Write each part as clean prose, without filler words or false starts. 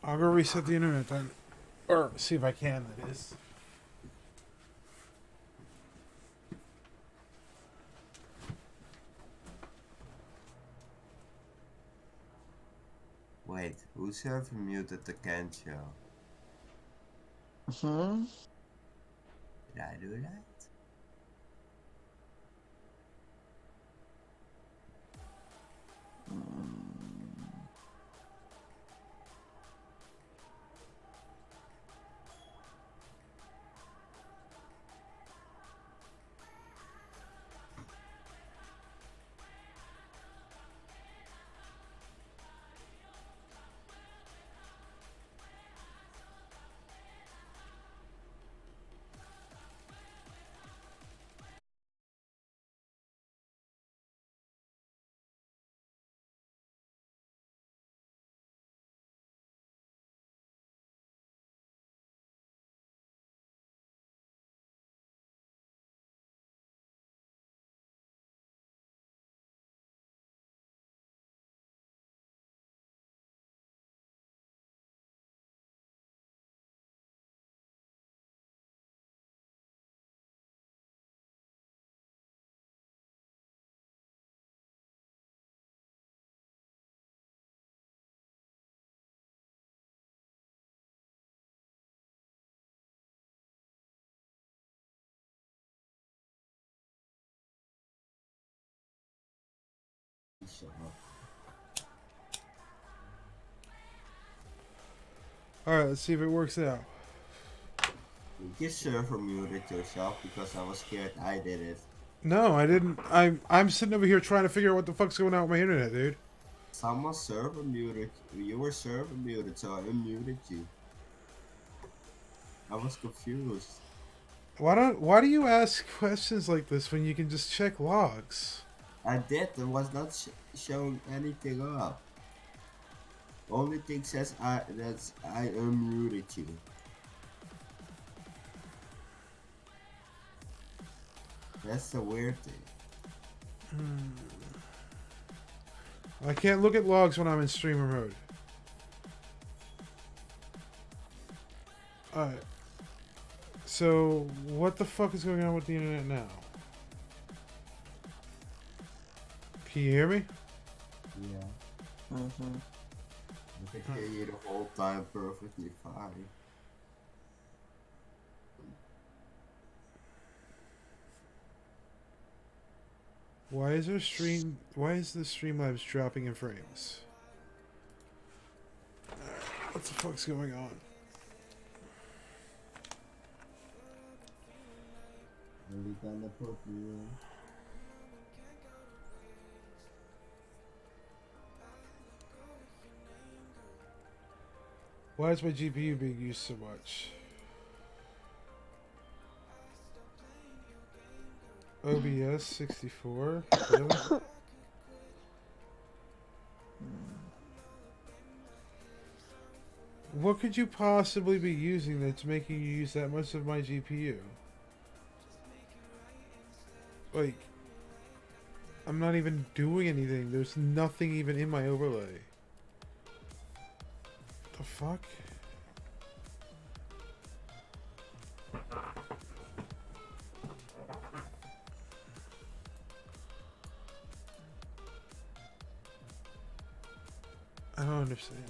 I'll go reset the internet then. Or see if I can, that is. Wait, who server muted the can show? Hmm? Did I do that? So, Alright, let's see if it works out. you just server muted yourself because I was scared I did it. No, I didn't. I'm sitting over here trying to figure out what the fuck's going on with my internet, dude. Someone server muted. You were server muted, so I unmuted you. I was confused. Why do you ask questions like this when you can just check logs? I did. It was not showing anything up. Only thing says I unmuted you. That's the weird thing. I can't look at logs when I'm in streamer mode. Alright. So, what the fuck is going on with the internet now? Can you hear me? Yeah. Mm-hmm. I can hear you the whole time perfectly fine. Why is the Streamlabs dropping in frames? What the fuck's going on? Really kind of popular. Why is my GPU being used so much? OBS 64? Really? What could you possibly be using that's making you use that much of my GPU? Like, I'm not even doing anything. There's nothing even in my overlay. The fuck? I don't understand.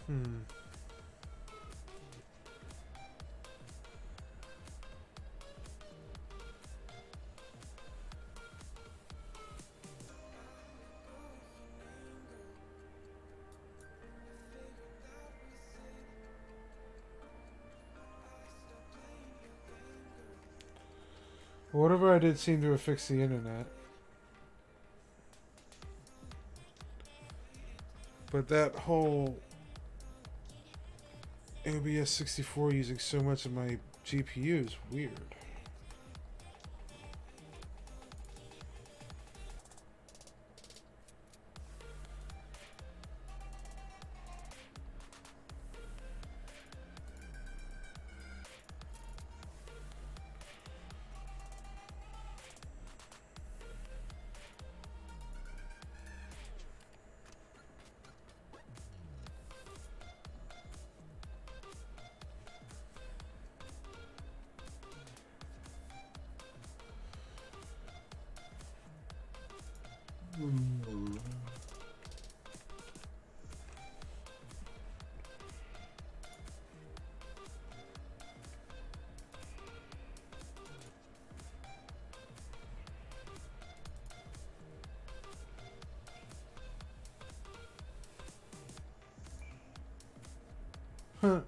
Hmm. Whatever I did seemed to have fixed the internet. But that whole OBS 64 using so much of my GPU is weird. Hmm.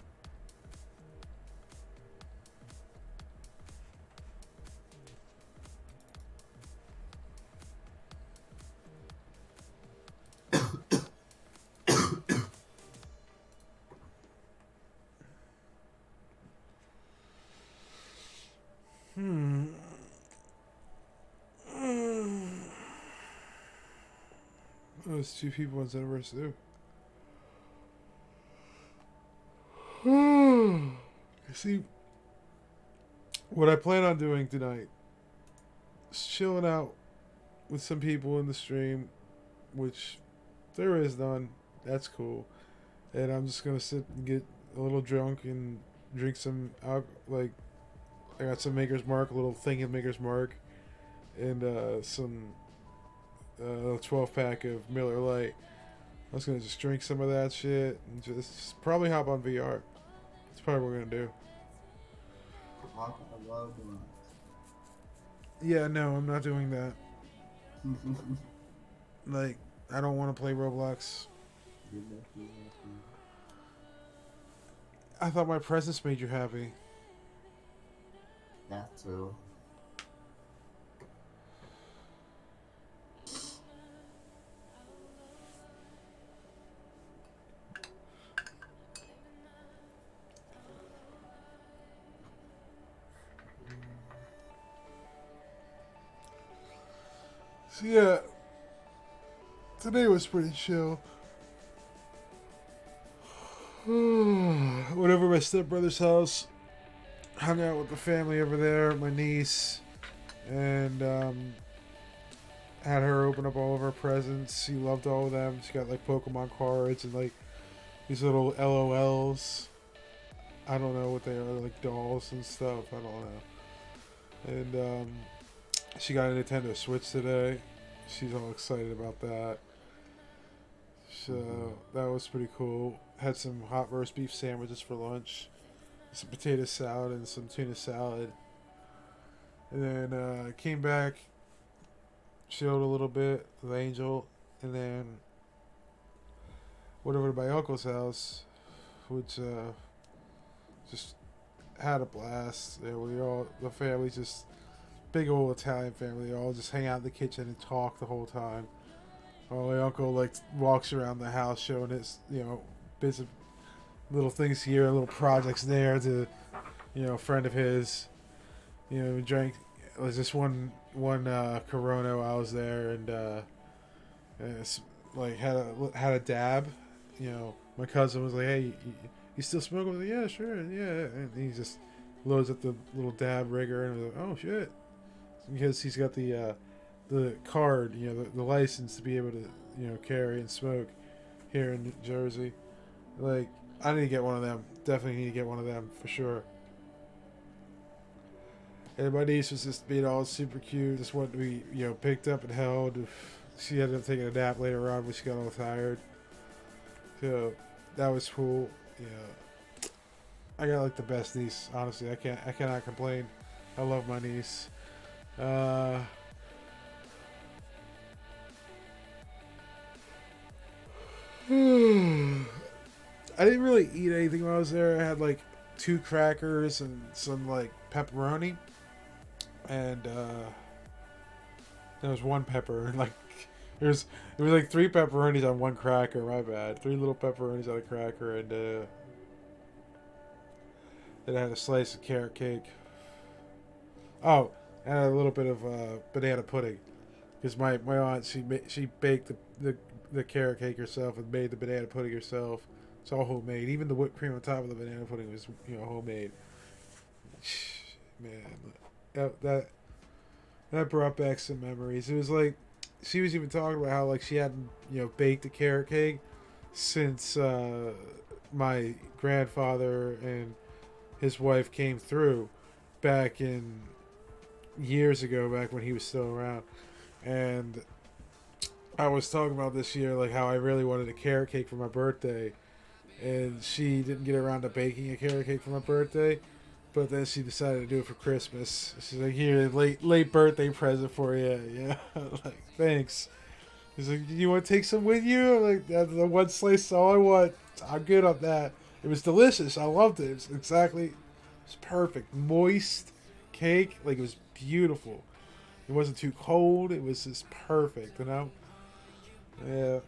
Those two people on Zeniverse too. See, what I plan on doing tonight is chilling out with some people in the stream, which there is none. That's cool. And I'm just gonna sit and get a little drunk and drink some like I got some Maker's Mark, a little thing of Maker's Mark, and some 12 pack of Miller Lite. I was gonna just drink some of that shit and just probably hop on VR. That's probably what we're gonna do. Hop on Roblox. Yeah, no, I'm not doing that. Like, I don't want to play Roblox. I thought my presence made you happy. That too. So yeah, today was pretty chill. Went over to my stepbrother's house, hung out with the family over there, my niece, and had her open up all of her presents. She loved all of them. She got like Pokemon cards and like these little LOLs. I don't know what they are, like dolls and stuff. I don't know. And she got a Nintendo Switch today. She's all excited about that. So that was pretty cool. Had some hot roast beef sandwiches for lunch, some potato salad and some tuna salad. And then came back, chilled a little bit with Angel, and then went over to my uncle's house, which just had a blast. Yeah, we all, the family, just big old Italian family, all just hang out in the kitchen and talk the whole time. Well, my uncle like walks around the house showing his, bits of little things here, little projects there to, a friend of his. We drank. It was just one Corona while I was there, and it's, like had a dab. My cousin was like, "Hey, you still smoking?" I was like, "Yeah, sure, yeah." And he just loads up the little dab rigger, and I was like, "Oh shit," because he's got the card, the license to be able to, carry and smoke here in New Jersey. Like, I need to get one of them. Definitely need to get one of them for sure. And my niece was just being all super cute, just wanted to be, picked up and held. She ended up taking a nap later on when she got all tired. So that was cool. I got like the best niece, honestly. I cannot complain. I love my niece. I didn't really eat anything when I was there. I had like 2 crackers and some like pepperoni, and there was 1 pepper. Like it was like 3 pepperonis on 1 cracker. My bad. 3 little pepperonis on a cracker, and then I had a slice of carrot cake. Oh, and a little bit of banana pudding, because my aunt she baked the carrot cake herself and made the banana pudding herself. It's all homemade. Even the whipped cream on top of the banana pudding was, homemade. Man, that brought back some memories. It was like she was even talking about how like she hadn't, baked a carrot cake since my grandfather and his wife came through back in years ago, back when he was still around. And I was talking about this year, like how I really wanted a carrot cake for my birthday, and she didn't get around to baking a carrot cake for my birthday, but then she decided to do it for Christmas. She's like, "Here, late birthday present for you." Yeah, like, thanks. He's like, "Do you want to take some with you?" I'm like, "That's the 1 slice, all I want. I'm good on that." It was delicious. I loved it. It was exactly, it was perfect. Moist cake, like it was beautiful. It wasn't too cold. It was just perfect, you know? Yeah.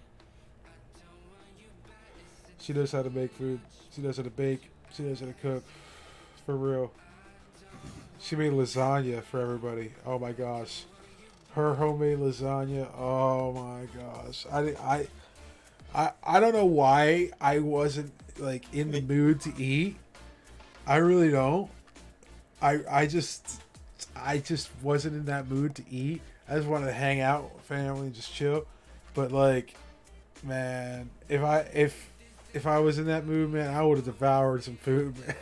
She knows how to make food. She knows how to bake. She knows how to cook. For real. She made lasagna for everybody. Oh my gosh. Her homemade lasagna. Oh my gosh. I don't know why I wasn't like in the mood to eat. I really don't. I just wasn't in that mood to eat. I just wanted to hang out with family and just chill. But like, man, if I was in that mood, man, I would have devoured some food, man.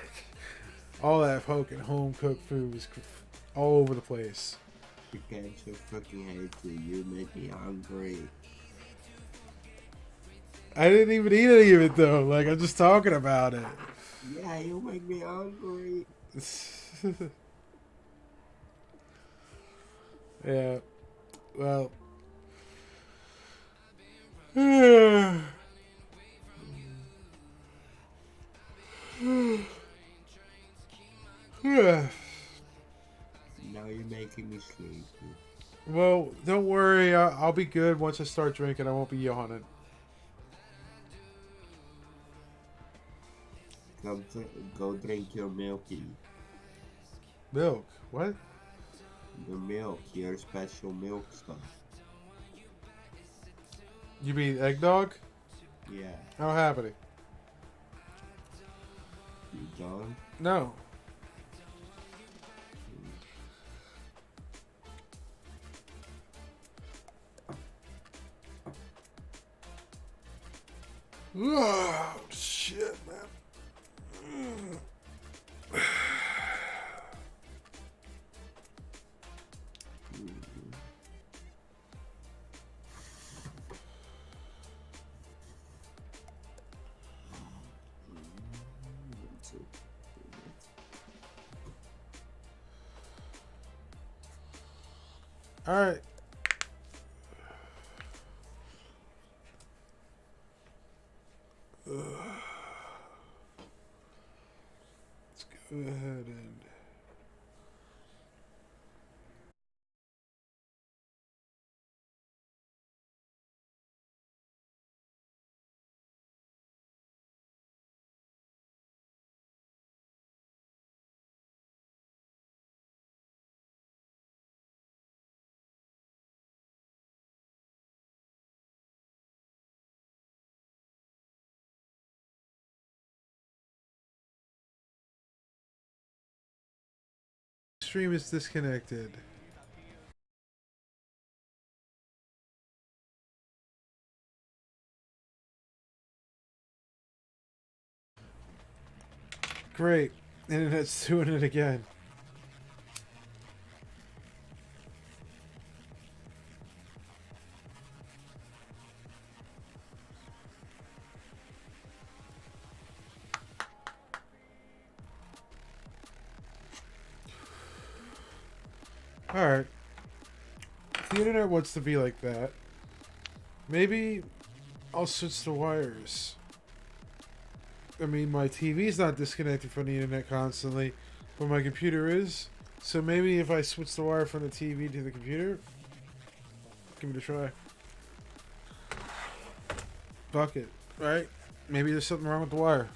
All that fucking home cooked food was all over the place. I can't so fucking hate you. You make me hungry. I didn't even eat any of it though. Like I'm just talking about it. Yeah, you make me hungry. Yeah. Well. Yeah. Now you're making me sleepy. Well, don't worry. I'll be good once I start drinking. I won't be yawning. Go drink your milky. Milk? What? Your milk, your special milk stuff. You mean eggnog? Yeah, I don't have any. you don't? No. Oh, shit, man. All right. Let's go ahead and. Stream is disconnected. Great. Internet's doing it again. Alright. If the internet wants to be like that, maybe I'll switch the wires. I mean, my TV's not disconnected from the internet constantly, but my computer is. So maybe if I switch the wire from the TV to the computer, give it a try. Fuck it, right? Maybe there's something wrong with the wire.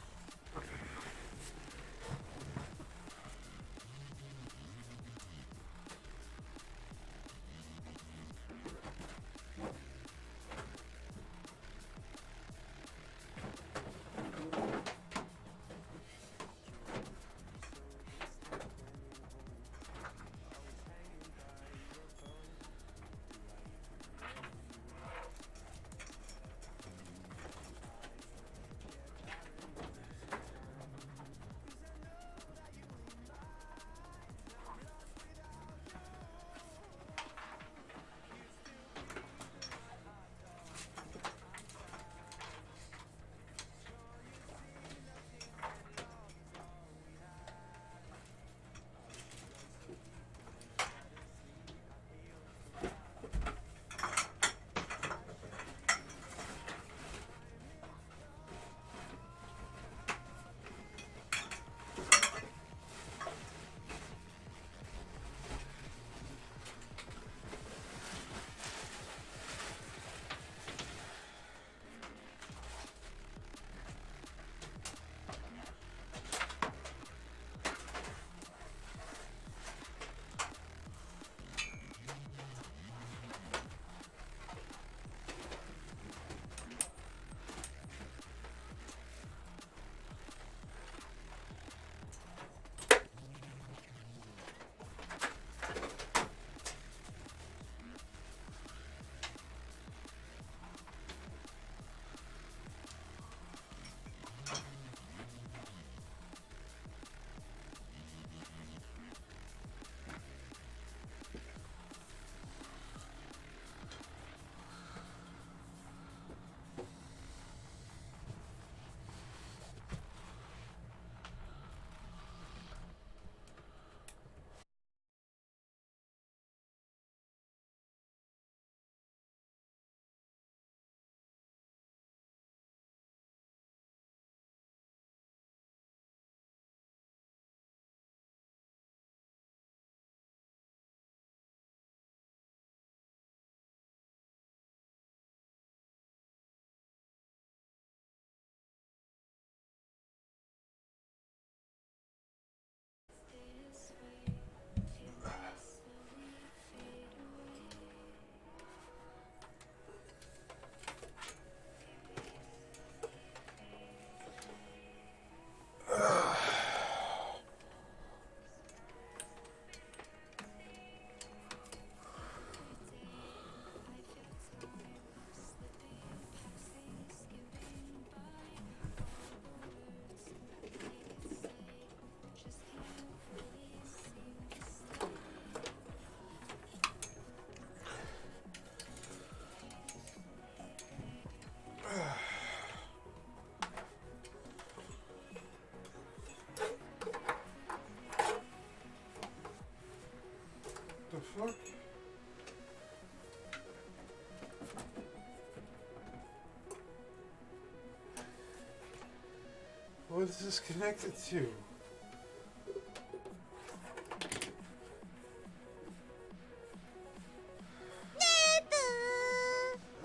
is this connected to?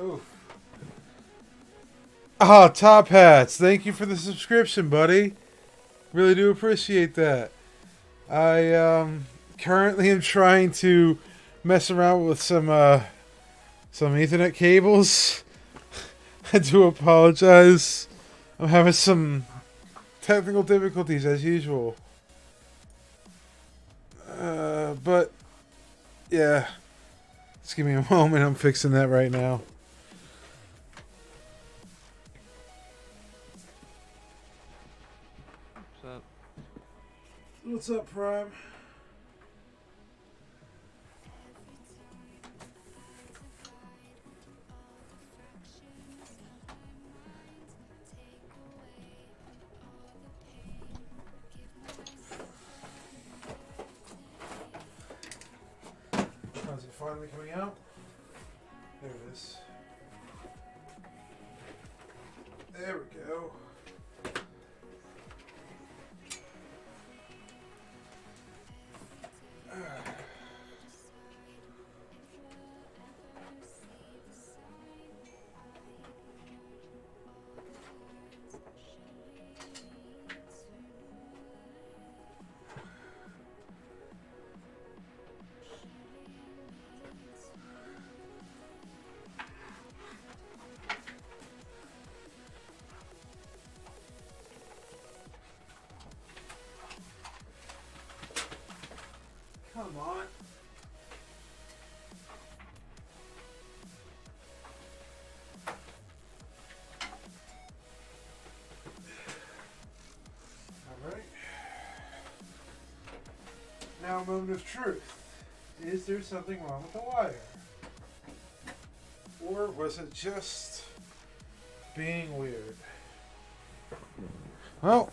Oh. Ah, Top Hats. Thank you for the subscription, buddy. Really do appreciate that. I currently am trying to mess around with some Ethernet cables. I do apologize. I'm having some technical difficulties as usual. But yeah, just give me a moment. I'm fixing that right now. What's up? What's up, Prime? Is it finally coming out? There it is. There we go. Come on. Alright. Now, a moment of truth. Is there something wrong with the wire? Or was it just being weird? Well,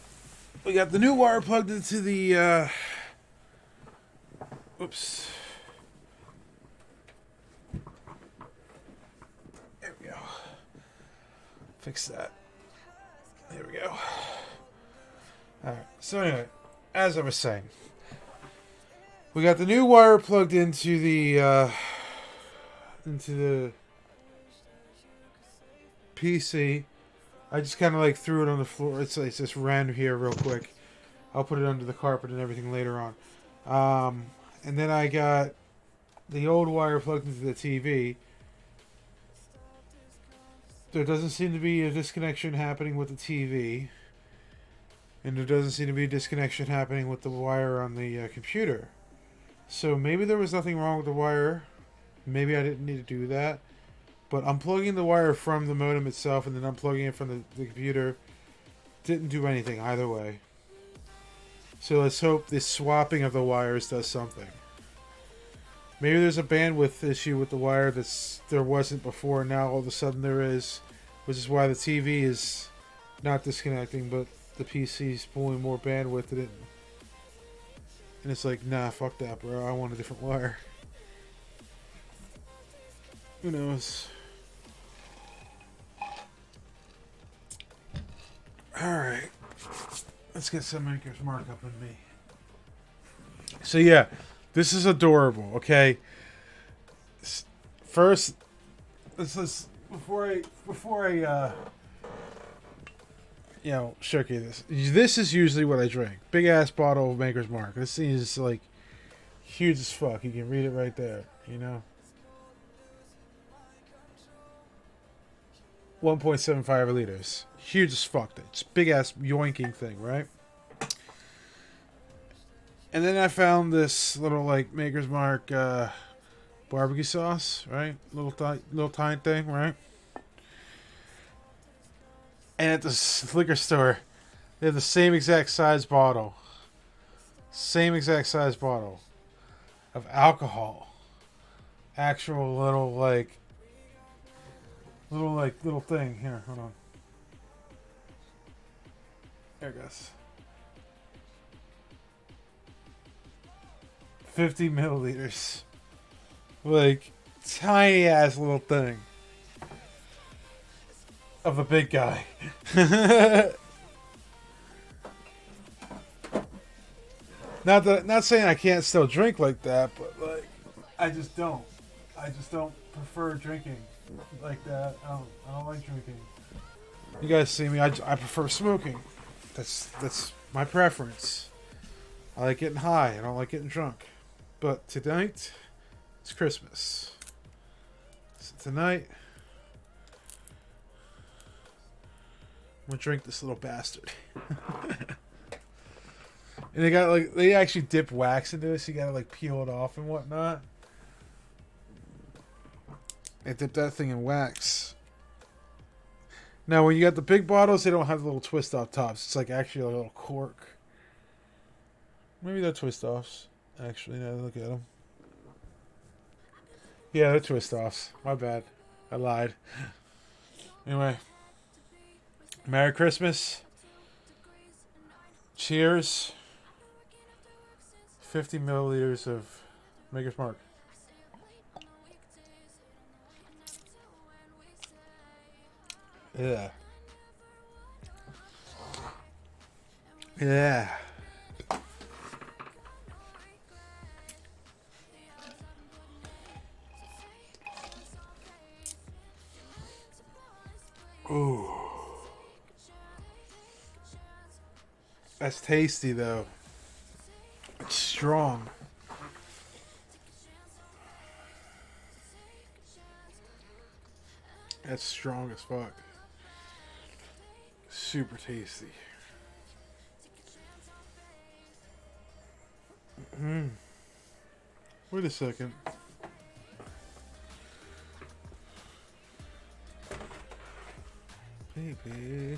we got the new wire plugged into the, oops. There we go. Fix that. There we go. Alright, so anyway, as I was saying, we got the new wire plugged into the PC. I just kind of like threw it on the floor. It's just random here real quick. I'll put it under the carpet and everything later on. And then I got the old wire plugged into the TV. There doesn't seem to be a disconnection happening with the TV. And there doesn't seem to be a disconnection happening with the wire on the computer. So maybe there was nothing wrong with the wire. Maybe I didn't need to do that. But unplugging the wire from the modem itself and then unplugging it from the computer didn't do anything either way. So let's hope this swapping of the wires does something. Maybe there's a bandwidth issue with the wire there wasn't before, and now all of a sudden there is, which is why the TV is not disconnecting, but the PC is pulling more bandwidth in it. And it's like, nah, fuck that, bro. I want a different wire. Who knows? Alright. Let's get some Maker's Mark up in me. So yeah, this is adorable, okay? First, let's before I show you this. This is usually what I drink. Big ass bottle of Maker's Mark. This thing is like huge as fuck. You can read it right there, you know? 1.75 liters. Huge as fuck. It's big ass yoinking thing, right? And then I found this little like Maker's Mark barbecue sauce, right? Little tiny thing, right? And at the liquor store, they have the same exact size bottle. Same exact size bottle of alcohol. Actual little thing. Here, hold on. There it goes. 50 milliliters. Like, tiny ass little thing. Of the big guy. Not saying I can't still drink like that, but like I just don't. I just don't prefer drinking like that. I don't like drinking. You guys see me? I prefer smoking. That's my preference. I like getting high. I don't like getting drunk. But tonight, it's Christmas. So tonight, I'm gonna drink this little bastard. And they actually dip wax into it, so you gotta like peel it off and whatnot. And dip that thing in wax. Now, when you got the big bottles, they don't have the little twist off tops. It's like actually a little cork. Maybe they're twist offs. Actually, now look at them. Yeah, they're twist offs. My bad. I lied. Anyway, Merry Christmas. Cheers. 50 milliliters of Maker's Mark. Yeah. Yeah. Ooh. That's tasty though. It's strong. That's strong as fuck. Super tasty. Wait a second. Baby.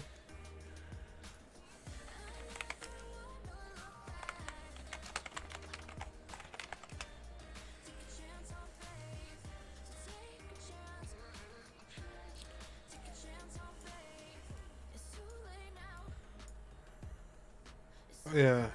Yeah.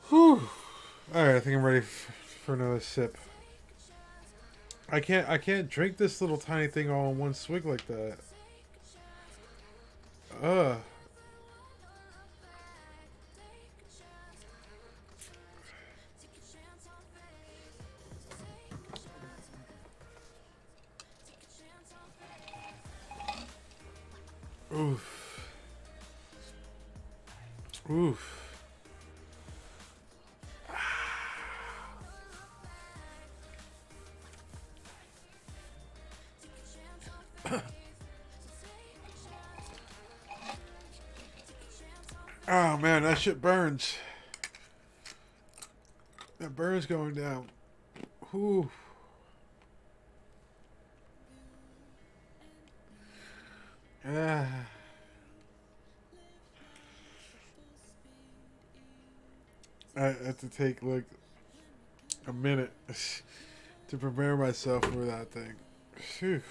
Whew. Alright, I think I'm ready for another sip. I can't drink this little tiny thing all in one swig like that. Ugh. Oof. Oof. Oh man, that shit burns. That burns going down. Ooh. Ah. I have to take like a minute to prepare myself for that thing. Phew.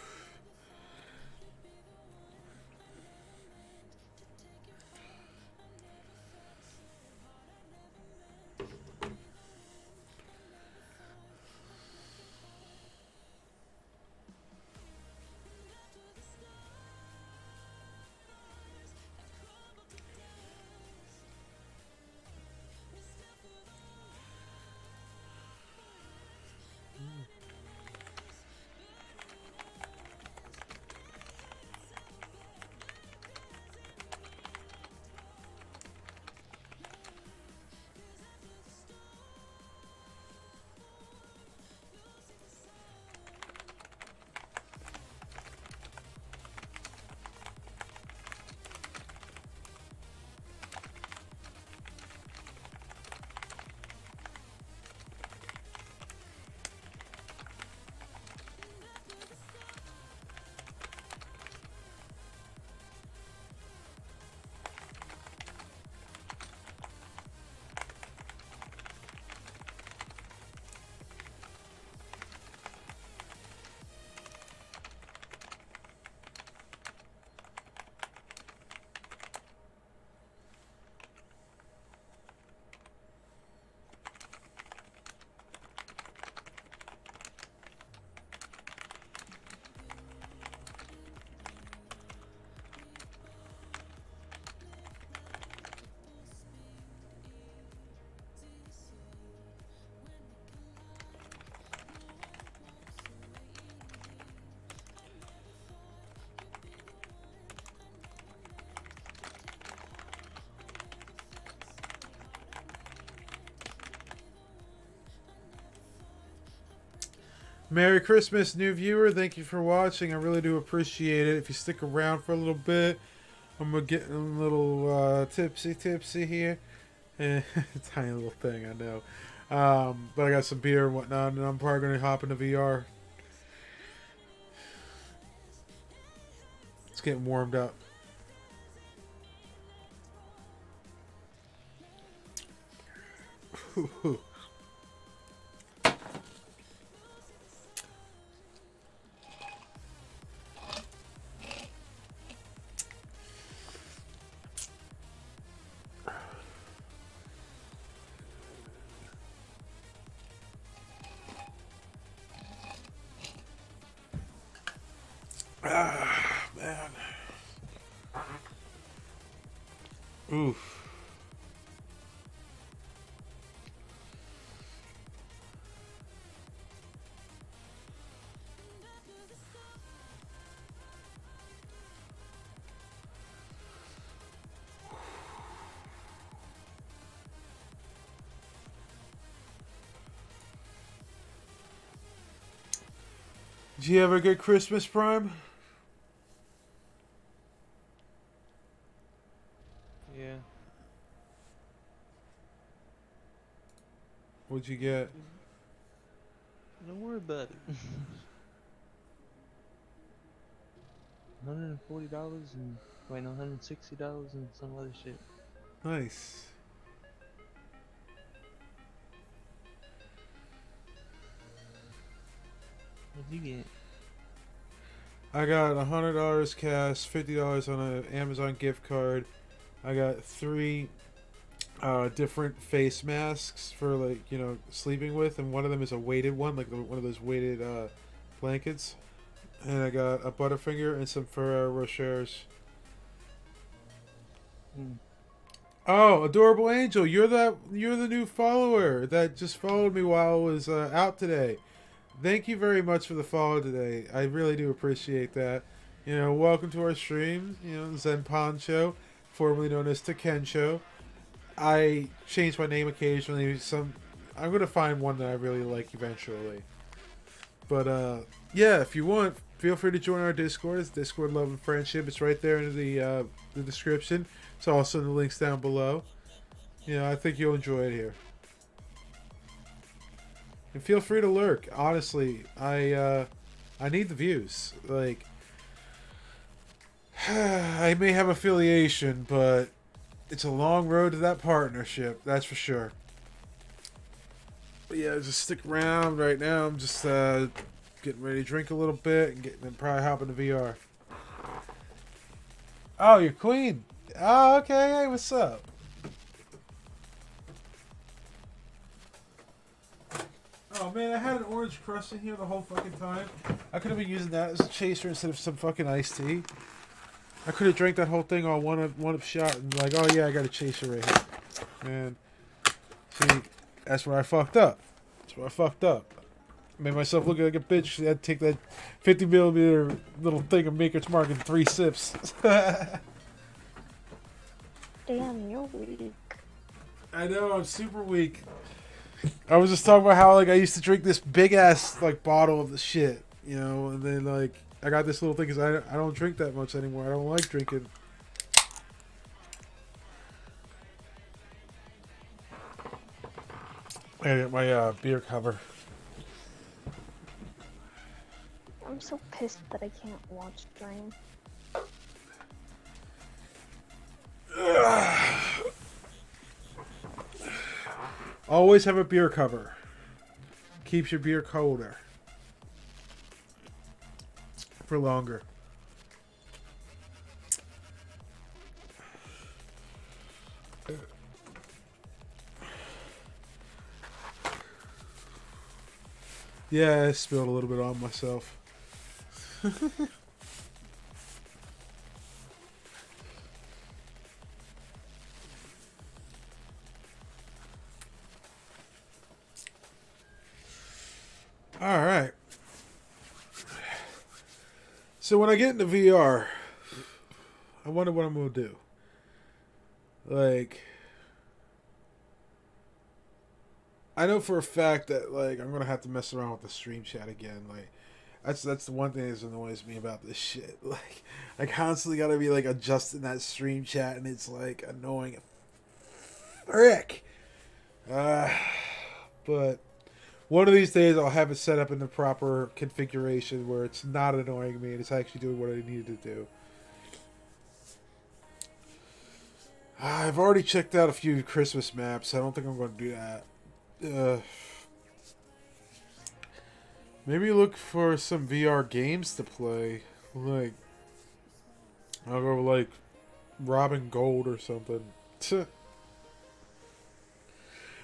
Merry Christmas, new viewer. Thank you for watching. I really do appreciate it. If you stick around for a little bit, I'm gonna get a little tipsy here. Tiny little thing, I know. But I got some beer and whatnot, and I'm probably gonna hop into VR. It's getting warmed up. Ah, man. Oof. Did you have a good Christmas, Prime? Yeah. What'd you get? Don't worry about it. $140 and wait, no, $160 and some other shit. Nice. What'd you get? I got $100 cash, $50 on an Amazon gift card. I got 3 different face masks for, like, you know, sleeping with, and one of them is a weighted one, like one of those weighted blankets. And I got a Butterfinger and some Ferrero Rochers. Hmm. Oh, Adorable Angel, you're the new follower that just followed me while I was out today. Thank you very much for the follow today. I really do appreciate that. You know, welcome to our stream. You know, Zen Poncho, formerly known as Tekken Show. I change my name occasionally. I'm gonna find one that I really like eventually. But yeah, if you want, feel free to join our Discord. It's Discord Love and Friendship. It's right there in the description. It's also in the links down below. You know, I think you'll enjoy it here. And feel free to lurk. Honestly, I need the views. Like, I may have affiliation, but it's a long road to that partnership. That's for sure. But yeah, just stick around right now. I'm just getting ready to drink a little bit and probably hop into VR. Oh, you're Queen. Oh, okay. Hey, what's up? Oh man, I had an orange crush in here the whole fucking time. I could have been using that as a chaser instead of some fucking iced tea. I could have drank that whole thing all one up shot and like, oh yeah, I got a chaser right here. Man, see, that's where I fucked up. That's where I fucked up. Made myself look like a bitch. I had to take that 50 milliliter little thing of Maker's Mark in 3 sips. Damn, you're weak. I know, I'm super weak. I was just talking about how like I used to drink this big ass like bottle of the shit, you know, and then like I got this little thing because I don't drink that much anymore. I don't like drinking. I gotta get my beer cover. I'm so pissed that I can't watch stream. Always have a beer cover. Keeps your beer colder. For longer. Yeah, I spilled a little bit on myself. All right. So when I get into VR, I wonder what I'm going to do. Like, I know for a fact that like I'm gonna have to mess around with the stream chat again. Like that's the one thing that annoys me about this shit. Like I constantly gotta be like adjusting that stream chat, and it's like annoying. Frick. But one of these days I'll have it set up in the proper configuration where it's not annoying me and it's actually doing what I needed to do. I've already checked out a few Christmas maps. I don't think I'm going to do that. Maybe look for some VR games to play. Like, I'll go like Robin Gold or something.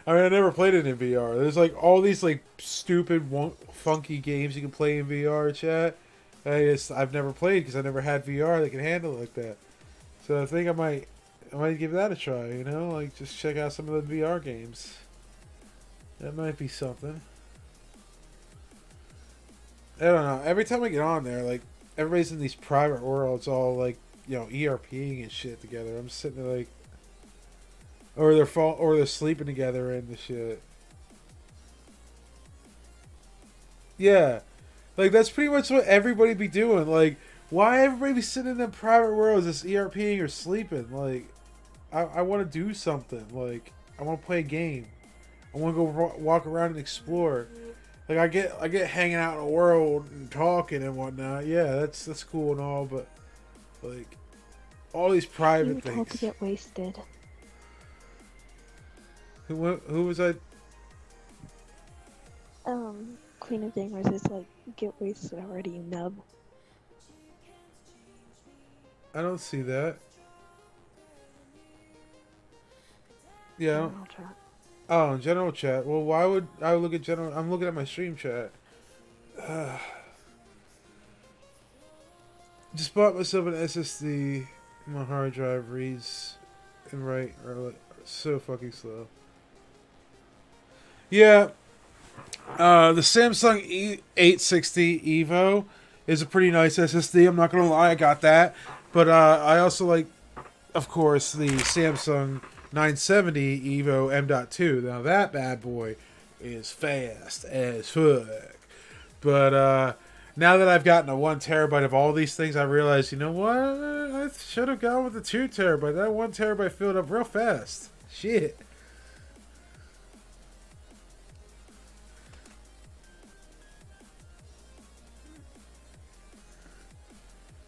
I mean, I never played it in VR. There's like all these like stupid, funky games you can play in VR. Chat. I've never played because I never had VR that can handle it like that. So I think I might give that a try. You know, like just check out some of the VR games. That might be something. I don't know. Every time I get on there, like everybody's in these private worlds, all like ERPing and shit together. I'm sitting there like. Or they're sleeping together and the shit. Yeah. Like, that's pretty much what everybody be doing. Like, why everybody be sitting in them private worlds just ERPing or sleeping? Like, I want to do something. Like, I want to play a game. I want to go walk around and explore. Like, I get hanging out in a world and talking and whatnot. Yeah, that's cool and all, but, like, all these private You were things. told to get wasted. Who was I? Queen of Gamers is like, get wasted already, you nub. I don't see that. Yeah. I'll try. Oh, general chat. Well, why would I look at general? I'm looking at my stream chat. Just bought myself an SSD. My hard drive reads and write are like so fucking slow. Yeah. The Samsung E860 Evo is a pretty nice SSD. I'm not gonna lie, I got that. But I also like, of course, the Samsung 970 Evo M.2. Now that bad boy is fast as fuck. But now that I've gotten a 1 terabyte of all these things, I realize, you know what? I should have gone with the 2 terabyte. That 1 terabyte filled up real fast. Shit.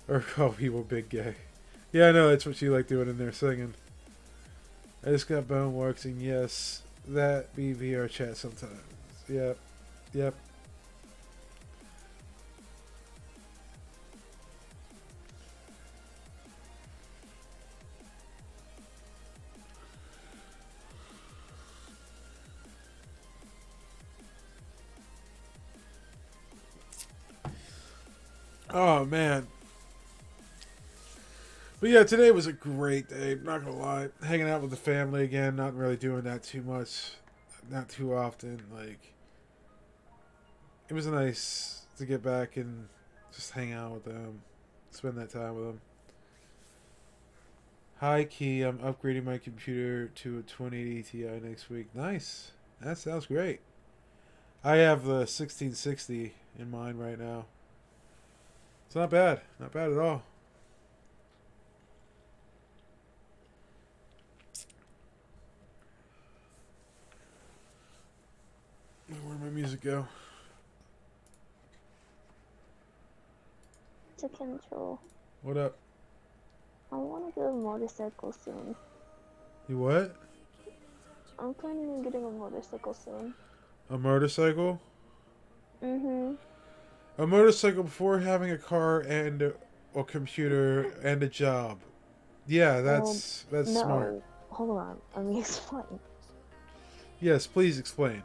Or call people big gay. Yeah, I know, that's what you like doing in there, singing. I just got Boneworks, and yes, that be VR chat sometimes. Yep. Yep. Oh, man. But yeah, today was a great day. Not gonna lie, hanging out with the family again. Not really doing that too much, not too often. Like, it was nice to get back and just hang out with them, spend that time with them. Hi, Key. I'm upgrading my computer to a 2080 Ti next week. Nice. That sounds great. I have the 1660 in mind right now. It's not bad. Not bad at all. Where'd my music go? To control. What up? I want to get a motorcycle soon. You what? I'm planning on getting a motorcycle soon. A motorcycle? Mm-hmm. A motorcycle before having a car and a computer and a job. Yeah, that's No, smart. hold on. Let me explain. Yes, please explain.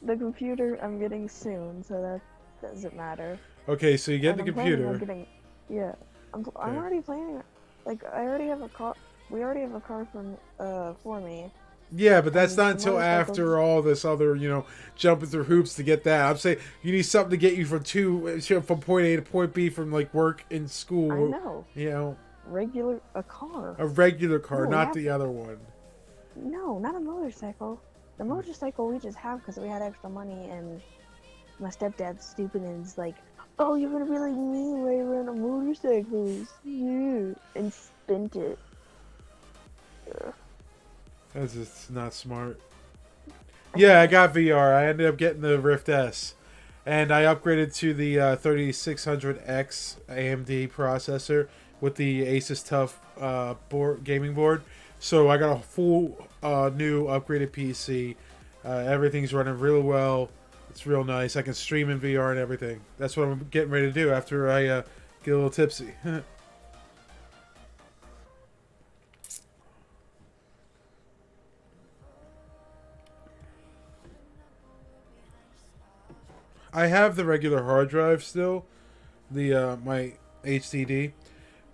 The computer I'm getting soon, so that doesn't matter. Okay, so you get And the I'm planning on computer. getting, yeah, I'm Okay. already planning. Like, I already have a car. We already have a car for me. Yeah, but that's And not until motorcycles- after all this other, jumping through hoops to get that. I'm saying you need something to get you from point A to point B from like work and school. I know. You know, A car. a regular car, No, not yeah. the other one. No, not a motorcycle. The motorcycle we just have because we had extra money, and my stepdad's stupid and is like, "Oh, you're gonna be like me, ride around on motorcycles, yeah," and spent it. Ugh. That's just not smart. Yeah, I got VR. I ended up getting the Rift S. And I upgraded to the 3600X AMD processor with the Asus TUF gaming board. So I got a full new upgraded PC. Everything's running real well. It's real nice. I can stream in VR and everything. That's what I'm getting ready to do after I get a little tipsy. I have the regular hard drive still, the my HDD,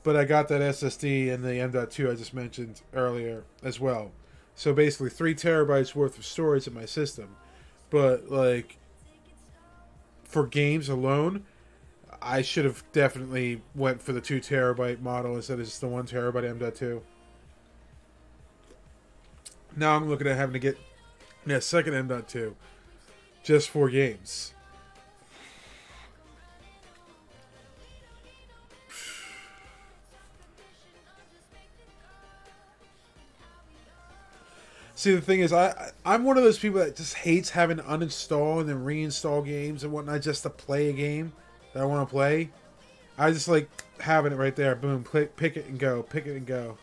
but I got that SSD and the M.2 I just mentioned earlier as well. So basically 3 terabytes worth of storage in my system. But like for games alone, I should have definitely went for the 2 terabyte model instead of just the 1 terabyte M.2. Now I'm looking at having to get a second M.2 just for games. See, the thing is, I'm one of those people that just hates having to uninstall and then reinstall games and whatnot just to play a game that I want to play. I just like having it right there. Boom, pick it and go. Pick it and go.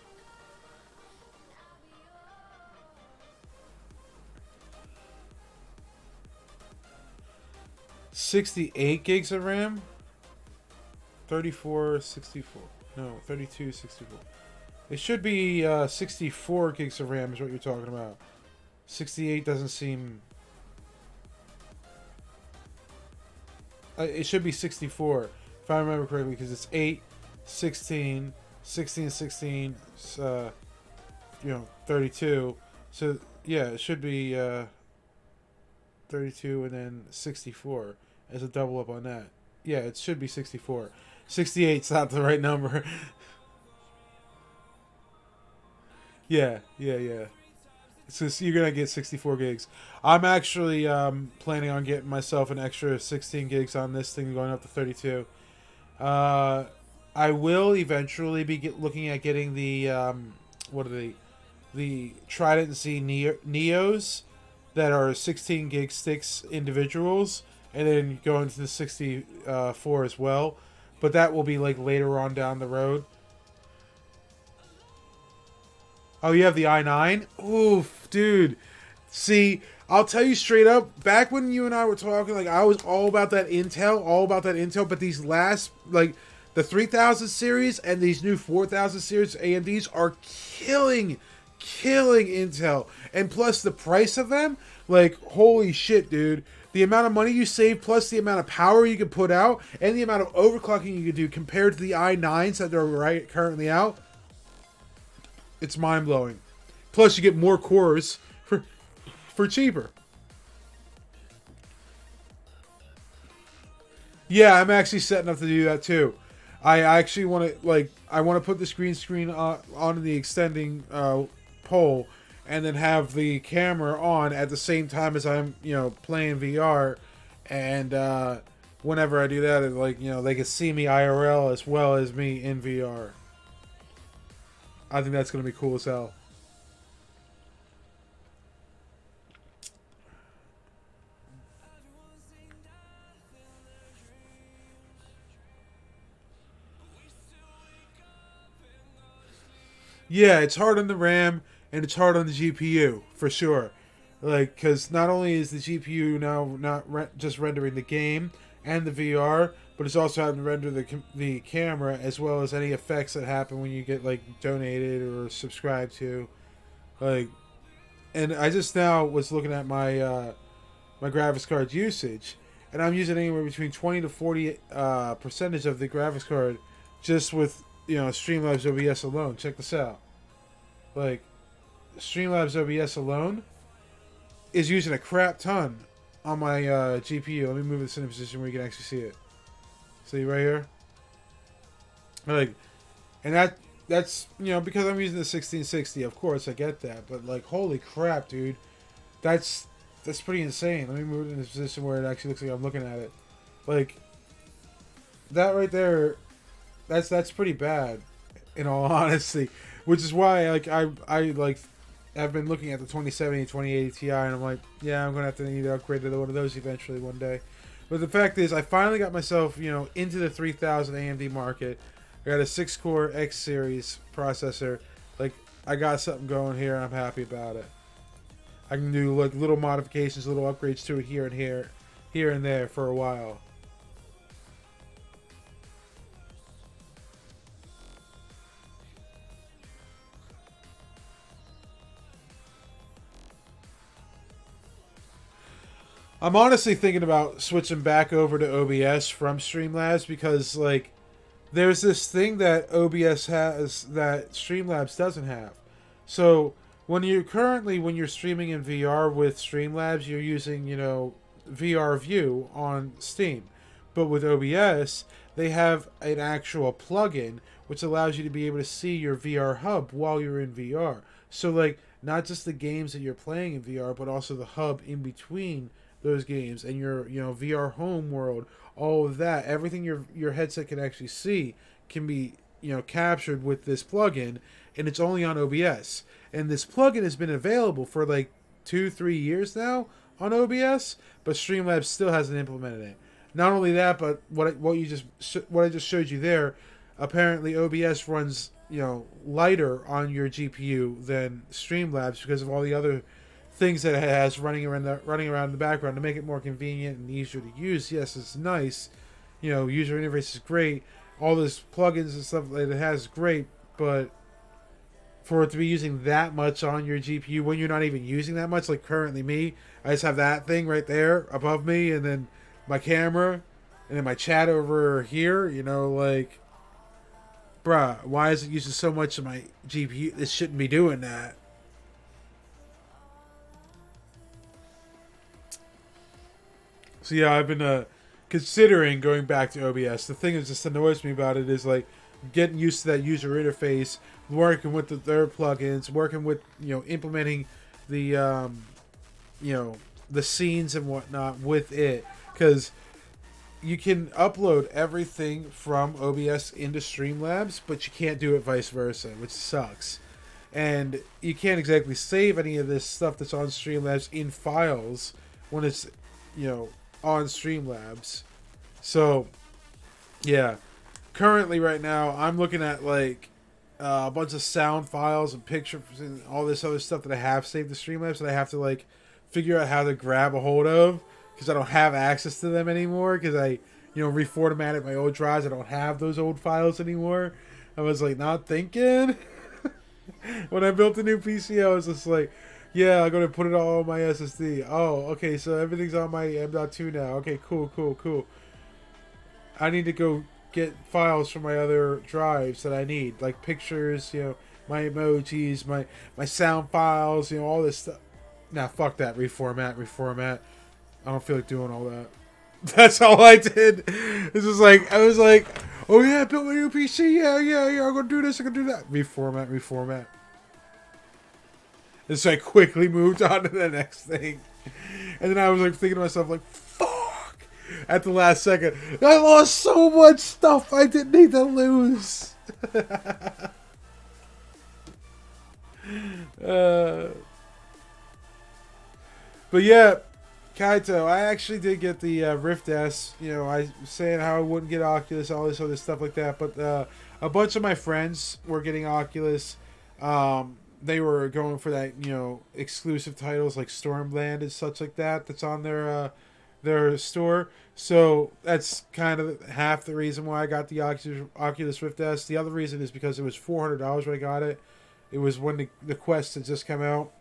$68 gigs of RAM? 34, 64. No, 32, 64. It should be 64 gigs of RAM is what you're talking about. 68 doesn't seem... it should be 64, if I remember correctly, because it's 8, 16, 16, 16, 32. So, yeah, it should be 32 and then 64 as a double up on that. Yeah, it should be 64. 68's not the right number. Yeah. It's just, you're gonna get 64 gigs. I'm actually planning on getting myself an extra 16 gigs on this thing, going up to 32. I will eventually be looking at getting the what are the Trident Z Neos that are 16 gig sticks individuals, and then going to the 64 as well. But that will be like later on down the road. Oh, you have the i9? Oof, dude. See, I'll tell you straight up, back when you and I were talking, like, I was all about that Intel, but these last, like, the 3000 series and these new 4000 series AMDs are killing Intel. And plus the price of them, like, holy shit, dude. The amount of money you save, plus the amount of power you can put out, and the amount of overclocking you can do compared to the i9s that are currently out, it's mind-blowing. Plus, you get more cores for cheaper. Yeah, I'm actually setting up to do that too. I actually want to I want to put the green screen on the extending pole, and then have the camera on at the same time as I'm playing VR, and whenever I do that, they can see me IRL as well as me in VR. I think that's going to be cool as hell. Yeah, it's hard on the RAM and it's hard on the GPU for sure. Like, because not only is the GPU now not just rendering the game and the VR, but it's also having to render the camera as well as any effects that happen when you get donated or subscribed to. And I just now was looking at my my graphics card usage, and I'm using anywhere between 20 to 40 percentage of the graphics card just with Streamlabs OBS alone. Check this out. Streamlabs OBS alone is using a crap ton on my GPU. Let me move this in a position where you can actually see it. See right here? And that that's, because I'm using the 1660, of course I get that, but like, holy crap, dude, that's pretty insane. Let me move it in this position where it actually looks like I'm looking at it. Like, that right there, that's pretty bad, in all honesty. Which is why, like, I've been looking at the 2070, 2080 Ti, and I'm like, yeah, I'm gonna have to need to upgrade to one of those eventually one day. But the fact is, I finally got myself, into the 3000 AMD market. I got a 6-core X series processor. Like, I got something going here, and I'm happy about it. I can do like little modifications, little upgrades to it here and there for a while. I'm honestly thinking about switching back over to OBS from Streamlabs because, like, there's this thing that OBS has that Streamlabs doesn't have. So when you're streaming in VR with Streamlabs, you're using, VR View on Steam. But with OBS, they have an actual plugin which allows you to be able to see your VR hub while you're in VR. So, like, not just the games that you're playing in VR, but also the hub in between those games and your VR home world, all of that, everything your headset can actually see can be captured with this plugin, and it's only on OBS. And this plugin has been available for like 2-3 years now on OBS, but Streamlabs still hasn't implemented it. Not only that, but what I just showed you there, apparently OBS runs lighter on your GPU than Streamlabs because of all the other things that it has running around in the background to make it more convenient and easier to use. Yes, it's nice. User interface is great. All those plugins and stuff that it has is great, but for it to be using that much on your GPU when you're not even using that much, like currently me, I just have that thing right there above me, and then my camera, and then my chat over here. Like, bruh, why is it using so much of my GPU? This shouldn't be doing that. So yeah, I've been considering going back to OBS. The thing that just annoys me about it is like getting used to that user interface, working with their plugins, working with implementing the the scenes and whatnot with it, because you can upload everything from OBS into Streamlabs, but you can't do it vice versa, which sucks. And you can't exactly save any of this stuff that's on Streamlabs in files when it's on Streamlabs. So yeah, currently right now I'm looking at like a bunch of sound files and pictures and all this other stuff that I have saved to Streamlabs that I have to like figure out how to grab a hold of because I don't have access to them anymore because I reformatted my old drives. I don't have those old files anymore. I was like not thinking when I built the new PC. I was just like, yeah, I'm going to put it all on my SSD. Oh, okay, so everything's on my M.2 now. Okay, cool. I need to go get files from my other drives that I need, like pictures, my emojis, my sound files, all this stuff. Nah, fuck that. Reformat. I don't feel like doing all that. That's all I did. This is like, I was like, oh yeah, I built my new PC. Yeah, I'm going to do this, I'm going to do that. Reformat. And so I quickly moved on to the next thing. And then I was like thinking to myself, like, fuck! At the last second, I lost so much stuff I didn't need to lose. But yeah, Kaito, I actually did get the Rift S. I was saying how I wouldn't get Oculus, all this other stuff like that. But a bunch of my friends were getting Oculus. They were going for that, exclusive titles like Stormland and such like that. That's on their store. So that's kind of half the reason why I got the Oculus Rift S. The other reason is because it was $400 when I got it. It was when the Quest had just come out,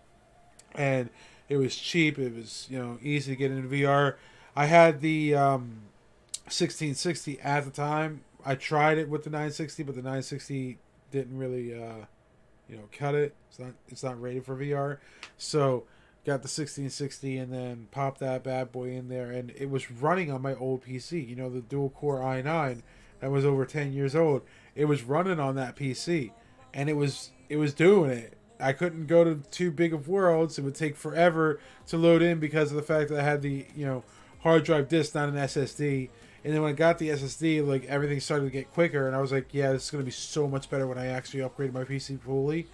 and it was cheap. It was easy to get into VR. I had the 1660 at the time. I tried it with the 960, but the 960 didn't really cut it. It's not rated for VR. So got the 1660 and then popped that bad boy in there, and it was running on my old PC. The dual core i9 that was over 10 years old. It was running on that PC, and it was doing it. I couldn't go to too big of worlds. It would take forever to load in because of the fact that I had the hard drive disk, not an SSD. And then when I got the SSD, like everything started to get quicker, and I was like, "Yeah, this is gonna be so much better when I actually upgrade my PC fully."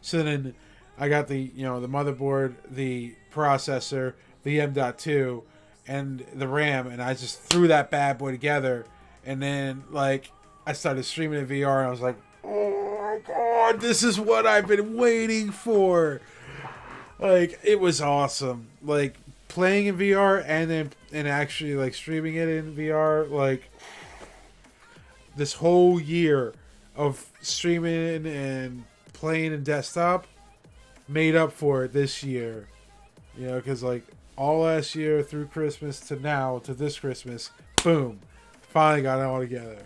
So then I got the the motherboard, the processor, the M.2, and the RAM, and I just threw that bad boy together, and then like I started streaming in VR, and I was like, "Oh my god, this is what I've been waiting for!" Like it was awesome. Like playing in VR and actually like streaming it in VR, like this whole year of streaming and playing in desktop made up for it this year. Because like all last year through Christmas to now to this Christmas, boom, finally got it all together.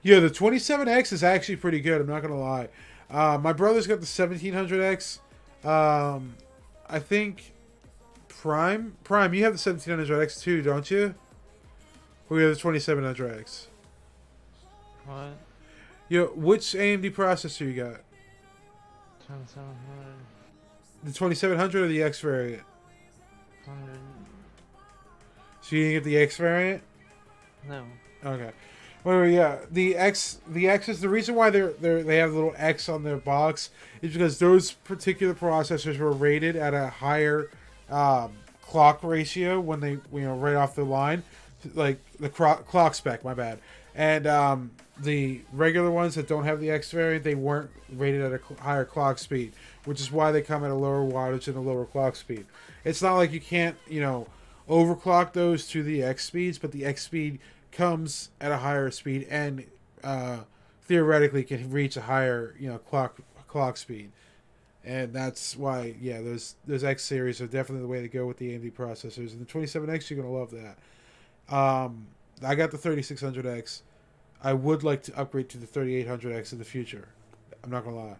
Yeah, the 27X is actually pretty good. I'm not gonna lie. My brother's got the 1700X. I think Prime, you have the 1700X too, don't you? We have the 2700X. What? Yo, which AMD processor you got? 2700. The 2700 or the X variant? 100. So you didn't get the X variant? No. Okay. Well, yeah, the X is the reason why they have a little X on their box is because those particular processors were rated at a higher clock ratio when they right off the line, like the clock spec. My bad. And the regular ones that don't have the X variant, they weren't rated at a higher clock speed, which is why they come at a lower wattage and a lower clock speed. It's not like you can't overclock those to the X speeds, but the X speed comes at a higher speed and theoretically can reach a higher clock speed, and that's why those X series are definitely the way to go with the AMD processors. And the 27X, you're gonna love that. I got the 3600X. I would like to upgrade to the 3800X in the future. I'm not gonna lie.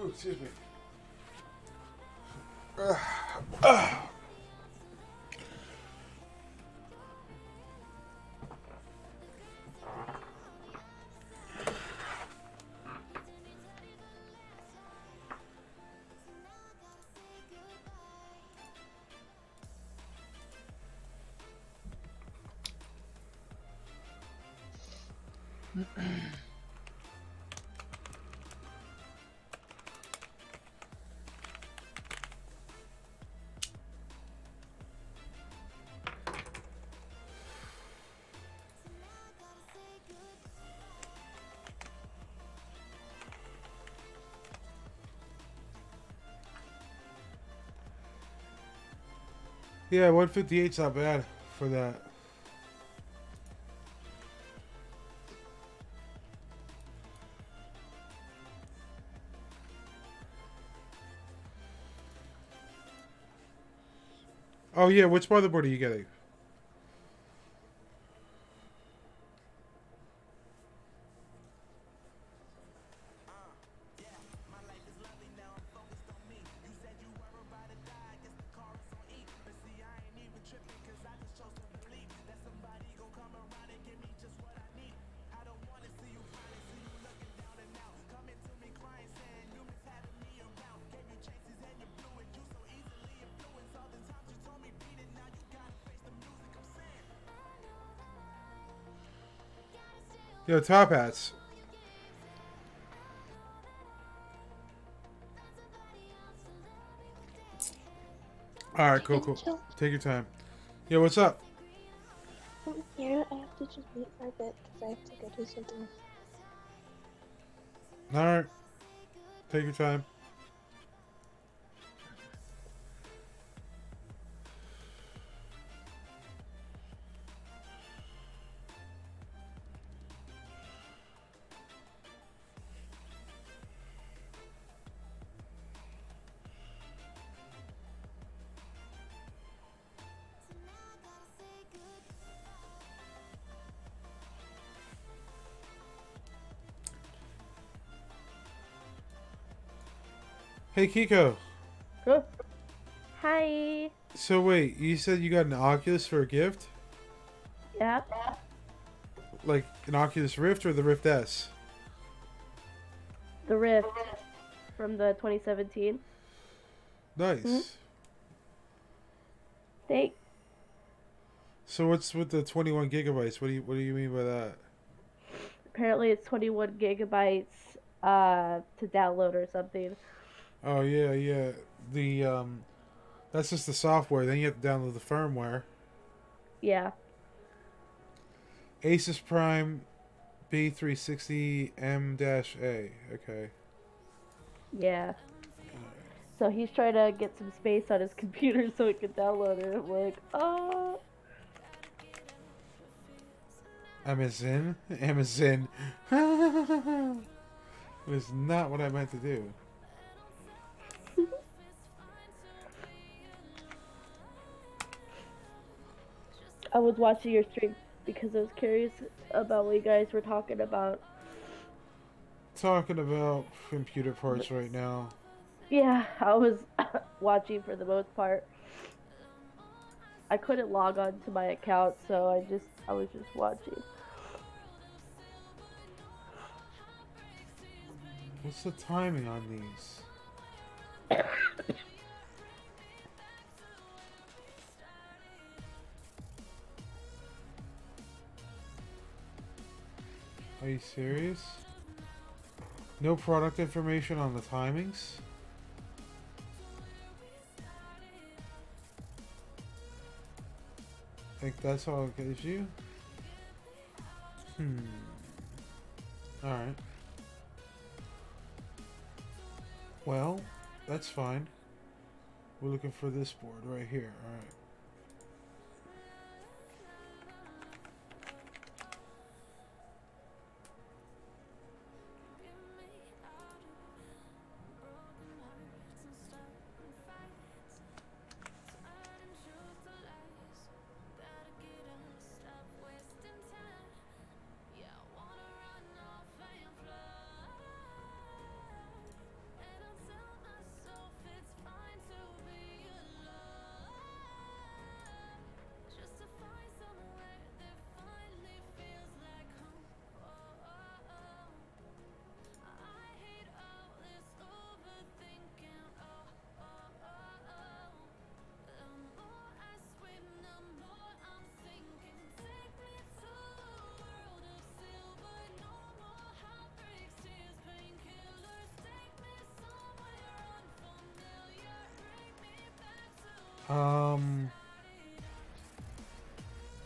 Ooh, excuse me. Yeah, 158's not bad for that. Oh yeah, which motherboard are you getting? Yo, Top Hats. Alright, cool. Take your time. Yo, what's up? Yeah, I have to just wait for a bit because I have to go do something. All right, take your time. Hey Kiko. Huh? Hi. So wait, you said you got an Oculus for a gift? Yeah. Like an Oculus Rift or the Rift S? The Rift from the 2017. Nice. Thanks. So what's with the 21 gigabytes? What do you mean by that? Apparently it's 21 gigabytes to download or something. Oh yeah, yeah. The that's just the software. Then you have to download the firmware. Yeah. Asus Prime B360M-A. Okay. Yeah. So he's trying to get some space on his computer so he can download it. I'm like, oh. Amazon. Amazon. It was not what I meant to do. I was watching your stream because I was curious about what you guys were talking about. Talking about computer parts right now. Yeah, I was watching for the most part. I couldn't log on to my account, so I was just watching. What's the timing on these? Are you serious? No product information on the timings? Think that's all it gives you? Alright. Well, that's fine. We're looking for this board right here. Alright.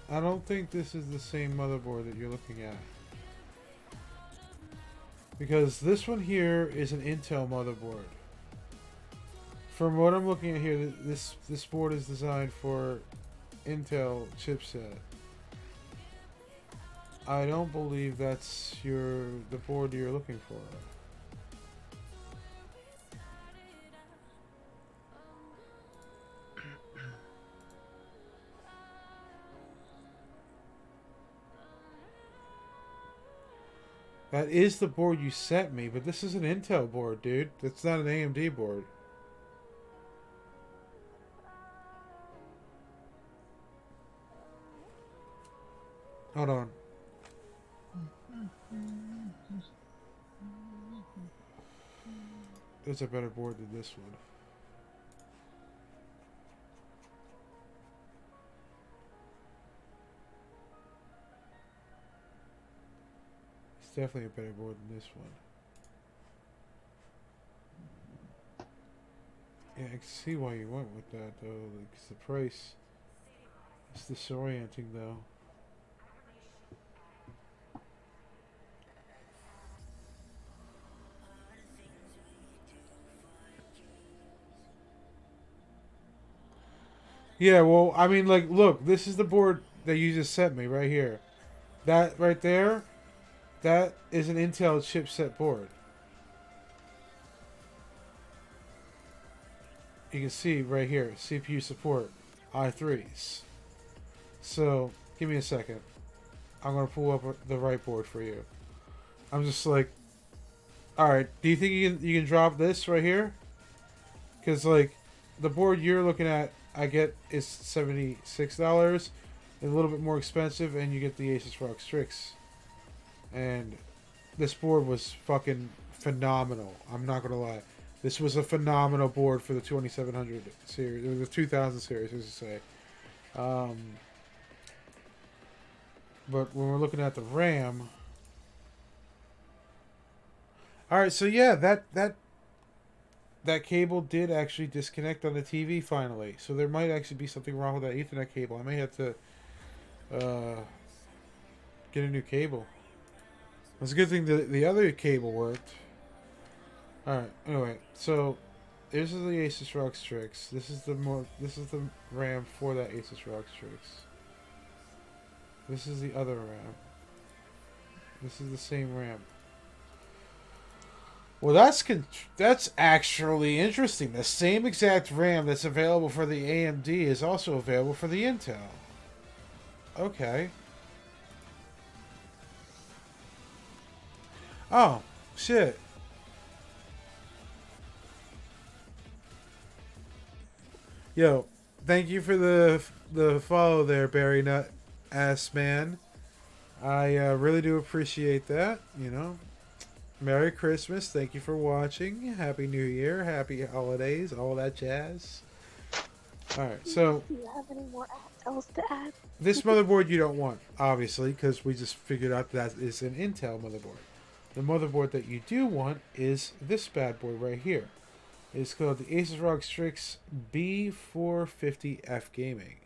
I don't think this is the same motherboard that you're looking at. Because this one here is an Intel motherboard. From what I'm looking at here, this board is designed for Intel chipset. I don't believe that's the board you're looking for. That is the board you sent me, but this is an Intel board, dude. That's not an AMD board. Hold on. There's a better board than this one. It's definitely a better board than this one. Yeah, I can see why you went with that, though. Like, 'cause the price is disorienting, though. Yeah, well, I mean, like, look, this is the board that you just sent me right here. That right there, that is an Intel chipset board. You can see right here, CPU support, i3s. So, give me a second. I'm going to pull up the right board for you. I'm just like, alright, do you think you can drop this right here? Because, like, the board you're looking at, I get is $76. A little bit more expensive, and you get the Asus ROG Strix. And this board was fucking phenomenal. I'm not going to lie. This was a phenomenal board for the 2700 series, or the 2000 series, as you say. But when we're looking at the RAM, all right. So yeah, that cable did actually disconnect on the TV finally. So there might actually be something wrong with that Ethernet cable. I may have to get a new cable. It's a good thing the other cable worked. All right. Anyway, so this is the Asus ROG Strix. This is the RAM for that Asus ROG Strix. This is the other RAM. This is the same RAM. Well, that's actually interesting. The same exact RAM that's available for the AMD is also available for the Intel. Okay. Oh, shit. Yo, thank you for the follow there, Barry Nut Ass Man. I really do appreciate that, you know. Merry Christmas. Thank you for watching. Happy New Year. Happy holidays. All that jazz. Alright, so Do you have any more else to add? this motherboard you don't want, obviously, because we just figured out that is an Intel motherboard. The motherboard that you do want is this bad boy right here. It's called the Asus ROG Strix B450F Gaming.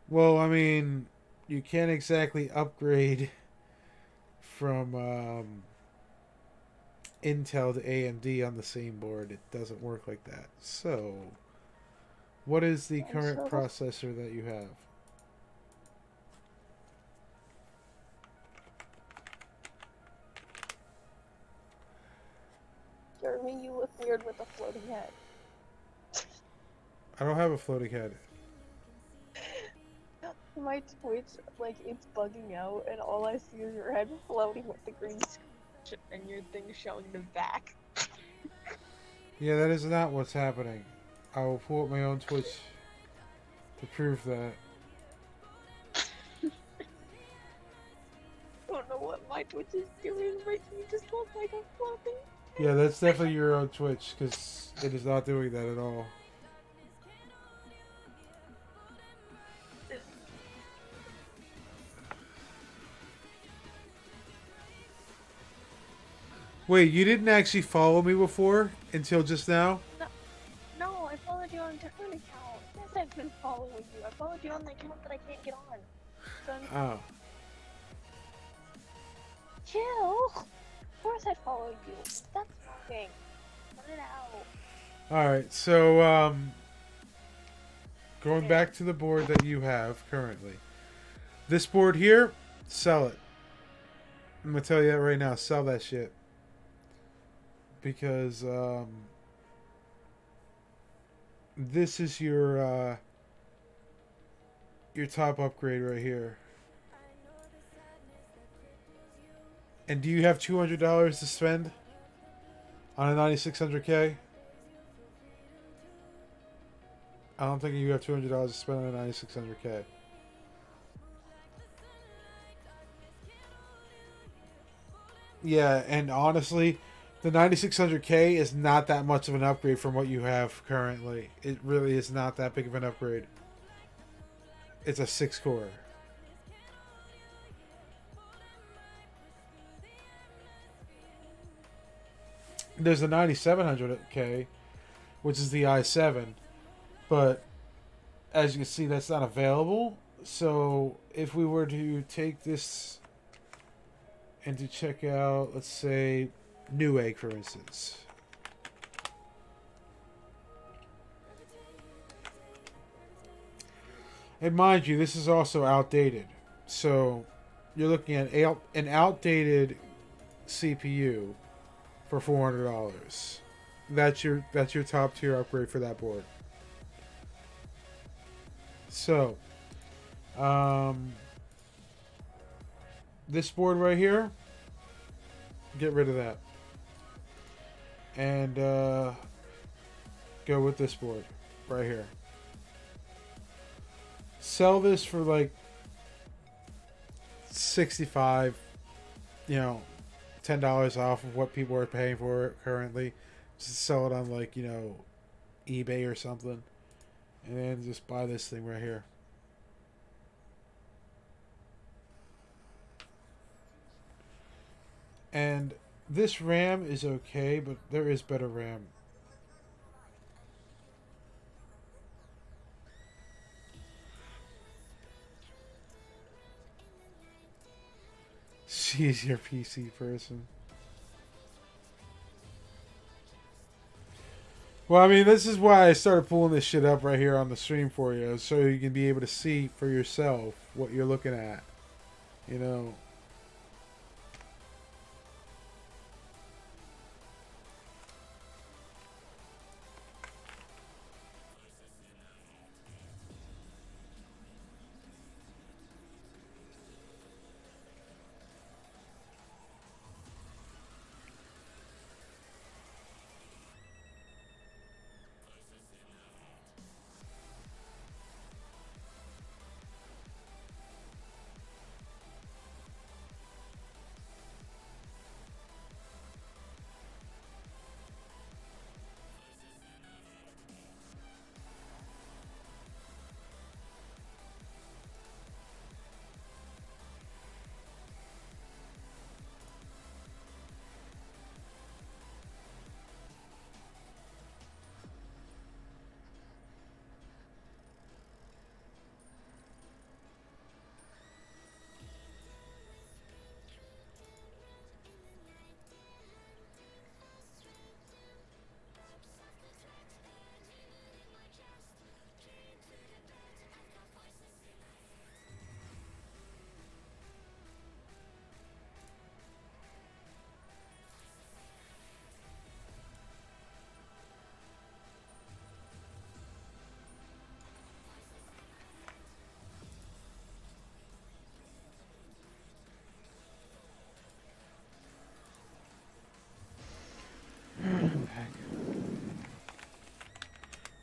Well, I mean, you can't exactly upgrade from Intel to AMD on the same board. It doesn't work like that. So, what is the current processor that you have? Jeremy, you look weird with a floating head. I don't have a floating head. My Twitch, like, it's bugging out, and all I see is your head floating with the green screen, and your thing showing the back. Yeah, that is not what's happening. I will pull up my own Twitch to prove that. I don't know what my Twitch is doing, but you just look like I'm floating. Yeah, that's definitely your own Twitch, because it is not doing that at all. Wait, you didn't actually follow me before until just now? No, I followed you on a different account. Yes, I've been following you. I followed you on the account that I can't get on. So Oh. chill. Of course I followed you. That's fucking. Cut it out. Alright, so, going back to the board that you have currently. This board here, sell it. I'm gonna tell you that right now, sell that shit. Because, this is your top upgrade right here. And do you have $200 to spend on a 9600K? I don't think you have $200 to spend on a 9600K. Yeah, and honestly, the 9600K is not that much of an upgrade from what you have currently. It really is not that big of an upgrade. It's a 6-core. There's the 9700K, which is the i7, but as you can see, that's not available. So if we were to take this and to check out, let's say, Newegg, for instance. And mind you, this is also outdated. So you're looking at an outdated CPU for $400. That's your top tier upgrade for that board. So, this board right here, get rid of that, and go with this board right here. Sell this for like 65, $10 off of what people are paying for it currently. Just sell it on like, eBay or something. And then just buy this thing right here. And this RAM is okay, but there is better RAM. She's your PC person. Well, I mean, this is why I started pulling this shit up right here on the stream for you, so you can be able to see for yourself what you're looking at.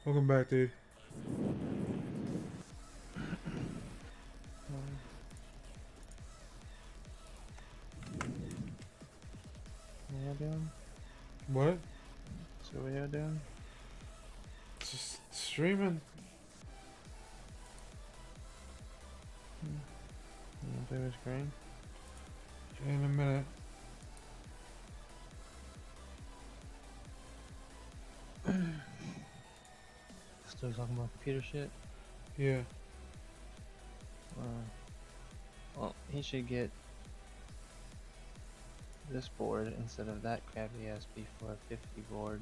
Welcome back, dude. What y'all doing? What? So what y'all doing? Just streaming. You wanna play with screen? In a minute. Still talking about computer shit? Yeah. Well, he should get this board instead of that crappy ass B450 board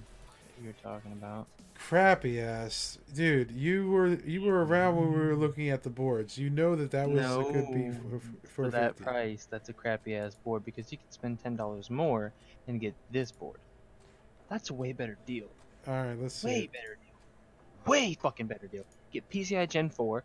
that you were talking about. Crappy ass, dude. You were around when we were looking at the boards. You know that was a good beef for For that 50. price, that's a crappy ass board because you can spend $10 more and get this board. That's a way better deal. All right, let's see. Way better deal. Way fucking better deal. Get PCI Gen 4,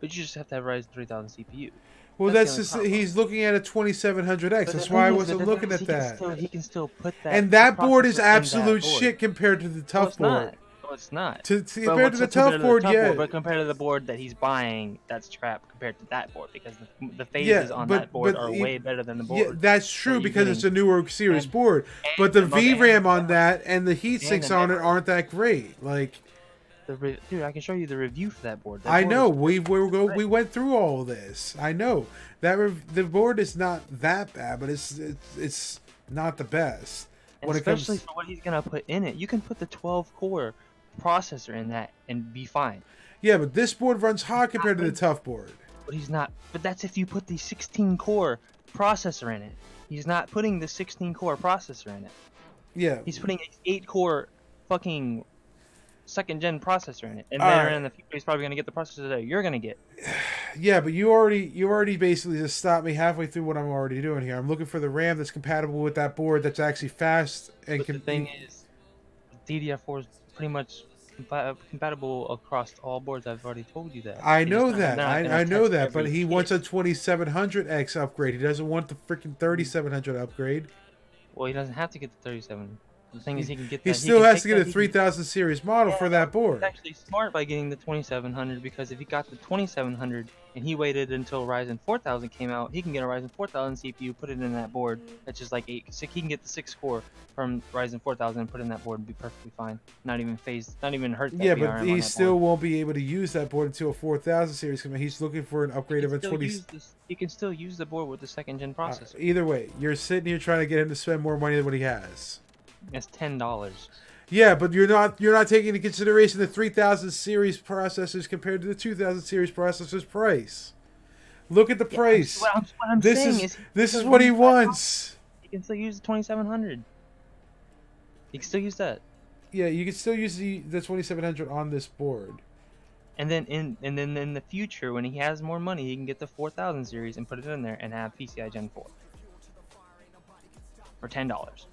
but you just have to have Ryzen 3000 CPU. Well, That's that's the only just problem. he's looking at a 2700X. But That's the why I thing is, wasn't the thing looking is, at that. He can still put that. And that board is processor in that absolute board. shit compared to the No, tough it's board. not. No, it's not. To But compared to what's the up compared tough to board, yeah. But compared to the board that he's buying, that's crap compared to that board because the phases Yeah, on but- that board but are e- way better than the Yeah, board. that's true you're because it's a getting. newer series And- board. And But the the mother- VRAM and on that and the heat sinks the on it memory. aren't that great. Like, Dude, I can show you the review for that board. That I board know is we went through all this. I know that the board is not that bad, but it's not the best And when it especially comes. for what he's gonna put in it. You can put the 12 core processor in that and be fine. Yeah, but this board runs hot compared to the tough board. But he's not. But that's if you put the 16 core processor in it. He's not putting the 16 core processor in it. Yeah. He's putting an 8 core fucking second gen processor in it. And All then right. in the future, he's probably gonna get the processor that you're gonna get. Yeah, but you already basically just stopped me halfway through what I'm already doing here. I'm looking for the RAM that's compatible with that board that's actually fast and But the thing is, DDR4 is pretty much compatible across all boards. I've already told you that. I They just know not- that. they're not gonna I know test that, but every he kit. wants a 2700X upgrade. He doesn't want the freaking 3700 upgrade. Well, he doesn't have to get the 37. The thing is, he can get He that. still can has take to get that, a he can- 3000 series model for that He's board. actually smart by getting the 2700 because if he got the 2700 and he waited until Ryzen 4000 came out, he can get a Ryzen 4000 CPU, put it in that board. That's just like 8. So he can get the 6 core from Ryzen 4000 and put it in that board and be perfectly fine. Not even phased, not even hurt that Yeah, VRM but on he that still board. won't be able to use that board until a 4000 series comes out. He's looking for an upgrade of a 20. He can still use the board with the second gen processor. Either way, you're sitting here trying to get him to spend more money than what he has. It's $10. Yeah, but you're not taking into consideration the 3000 series processors compared to the 2000 series processors price. Look at the price. What I'm This saying is he this can is still what he use that wants. He can still use the 2700. He can still use that. Yeah, you can still use the 2700 on this board. And then in the future, when he has more money, he can get the 4000 series and put it in there and have PCI Gen 4 for $10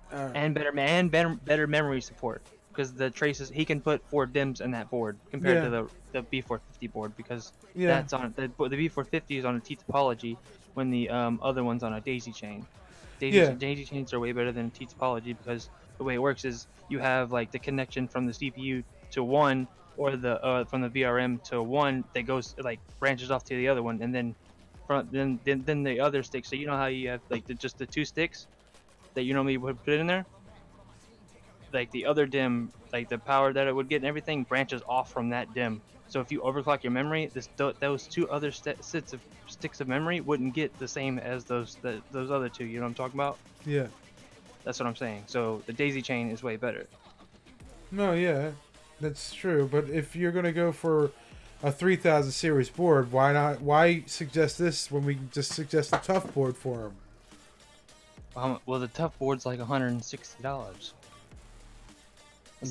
and better memory support because the traces he can put 4 DIMMs in that board compared to the B450 board because that's on the B450 is on a T topology when the other one's on a daisy chain. Daisy chains are way better than T topology because the way it works is you have like the connection from the CPU to one or the from the VRM to one that goes like branches off to the other one and then then the other stick. So you know how you have like just the 2 sticks that you normally would put in there. Like the other DIMM, like the power that it would get and everything branches off from that DIMM. So if you overclock your memory, those 2 other sets of sticks of memory wouldn't get the same as those other 2. You know what I'm talking about? Yeah. That's what I'm saying. So the daisy chain is way better. No, yeah, that's true. But if you're gonna go for a 3000 series board, why not? Why suggest this when we can just suggest a tough board for him? Well, the tough board's like $160.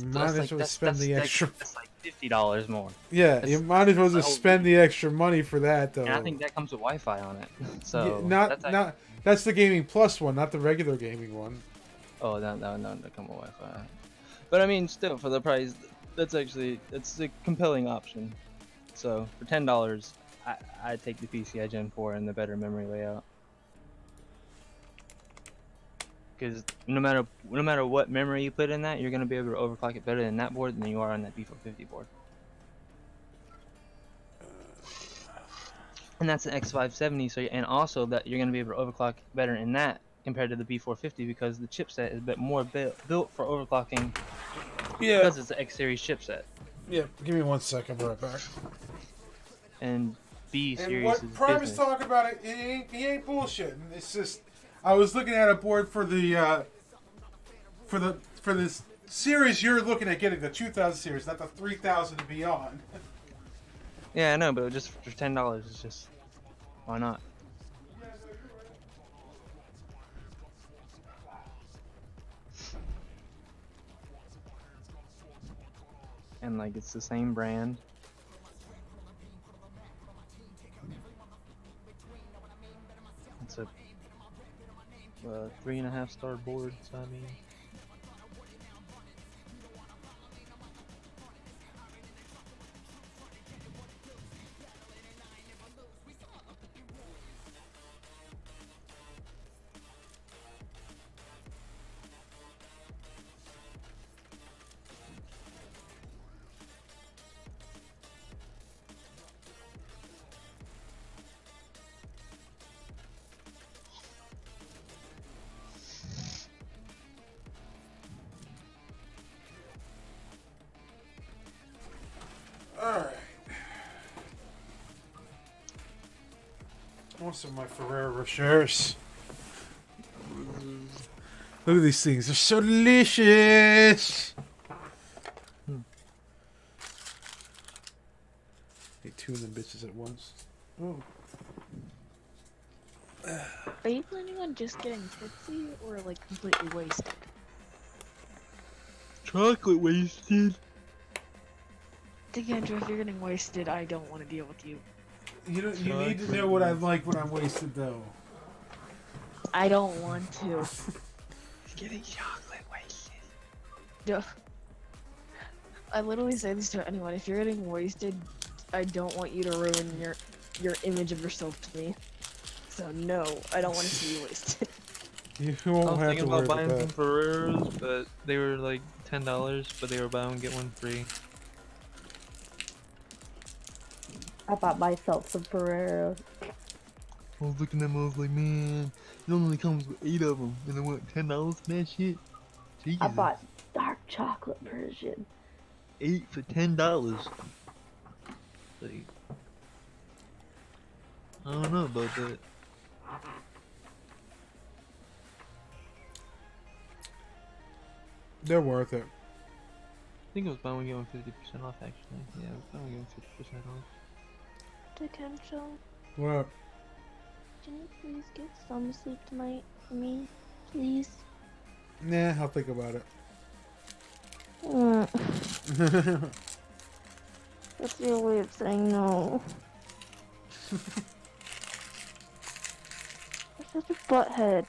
Might as well spend the extra. That's like $50 more. Yeah, you might as well just spend the extra money for that, though. And I think that comes with Wi-Fi on it. So yeah, that's the Gaming Plus one, not the regular gaming one. Oh, that come with Wi-Fi. But I mean, still for the price, that's a compelling option. So for $10, I take the PCI Gen 4 and the better memory layout. Because no matter what memory you put in that, you're gonna be able to overclock it better in that board than you are on that B450 board. And that's an X570, so and also that you're gonna be able to overclock better in that compared to the B450 because the chipset is a bit more built for overclocking. Yeah. Because it's an X series chipset. Yeah. Give me 1 second. I'll be right back. And B series And what is Prime business. is talking about, he ain't bullshitting. It's just, I was looking at a board for the for this series you're looking at getting, the 2000 series, not the 3000 and beyond. Yeah, I know, but just for $10, it's just why not? And like it's the same brand. It's a 3.5 star board, so I mean. Alright. I want some of my Ferrero Rochers. Look at these things. They're so delicious. Ate 2 of them bitches at once. Oh. Are you planning on just getting tipsy or like completely wasted? Chocolate wasted. Deandra, if you're getting wasted, I don't want to deal with you. You need to know what I'm like when I'm wasted, though. I don't want to. Getting chocolate wasted. Duh. I literally say this to anyone. If you're getting wasted, I don't want you to ruin your image of yourself to me. So no, I don't want to see you wasted. You I won't was have thinking to worry about about buying some that. Ferreros, but they were like $10, but they were buy one get one free. I bought myself some Ferreros. I was looking at them, I was like, man, it only comes with 8 of them, and I want $10 for that shit. Jesus. I bought dark chocolate version. 8 for $10. Like, I don't know about that. They're worth it. I think it was buy one get one 50% off actually. Yeah, it was buy one get one 50% off. Potential. What? Can you please get some sleep tonight for me, please? Nah, I'll think about it. That's your way of saying no. You're such a butthead.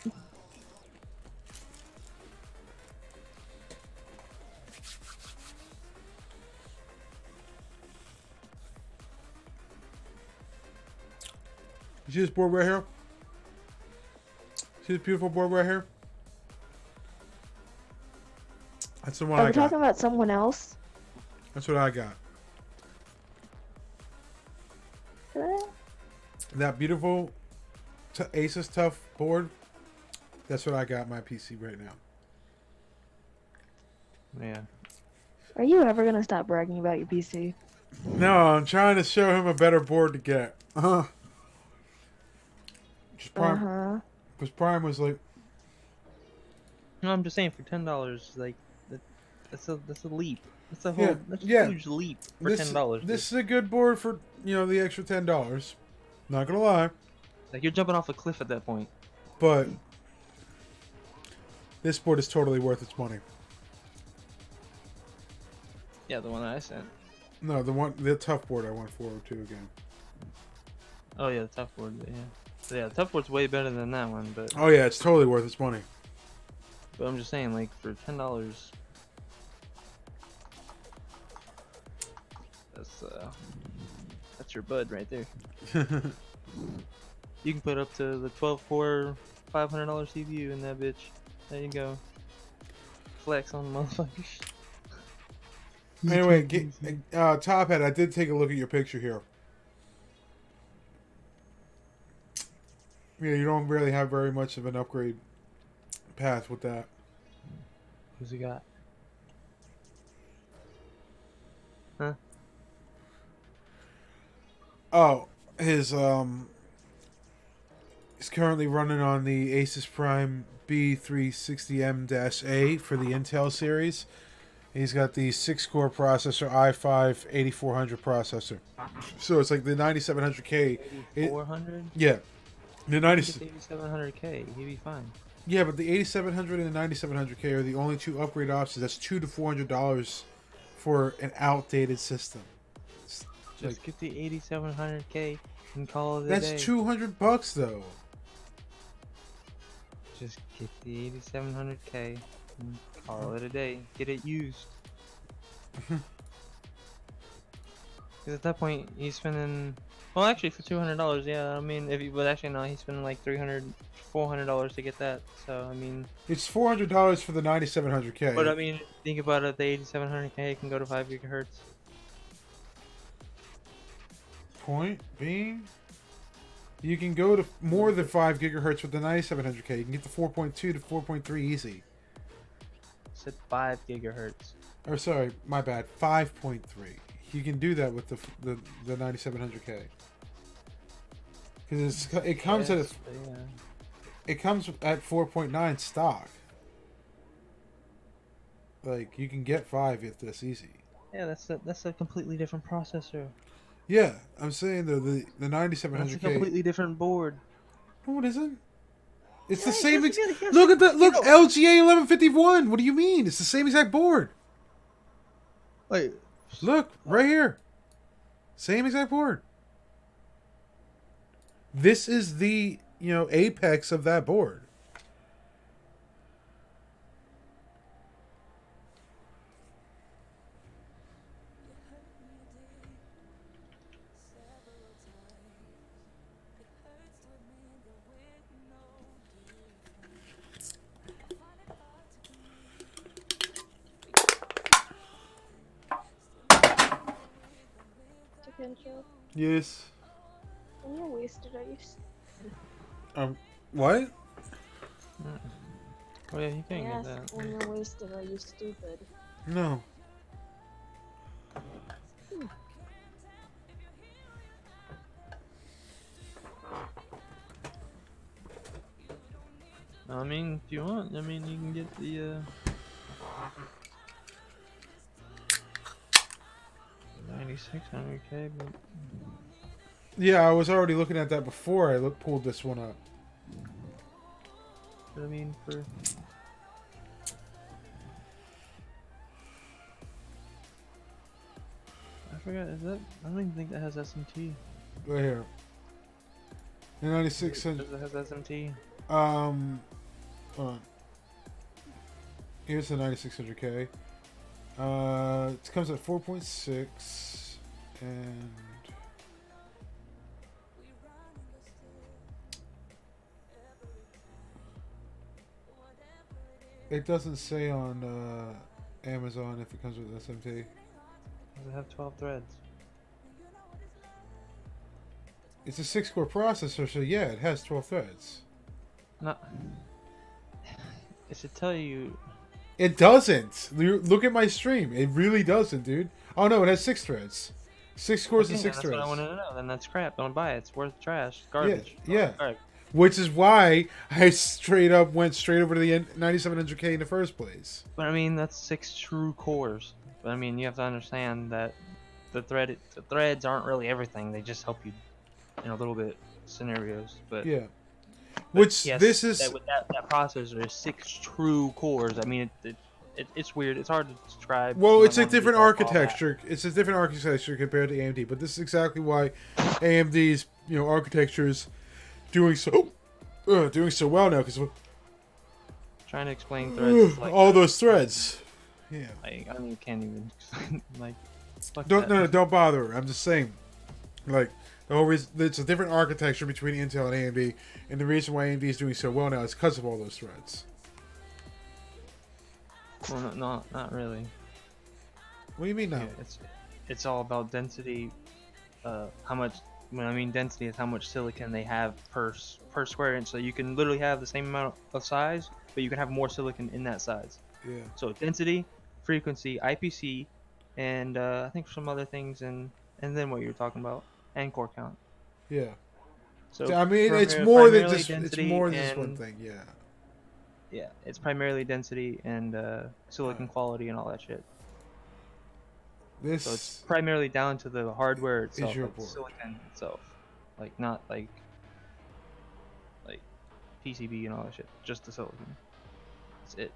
You see this board right here? See this beautiful board right here? That's the one Are I we got. talking about someone else? That's what I got. That beautiful Asus Tough board. That's what I got my PC right now. Yeah. Are you ever gonna stop bragging about your PC? No, I'm trying to show him a better board to get. Just Prime. Because Prime was like, No, I'm just saying for $10, like that's a leap. That's a whole Yeah, that's a yeah. huge leap for this, $10. this is a good board for, the extra $10. Not gonna lie. Like you're jumping off a cliff at that point. But this board is totally worth its money. Yeah, the one that I sent. No, the tough board I went 402 again. Oh yeah, the tough board. Yeah. So, yeah, the tough board's way better than that one, but Oh yeah, it's totally worth its money. I'm just saying, like for $10, that's your bud right there. You can put up to the 12-core $500 CPU in that bitch. There you go. Flex on the motherfuckers. Anyway, Top Hat, I did take a look at your picture here. Yeah, you don't really have very much of an upgrade path with that. Who's he got? Huh? Oh, he's currently running on the Asus Prime B360M-A for the Intel series. He's got the 6-core processor, i5-8400 processor. So it's like the 9700K. 400? Yeah. The 8700K, he'd be fine. Yeah, but the 8700 and the 9700K are the only two upgrade options. That's $200 to $400 for an outdated system. It's Just like, get the 8700K and call it a that's day. $200 though. Just get the 8700K and call it a day. Get it used. Because at that point, he's spending. Well, actually, for $200, yeah. I mean, but actually, no, he's spending like $300, $400 to get that. So, I mean. It's $400 for the 9700K. But I mean, think about it. The 8700K can go to 5 gigahertz. Point being, you can go to more than 5 gigahertz with the 9700K. You can get the 4.2 to 4.3 easy. Said 5 gigahertz. Or sorry, my bad, 5.3. You can do that with the 9700K. Because it comes Yes, at but yeah. it comes at 4.9 stock. Like you can get 5 if that's easy. Yeah, that's a completely different processor. Yeah, I'm saying though the That's a 9700K. completely different board. No, it isn't. It's the Yeah, same. just get it, Look at the look go. LGA 1151. What do you mean? It's the same exact board. Wait. Look right here. Same exact board. This is the apex of that board. Chicken show. Yes. When you're wasted, are you? What? Oh yeah, you can't Yes. get that. When you're wasted, are you stupid? No. I mean, if you want, I mean, you can get the 9600K, but Yeah, I was already looking at that before I pulled this one up. I mean, for I forgot. Is that? I don't even think that has SMT. Right here. The 9600. Does it has SMT? Hold on. Here's the 9600K. It comes at 4.6 and it doesn't say on Amazon if it comes with SMT. Does it have 12 threads? It's a 6-core processor, so yeah, it has 12 threads. No. It should tell you. It doesn't. Look at my stream. It really doesn't, dude. Oh no, it has 6 threads. 6 cores and 6 that's threads. what I wanted to know. Then that's crap. Don't buy it. It's worth trash. Garbage. Yeah. Garbage. Which is why I went straight over to the 9700K in the first place. But I mean, that's 6 true cores. But I mean, you have to understand that the threads aren't really everything. They just help you in a little bit scenarios. But Yeah. but Which yes, this is. with that processor is 6 true cores. I mean, it's weird. It's hard to describe. Well, it's a Someone different wants to call that. architecture. It's a different architecture compared to AMD. But this is exactly why AMD's architecture is doing so well now because Trying to explain threads is like all those threads. Yeah. I don't even can't even explain like. Fuck Don't that. don't bother. I'm just saying, like the whole reason it's a different architecture between Intel and AMD, and the reason why AMD is doing so well now is because of all those threads. Well, no, not really. What do you mean now? Yeah, it's all about density. How much? When I mean density, is how much silicon they have per square inch. So you can literally have the same amount of size, but you can have more silicon in that size. Yeah. So density, frequency, IPC, and I think some other things, and then what you were talking about, and core count. Yeah. So I mean, it's primar- more than primarily just it's density more than just and- one thing. Yeah. Yeah, it's primarily density and silicon quality and all that shit. This So it's primarily down to the hardware itself, your like board. silicon itself, like not like PCB and all that shit. Just the silicon. That's it.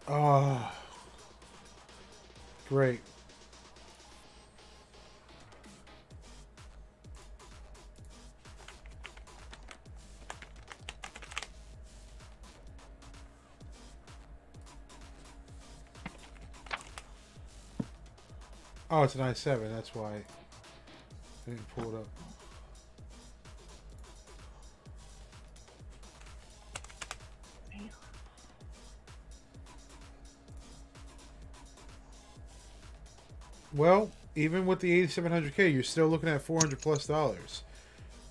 Oh, great. Oh, it's an i7. That's why I didn't pull it up. Well, even with the 8700K, you're still looking at $400+.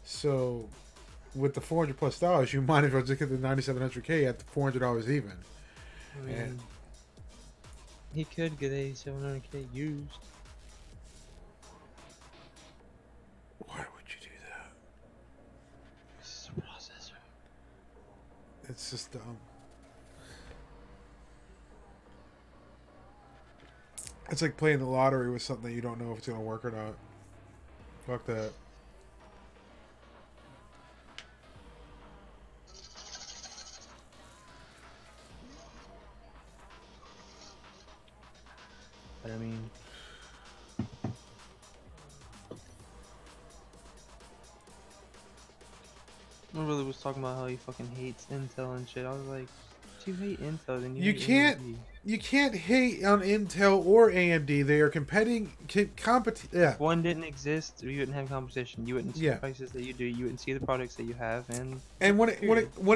So, with the $400+, you might as well just get the 9700K at the $400 even. I mean, And he could get a 700K used. why would you do that? This is a processor. It's just dumb. It's like playing the lottery with something that you don't know if it's gonna work or not. Fuck that. But I mean, I really was talking about how he fucking hates Intel and shit. I was like, if you hate Intel, then You hate can't. AMD. You can't hate on Intel or AMD. They are competing. Yeah. If one didn't exist, you wouldn't have competition. You wouldn't see Yeah. the prices that you do. You wouldn't see the products that you have, and And when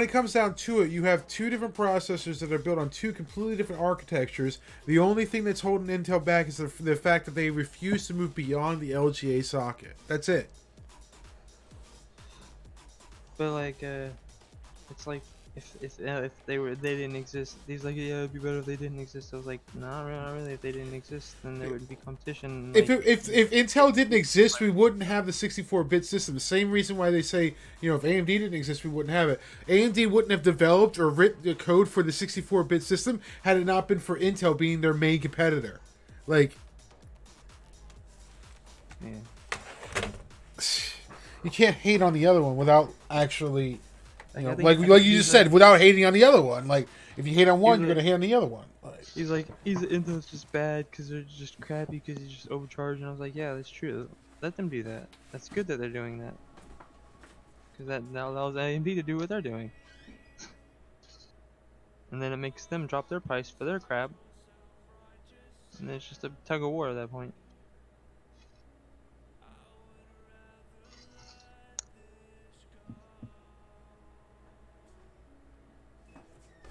it comes down to it, you have two different processors that are built on two completely different architectures. The only thing that's holding Intel back is the fact that they refuse to move beyond the LGA socket. That's it. but like, it's like if they didn't exist, he's like, yeah, it'd be better if they didn't exist. I was like, nah, not really. If they didn't exist, then there wouldn't be competition. If Like, if Intel didn't exist, we wouldn't have the 64-bit system. The same reason why they say, if AMD didn't exist, we wouldn't have it. AMD wouldn't have developed or written the code for the 64-bit system had it not been for Intel being their main competitor. Like, yeah. you can't hate on the other one without actually, Like, I think- like I you think just he's said, without hating on the other one. Like, if you hate on one, He's you're a- gonna hate on the other one. Like, He's like, Intel's just bad because they're just crappy because you just overcharged. And I was like, yeah, that's true. Let them do that. That's good that they're doing that. Because that now allows AMD to do what they're doing. And then it makes them drop their price for their crap. And then it's just a tug of war at that point.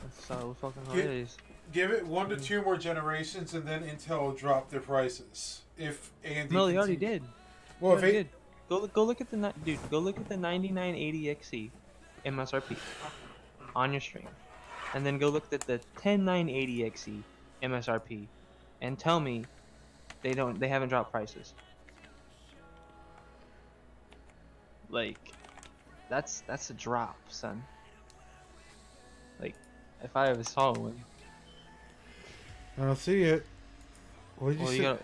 That's solid fucking Get- holidays. give it 1 to 2 more generations, and then Intel will drop their prices. If AMD, No, they already did. Well, They if already it, did. Go look at the dude. Go look at the 9980 XE MSRP on your stream, and then go look at the 10980 XE MSRP, and tell me they haven't dropped prices. Like, that's a drop, son. Like, if I ever saw one. I don't see it. What did you Well, say? you got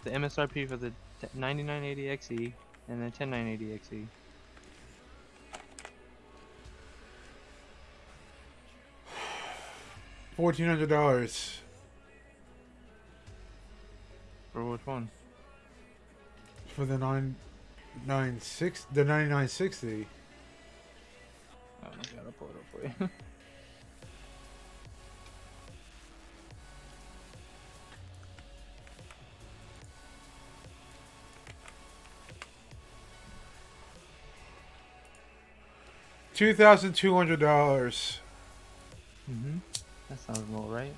the MSRP for the 9980 XE and the 10980 XE. $1,400 For which one? for the 9960. Oh, I gotta pull it up for you. $2,200. Mm-hmm. That sounds about right.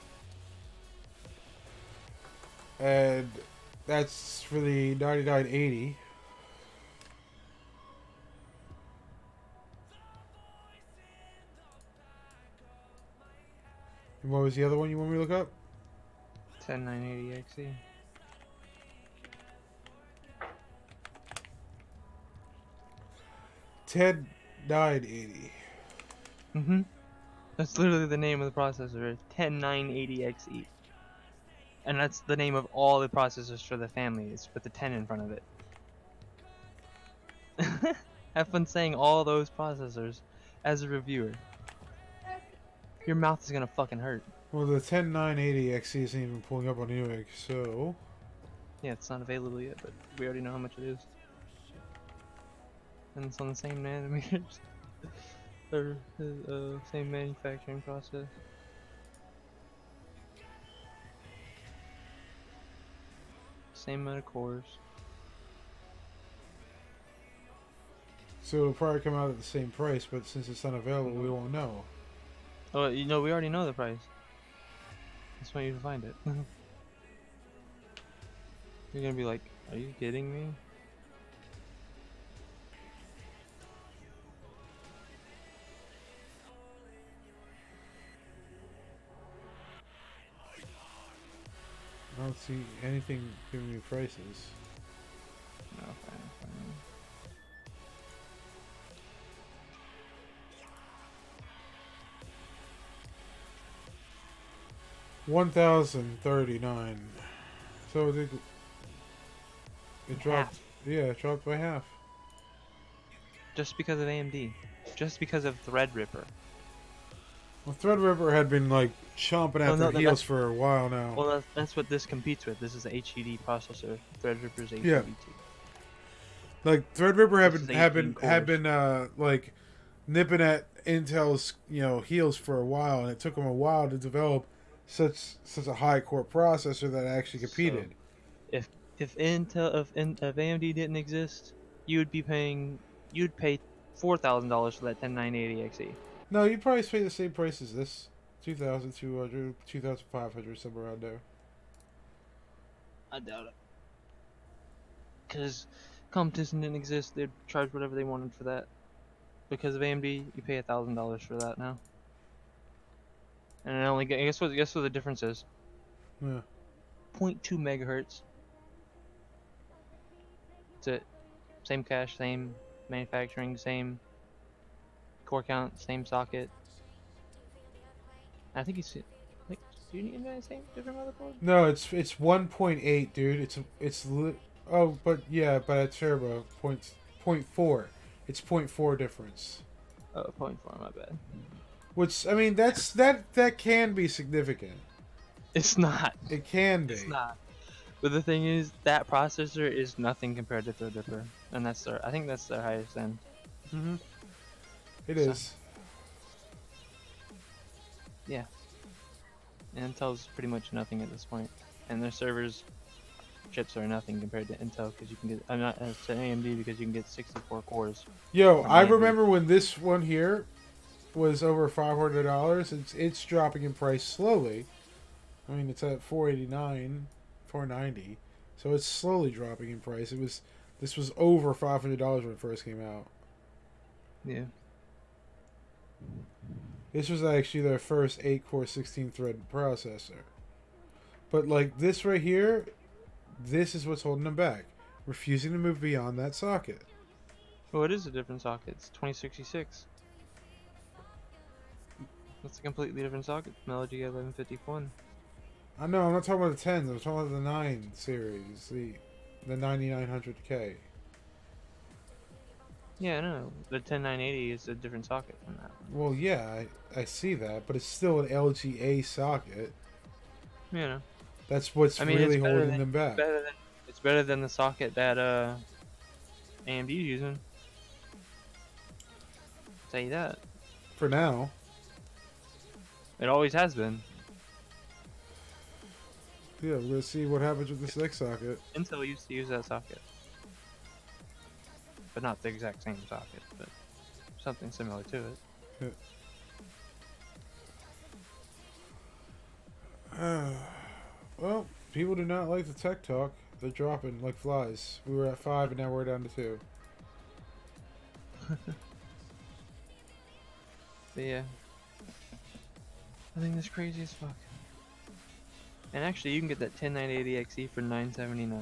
And that's for the 9980. And what was the other one you want me to look up? 10980 XE. Ted 980. Mm-hmm. That's literally the name of the processor. 10980 XE. And that's the name of all the processors for the family. It's with the 10 in front of it. Have fun saying all those processors as a reviewer. Your mouth is gonna fucking hurt. Well, the 10980 XE isn't even pulling up on Newegg, so... Yeah, it's not available yet, but we already know how much it is. And it's on the same nanometers. Or same manufacturing process. Same amount of cores. So it'll probably come out at the same price, but since it's unavailable, we won't know. Oh, you know, we already know the price. Just want you to find it. You're gonna be like, are you kidding me? I don't see anything giving me prices. No, fine. $1,039. So it dropped. Half. Yeah, it dropped by half. Just because of AMD. Just because of Threadripper. Well, Threadripper had been like chomping at Oh, no, their heels for a while now. Well, that's what this competes with. This is the HED processor. Threadripper's HED2. Yeah. Like Threadripper This is had 18 been like nipping at Intel's heels for a while, and it took them a while to develop such a high core processor that actually competed. So, if AMD didn't exist, you'd pay $4,000 for that 10980 XE. No, you'd probably pay the same price as this. 2,200, 2,500, somewhere around there. I doubt it. Because competition didn't exist, they'd charge whatever they wanted for that. Because of AMD, you pay $1,000 for that now. And it only guess what the difference is? Yeah. 0.2 megahertz. That's it. Same cache, same manufacturing, same core count, same socket. I think do you need the same different motherboard? No, it's 1.8, dude. But at turbo point 4. It's 0.4 difference. Oh, 0.4, my bad. Which, I mean, that can be significant. It's not. It can be. It's not. But the thing is, that processor is nothing compared to Threadripper, and I think that's their highest end. Mm-hmm. It So- is. Yeah. Intel's pretty much nothing at this point, and their servers chips are nothing compared to Intel because you can get to AMD because you can get 64 cores. Yo, from I AMD. remember when this one here was over $500. It's dropping in price slowly. I mean, it's at $489, $490, so it's slowly dropping in price. This was over $500 when it first came out. Yeah. This was actually their first 8-core 16-thread processor. But like this right here, this is what's holding them back, refusing to move beyond that socket. Well, it is a different socket. It's 2066. That's a completely different socket. Melody 1151. I know, I'm not talking about the 10s, I'm talking about the 9 series, the 9900K. Yeah, no, the 10980 is a different socket from that one. Well, yeah, I see that, but it's still an LGA socket. You know, That's what's I mean, really it's better holding than- them back. it's better than the socket that AMD's using. I'll tell you that. For now. It always has been. Yeah, we're going to see what happens with this next socket. Intel used to use that socket. But not the exact same socket, but something similar to it. Well, people do not like the tech talk. They're dropping like flies. We were at 5 and now we're down to 2. But yeah. I think that's crazy as fuck. And actually, you can get that 10980 XE for $979.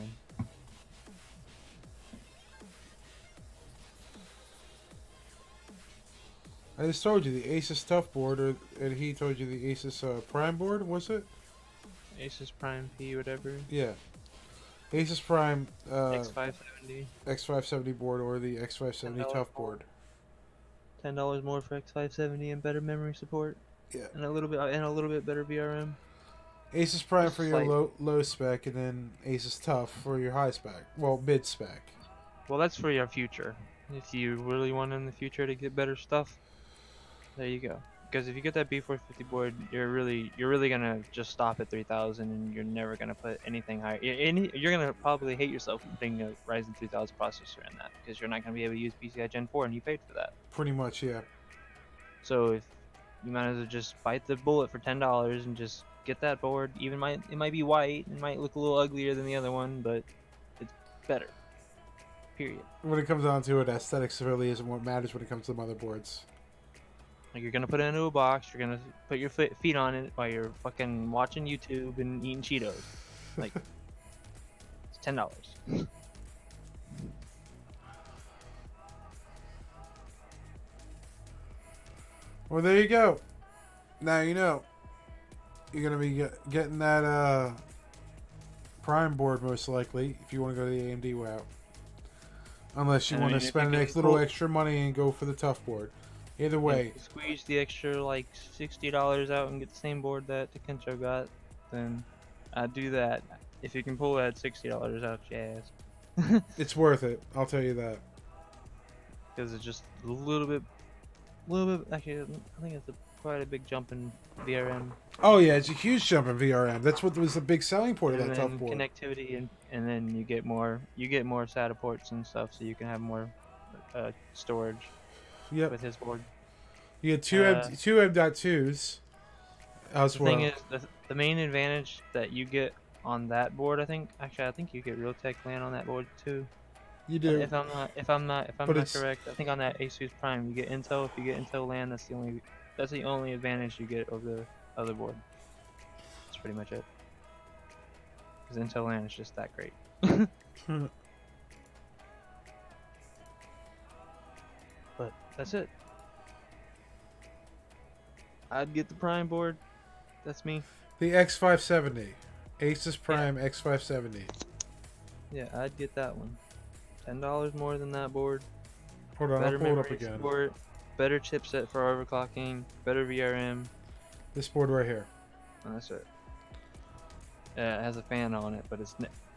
I just told you the Asus Tough board, and he told you the Asus Prime board, was it? Asus Prime P, whatever. Yeah. Asus Prime X570. X570 board or the X570 $10 Tough more. board. $10 more for X570 and better memory support. Yeah. And a little bit better VRM. Asus Prime for your Slight- low spec, and then Asus Tough for your high spec. Well, mid spec. Well, that's for your future. If you really want in the future to get better stuff, there you go. Because if you get that B450 board, you're really gonna just stop at 3000, and you're never gonna put anything higher. You're gonna probably hate yourself for putting a Ryzen 3000 processor in that, because you're not gonna be able to use PCI Gen 4, and you paid for that. Pretty much, yeah. So if you might as well just bite the bullet for $10 and just get that board. It might be white, it might look a little uglier than the other one, but it's better. Period. When it comes down to it, aesthetics really isn't what matters when it comes to motherboards. Like, you're gonna put it into a box, you're gonna put your feet on it while you're fucking watching YouTube and eating Cheetos. Like, it's $10. Well, there you go. Now you know. You're gonna be getting that Prime board most likely if you want to go the AMD route. Unless you And I want mean, to if spend you an can little pull- extra money and go for the tough board. Either way, If you squeeze the extra like $60 out and get the same board that Kencho got, then I'd do that. If you can pull that $60 out your ass. it's worth it. I'll tell you that. Because it's just a little bit. Actually, I think it's quite a big jump in VRM. Oh yeah, it's a huge jump in VRM. That's what was the big selling point of And that then tough board. connectivity, and then you get more SATA ports and stuff, so you can have more storage Yep. with his board. You get two M.2s as The well. thing is, the main advantage that you get on that board, I think you get Realtek LAN on that board too. You do. If I'm not But it's- correct, I think on that Asus Prime you get Intel. If you get Intel LAN, that's the only advantage you get over the other board. That's pretty much it. Because Intel LAN is just that great. But that's it. I'd get the Prime board. That's me. The X570. Asus Prime X570. Yeah, I'd get that one. $10 more than that board. Hold on, I'll Better pull it up memory again. support, better chipset for overclocking, better VRM. This board right here. And that's it. Yeah, it has a fan on it, but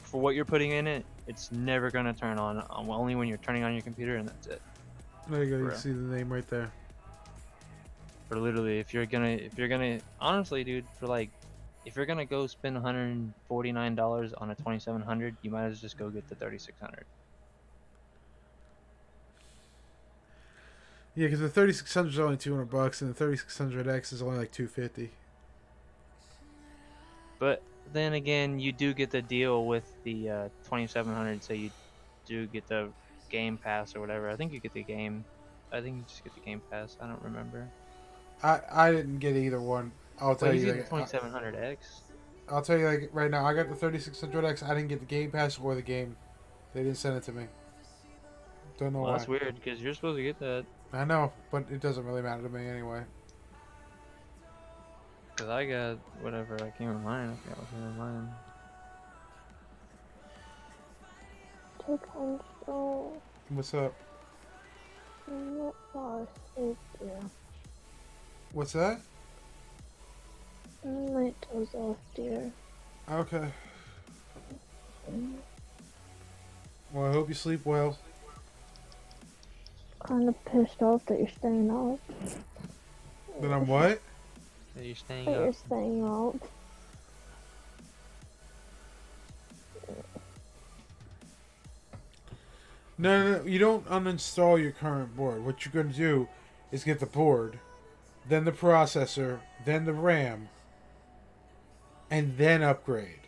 for what you're putting in it, it's never gonna turn on. Only when you're turning on your computer, and that's it. There you go. You Bro. can see the name right there. Or literally, if you're gonna, honestly, dude, if you're gonna go spend $149 on a 2700, you might as well just go get the 3600. Yeah, because the 3600 is only $200, and the 3600X is only like $250. But then again, you do get the deal with the 2700, so you do get the Game Pass or whatever. I think you get the game. I think you just get the Game Pass. I don't remember. I didn't get either one. I'll tell Well, you you. get the 2700X. I'll tell you like right now. I got the 3600X. I didn't get the Game Pass or the game. They didn't send it to me. Don't know Well, why. that's weird because you're supposed to get that. I know, but it doesn't really matter to me anyway. Cause I got whatever I came in mine. I forgot what came in mine. Take control. What's up? Let us sleep here. What's that? Light those off, dear. Okay. Well, I hope you sleep well. Kinda pissed off that you're staying out. Then I'm what? That you're staying That you're up. staying out. No, you don't uninstall your current board. What you're going to do is get the board, then the processor, then the RAM, and then upgrade.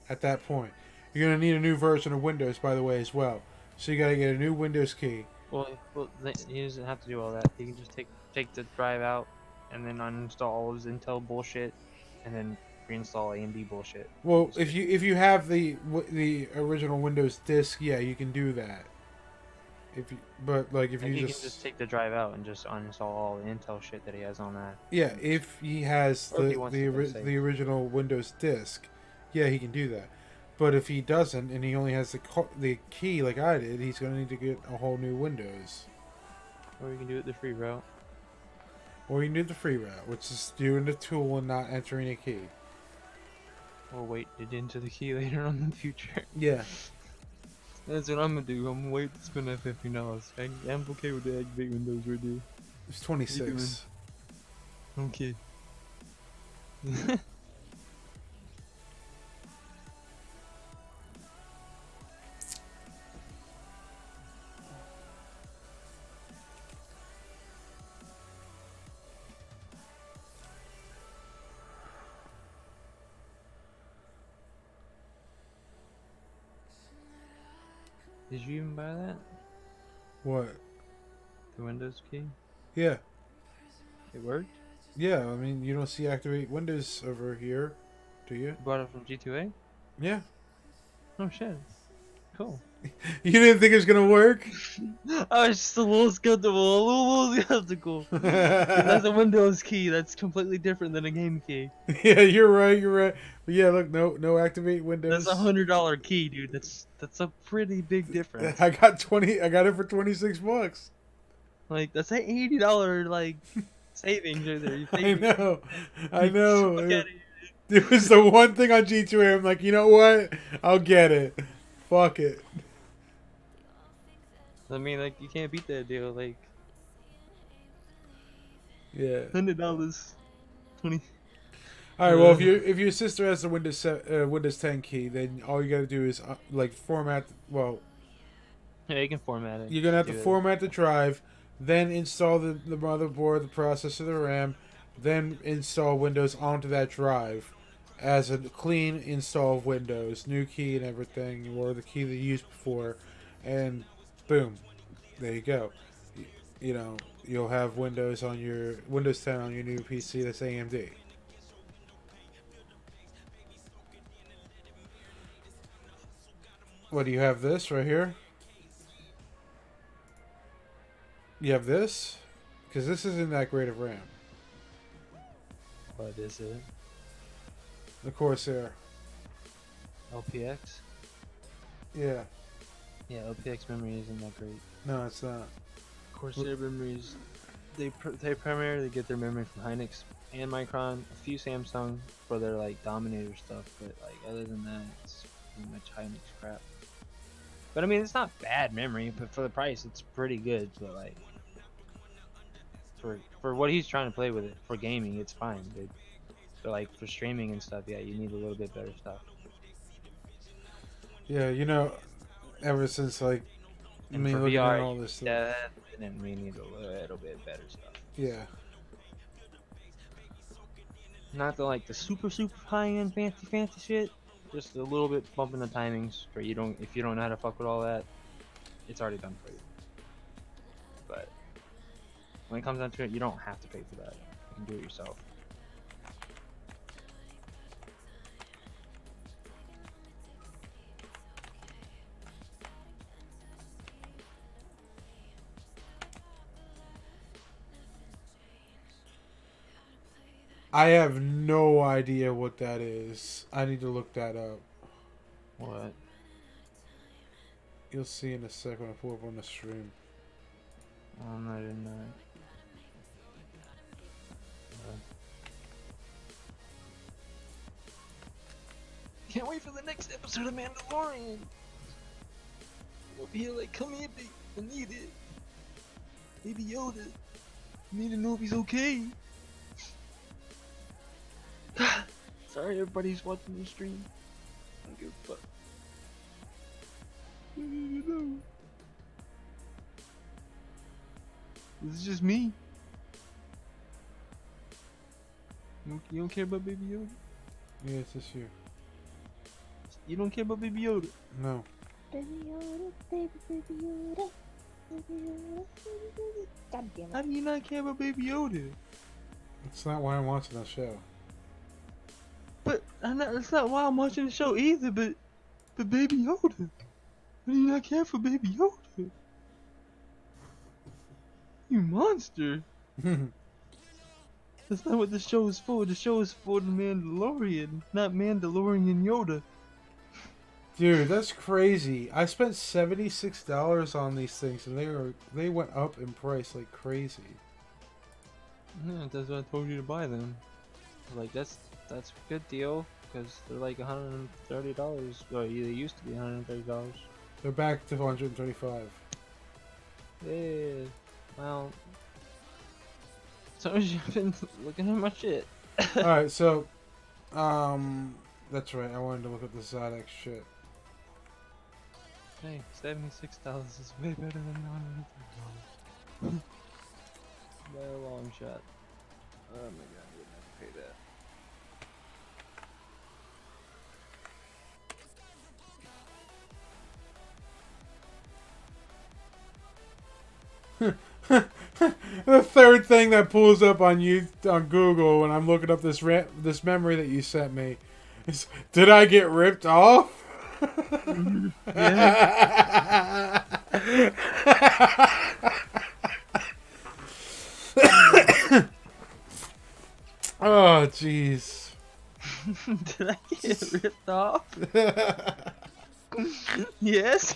At that point, you're going to need a new version of Windows, by the way, as well. So you got to get a new Windows key. Well, he doesn't have to do all that. He can just take the drive out, and then uninstall all his Intel bullshit, and then reinstall AMD bullshit. Well, if you have the original Windows disk, yeah, you can do that. If you And he can just take the drive out and just uninstall all the Intel shit that he has on that. yeah, if he has Or if he wants to go safe. the original Windows disk, yeah, he can do that. But if he doesn't, and he only has the key like I did, he's gonna need to get a whole new Windows. Or you can do it the free route. Or you can do the free route, which is doing the tool and not entering a key. Or wait it into the key later on in the future. Yeah. That's what I'm gonna do. I'm gonna wait to spend that $50. I'm okay with the activate Windows right there. It's 26. Okay. Did you even buy that? What? The Windows key? Yeah. It worked? Yeah, I mean, you don't see activate Windows over here, do you? You bought it from G2A? Yeah. Oh shit. Cool. You didn't think it was gonna work? I was just a little skeptical. That's a Windows key. That's completely different than a game key. Yeah, you're right. You're right. But yeah, look, no activate Windows. That's $100 key, dude. That's a pretty big difference. I got 20. I got it for $26. Like that's an $80 like savings right there. I know. I know. Look at it. It was the one thing on G2A. I'm like, you know what? I'll get it. Fuck it. I mean, like you can't beat that deal. Like Yeah. $100, 20. All right. Well, if your sister has the Windows 10 key, then all you got to do is like format. Well, Yeah, you can format it. you're gonna have to Do it. format the drive, then install the motherboard, the processor, the RAM, then install Windows onto that drive as a clean install of Windows, new key and everything, or the key that you used before, and boom, there you go. You know, you'll have Windows 10 on your new PC that's AMD. What do you have? This right here. You have this, because this isn't that great of RAM. What is it? The Corsair. LPX? Yeah. Yeah, LPX memory isn't that great. No, it's not. Corsair memories, they primarily get their memory from Hynix and Micron, a few Samsung for their like Dominator stuff, but like other than that, it's pretty much Hynix crap. But I mean, it's not bad memory, but for the price, it's pretty good. But like, for what he's trying to play with it, for gaming, it's fine, dude. But like for streaming and stuff, yeah, you need a little bit better stuff. Yeah, you know, ever since like And me for looking VR, at all this stuff. yeah, then we need a little bit better stuff. Yeah. Not the like the super high end fancy shit. Just a little bit bumping the timings for you don't if you don't know how to fuck with all that, it's already done for you. But when it comes down to it, you don't have to pay for that. You can do it yourself. I have no idea what that is. I need to look that up. What? You'll see in a second when I pull up on the stream. Oh, no, I didn't know. Can't wait for the next episode of Mandalorian. We'll be here like, come here, baby. I need it. Baby Yoda. I need to know if he's okay. Sorry, everybody's watching the stream. I don't give a fuck. I need to know. This is just me. You don't care about Baby Yoda? Yeah, it's this year. You don't care about Baby Yoda? No. Baby Yoda, baby Yoda, baby Yoda, baby Yoda. God damn How it. do you not care about Baby Yoda? It's not why I'm watching that show. But that's not why I'm watching the show either. But Baby Yoda. How do you not care for Baby Yoda? You monster. That's not what the show is for. The show is for the Mandalorian, not Mandalorian Yoda. Dude, that's crazy. I spent $76 on these things, and they went up in price like crazy. Yeah, that's why I told you to buy them. Like that's a good deal because they're like $130. Or they used to be $130. They're back to 135. Yeah. Well. So you've been looking at my shit. All right, so, that's right. I wanted to look at the Zydex shit. Hey, $76 is way better than $130. By a long shot. Oh my god, I wouldn't have to pay that. The third thing that pulls up on Google when I'm looking up this memory that you sent me is, did I get ripped off? Oh, jeez. Did I get ripped off? Yes.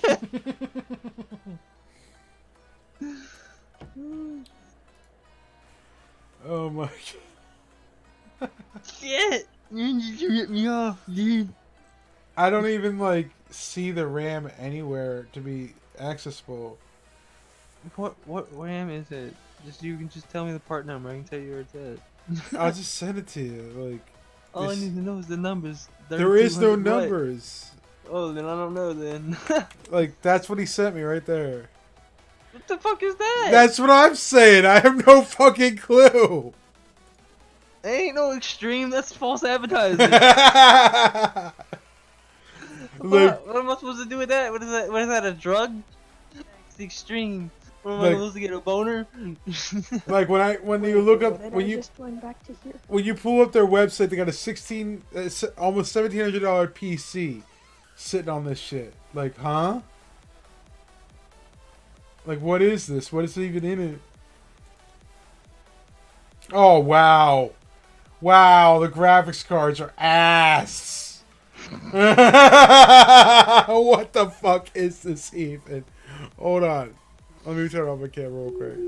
Oh my god. Shit! You ripped me off, dude. I don't even like see the RAM anywhere to be accessible. What RAM is it? You can just tell me the part number. I can tell you where it's at. I'll just send it to you. Like, All I this- need to know is the numbers. there is no 3200 what? numbers. Oh, then I don't know then. Like, that's what he sent me right there. What the fuck is that? That's what I'm saying. I have no fucking clue. Ain't no extreme. That's false advertising. Look, What am I supposed to do with that? What is that? What is that? A drug? It's the extreme. What am I Like- supposed to get? A boner? like when you look up What when I you just went back to here. when you pull up their website, they got a almost $1,700 PC sitting on this shit. Like, huh? Like, what is this? What is even in it? Oh wow, wow! The graphics cards are ass. What the fuck is this even? Hold on, let me turn off my camera real quick.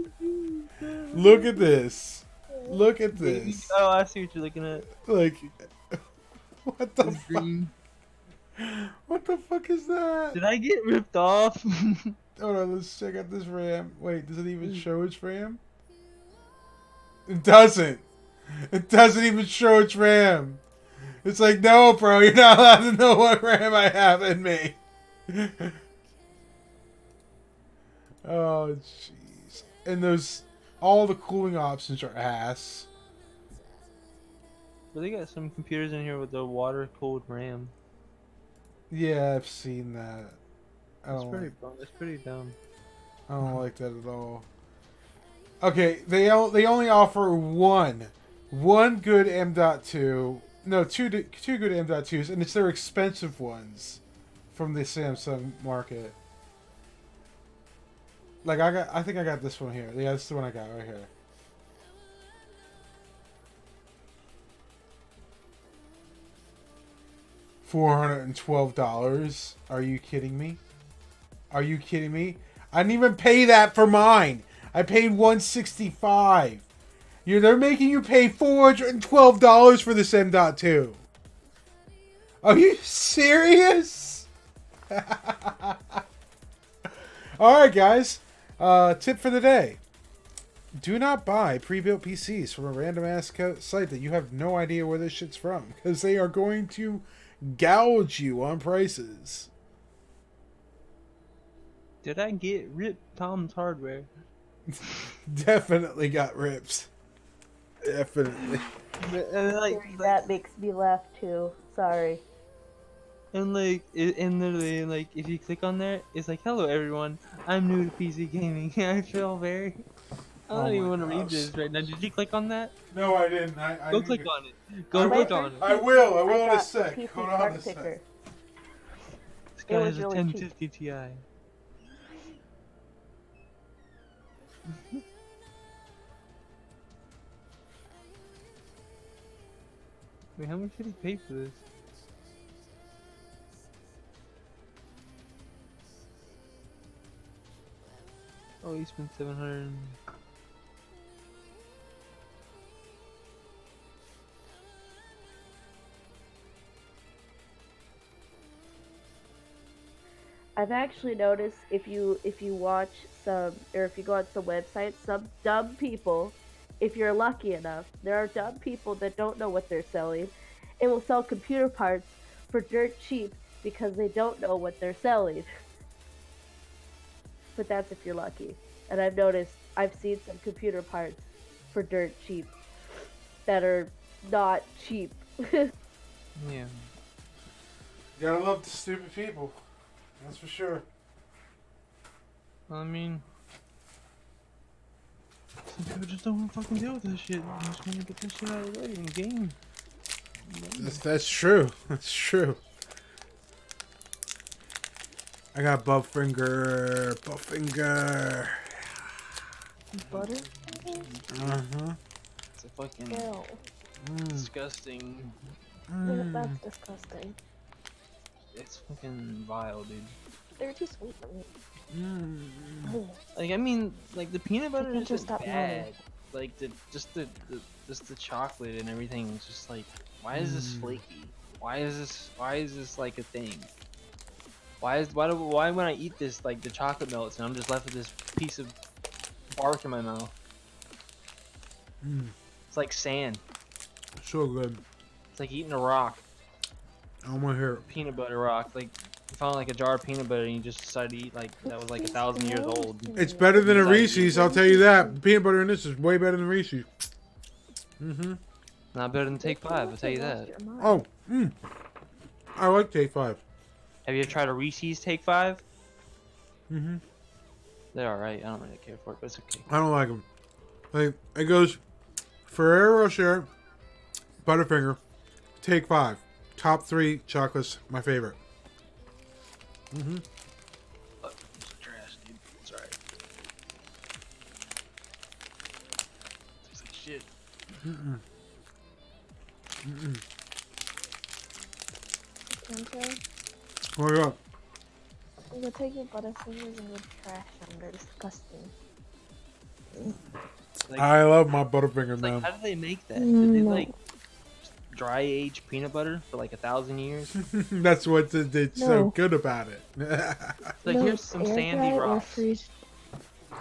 Look at this. Look at this. Oh, I see what you're looking at. Like, what the It's fuck? green. What the fuck is that? Did I get ripped off? Hold on, let's check out this RAM. Wait, does it even show its RAM? It doesn't. It doesn't even show its RAM. It's like, no, bro, you're not allowed to know what RAM I have in me. Oh, jeez. And all the cooling options are ass. But they got some computers in here with the water-cooled RAM. Yeah, I've seen that. It's pretty dumb. I don't like that at all. Okay, they only offer one good M.2. No, two good M.2s, and it's their expensive ones from the Samsung market. Like I think I got this one here. Yeah, this is the one I got right here. $412. Are you kidding me? Are you kidding me? I didn't even pay that for mine. I paid $165. They're making you pay $412 for this M.2. Are you serious? Alright guys. Tip for the day. Do not buy pre-built PCs from a random ass site that you have no idea where this shit's from. Because they are going to gouge you on prices. Did I get ripped? Tom's Hardware. Definitely got ripped. Definitely. And That makes me laugh too. Sorry. literally, if you click on there, it's like, "Hello everyone, I'm new to PC gaming." I feel very. I don't Oh even my want to read gosh. this right now. Did you click on that? No, I didn't. I Go need click to- on it. Go I click will- on it. I will. I will in a got sec. PC Hold on Spark a sec. Picker. This guy was has a really 1050 Ti. Wait, how much did he pay for this? Oh, he spent 700. I've actually noticed if you watch some or if you go on some websites, some dumb people, if you're lucky enough, there are dumb people that don't know what they're selling. It will sell computer parts for dirt cheap because they don't know what they're selling. But that's if you're lucky. And I've seen some computer parts for dirt cheap that are not cheap. Yeah. Gotta love the stupid people. That's for sure. I mean, some people just don't want to fucking deal with that shit. They just want to get this shit out of the way and game. That's true. That's true. I got Butterfinger. Butterfinger. Butter? Uh-huh. It's a fucking Ew. disgusting. That's disgusting. It's fucking vile, dude. They're too sweet for me. Ugh. Like I mean, like the peanut butter can't is just just stop bad. moaning. Like the chocolate and everything is just like, why is this flaky? Why is this like a thing? Why when I eat this, like the chocolate melts and I'm just left with this piece of bark in my mouth? It's like sand. So good. It's like eating a rock, I want to hear it. peanut butter rock. Like you found like a jar of peanut butter and you just decided to eat like that was like 1,000 years old. It's better than a Inside you. Reese's, I'll tell you that. The peanut butter in this is way better than Reese's. Mm-hmm. Not better than Take 5, I'll tell you that. Oh, I like Take 5. Have you ever tried a Reese's Take 5? Mm-hmm. They're alright. I don't really care for it, but it's okay. I don't like them. Like, it goes Ferrero Rocher, Butterfinger, Take 5. Top 3 chocolates, my favorite. Mm-hmm. It's trash, dude. It's alright. Tastes like shit. Canto, What up? you take your Butterfingers and you trash them. They're disgusting. Like, I love my Butterfinger, it's like, man. how do they make that? Did they No. like dry age peanut butter for like 1,000 years? That's what it's so No. good about it. It's like, here's some air sandy dry or rocks. freeze.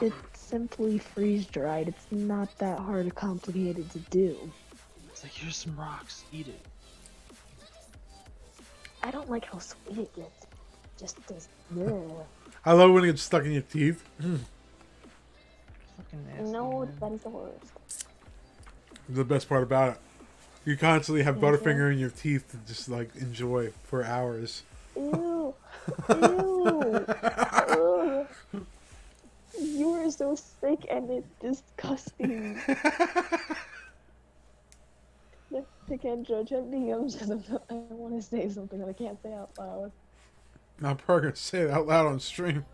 It's simply freeze dried. It's not that hard or complicated to do. It's like, here's some rocks. Eat it. I don't like how sweet it gets. Just does. Ugh. I love when it gets stuck in your teeth. Fucking nasty. No, man. that is the worst. The best part about it. You constantly have Yeah, Butterfinger in your teeth to just like enjoy for hours. Ew. Ew. Ugh. You are so sick and it's disgusting. I can't judge anything. I want to say something that I can't say out loud. I'm probably gonna say it out loud on stream.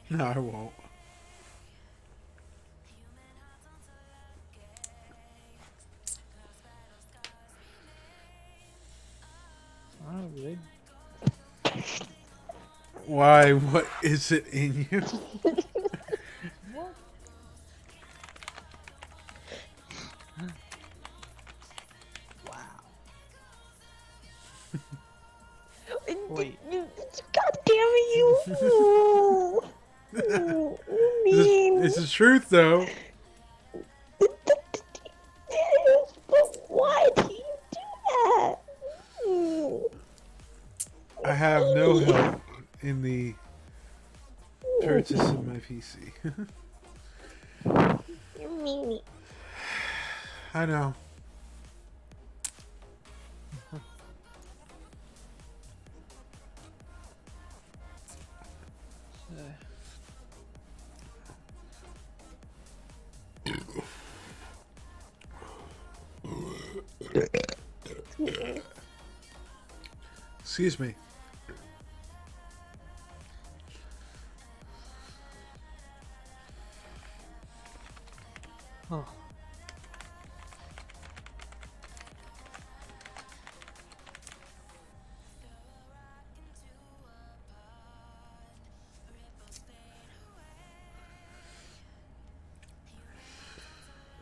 No, I won't. Oh, good. Why? What is it in you? Wait. God damn it, you! Mean. It's the truth, though. But why do you do that? I have no help in the purchase of my PC. You mean it. I know. Excuse me. Oh.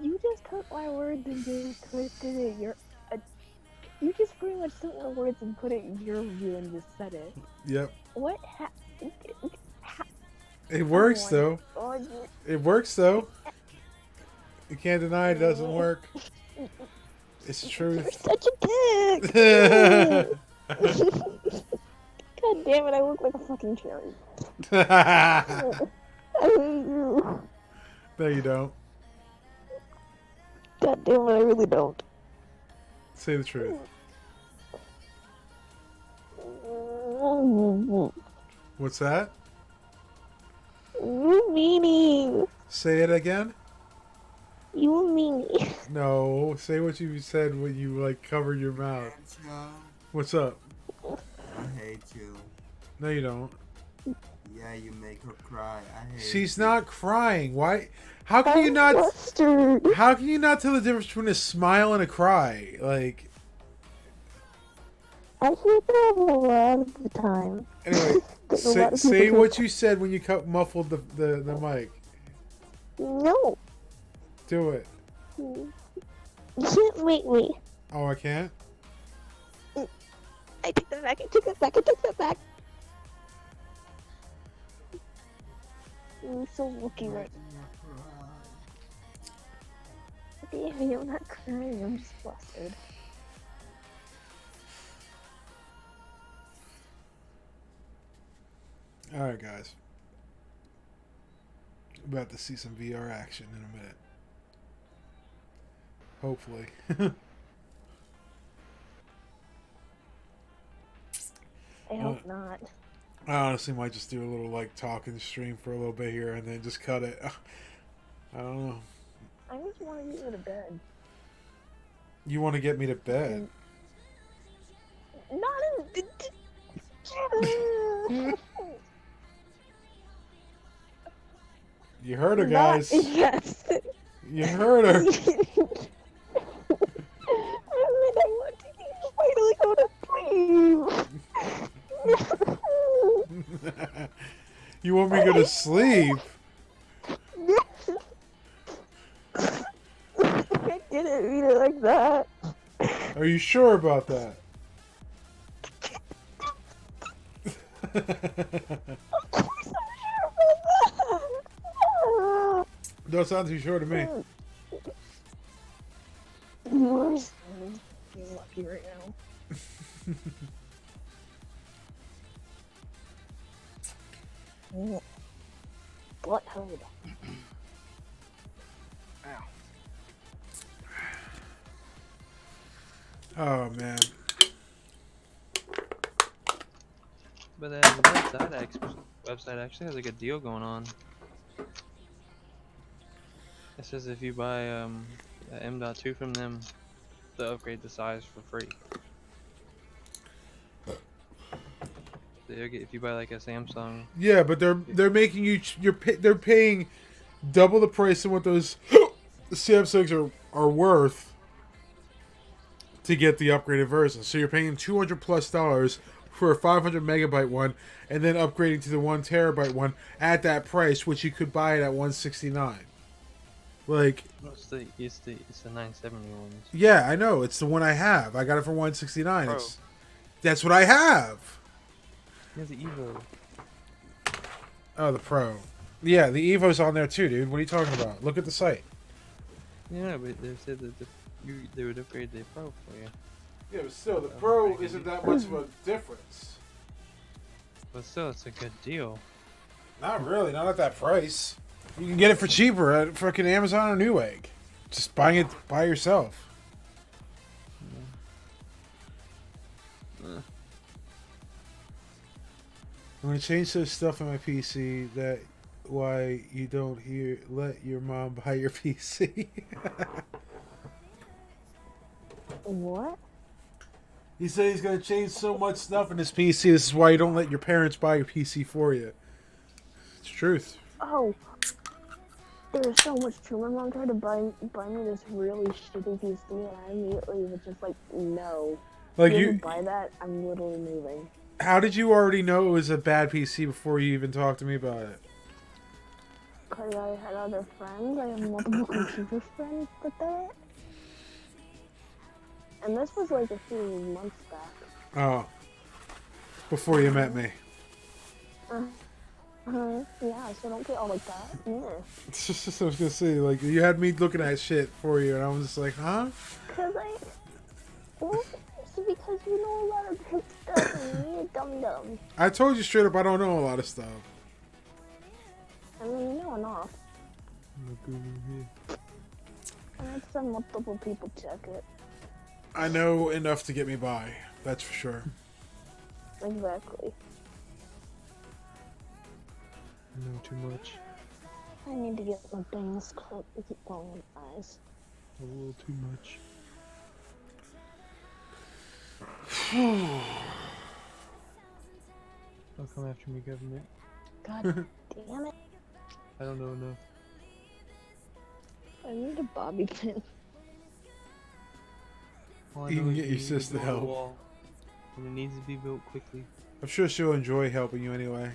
You just took my words and just twisted it. You just pretty much took my words and put it in your view and just said it. Yep. What It works, my though. God, It works, though. You can't deny it doesn't work. It's you're truth. such a dick. God damn it, I look like a fucking cherry. I hate you. No, you don't. God damn it, I really don't. Say the truth. What's that? You meanie. Say it again? You meanie. No. Say what you said when you, like, covered your mouth. What's up? I hate you. No, you don't. Yeah, you make her cry. I hate She's you. not crying. Why? How can you not? Mustard. How can you not tell the difference between a smile and a cry? Like, I hear that a lot of the time. anyway, There's a lot of say people what you said when you muffled the mic. No. Do it. You can't make me. Oh, I can't. I take that back. I take that back. I take that back. I'm so lucky right now. Baby, I'm not crying. I'm just flustered. All right, guys. About to see some VR action in a minute. Hopefully. I hope not. I honestly might just do a little like talking stream for a little bit here and then just cut it. I don't know. I just want to get to bed. You want to get me to bed? Not in. You heard her, guys. Yes. You heard her. I mean, I want to finally go to sleep. You want me to go to sleep? I didn't mean it like that. Are you sure about that? Of course I'm sure about that. Don't sound too sure to me. You're lucky right now. Butthole. Oh man. But the website actually has a good deal going on. It says if you buy a M.2 from them, they'll upgrade the size for free. If you buy like a Samsung, Yeah, but they're making you they're paying double the price of what those Samsungs are worth to get the upgraded version. So you're paying $200+ for a 500 megabyte one, and then upgrading to the 1 terabyte one at that price, which you could buy it at $169. Like, it's the 970 ones. yeah, I know it's the one I have. I got it for $169. Pro. That's what I have. Yeah, the Evo. Oh, the Pro. Yeah, the Evo's on there too, dude. What are you talking about? Look at the site. Yeah, but they said that they would upgrade the Pro for you. Yeah, but still, the Pro isn't that much of a difference. But still, it's a good deal. Not really, not at that price. You can get it for cheaper at frickin' Amazon or Newegg. Just buying it by yourself. I'm gonna change some stuff on my PC that why you don't let your mom buy your PC. What? He said he's gonna change so much stuff in his PC. This is why you don't let your parents buy your PC for you. It's truth. Oh. There's so much too. My mom tried to buy me this really shitty PC, and I immediately was just like, no. Like If you, buy that, I'm literally moving. how did you already know it was a bad PC before you even talked to me about it? Because I had other friends. I have multiple computer friends with that. And this was like a few months back. Oh, before you met me. Yeah, so don't get all like that. Yeah. It's just I was gonna say, like, you had me looking at shit for you, and I was just like, huh? Well, it's because you know a lot of good stuff and you're dumb. I told you straight up, I don't know a lot of stuff. I mean, you know enough. I had some multiple people check it. I know enough to get me by. That's for sure. Exactly. I know too much. I need to get my bangs cut to keep going with eyes. A little too much. Don't come after me, government. God damn it. I don't know enough. I need a bobby pin. All I You know can is get we your need to sister build a help. wall, and it needs to be built quickly. I'm sure she'll enjoy helping you anyway.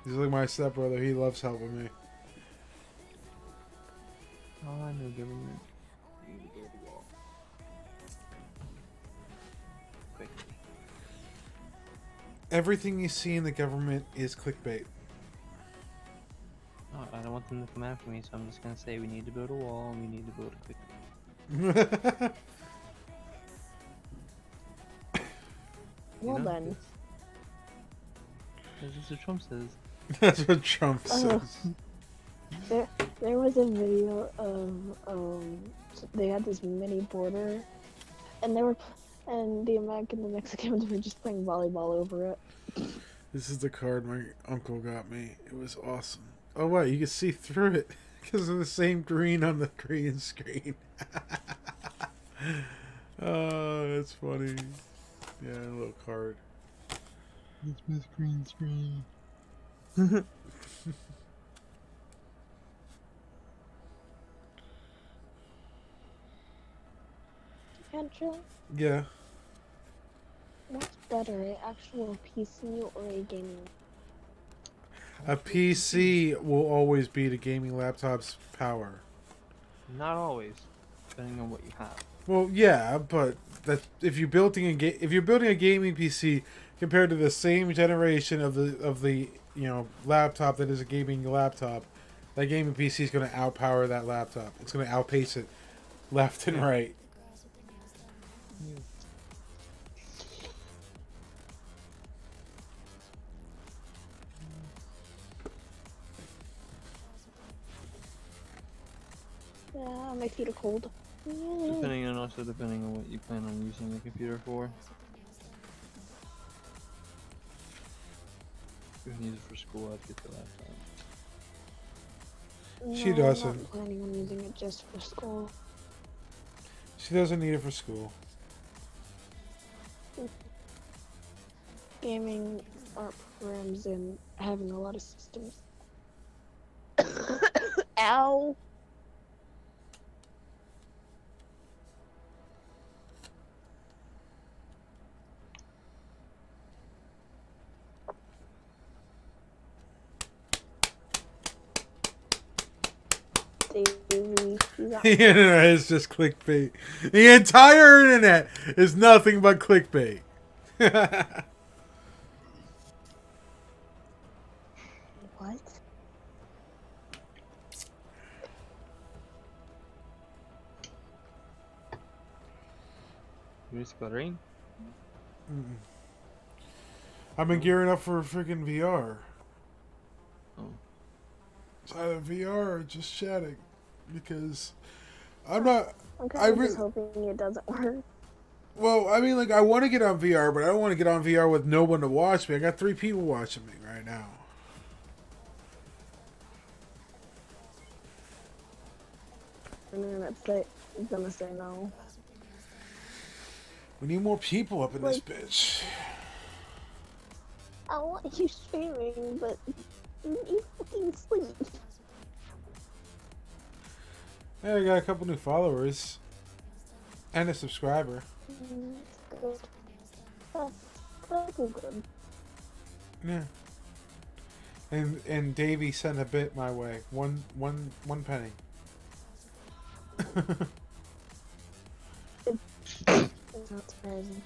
He's like my stepbrother. He loves helping me. All I know, government. We need to build a wall. Quickly. Everything you see in the government is clickbait. Oh, I don't want them to come after me, so I'm just gonna say we need to build a wall and we need to build it quickly. Well then. That's just what Trump says. That's what Trump Oh. says. There was a video of they had this mini border, and the American and the Mexicans were just playing volleyball over it. This is the card my uncle got me. It was awesome. Oh, wow, you can see through it because of the same green on the green screen. Oh, that's funny. Yeah, a little card. It's my green screen. Actually, Yeah. what's better, an actual PC or a gaming? A PC will always beat a gaming laptop's power. Not always, depending on what you have. Well, yeah, but that if you're building a gaming PC compared to the same generation of the laptop that is a gaming laptop, that gaming PC is going to outpower that laptop. It's going to outpace it left and right. Yeah, my feet are cold. Depending on what you plan on using the computer for. If you need it for school, I'd get the laptop. She No, doesn't. I'm not planning on using it just for school. She doesn't need it for school. Gaming art programs and having a lot of systems. Ow! Davey, you got The internet is just clickbait. The entire internet is nothing but clickbait. what? You just got rain? I've been gearing up for freaking VR. Oh. It's either VR or just chatting. Because I'm not. I'm I kind of re- just hoping it doesn't work. Well, I mean, like, I want to get on VR, but I don't want to get on VR with no one to watch me. I got 3 people watching me right now. And then it's gonna say no. We need more people up in this bitch. I want you streaming, but you fucking sleep. Yeah, I got a couple new followers. And a subscriber. Good. That's good. Yeah. And Davey sent a bit my way. One penny. It's not surprising.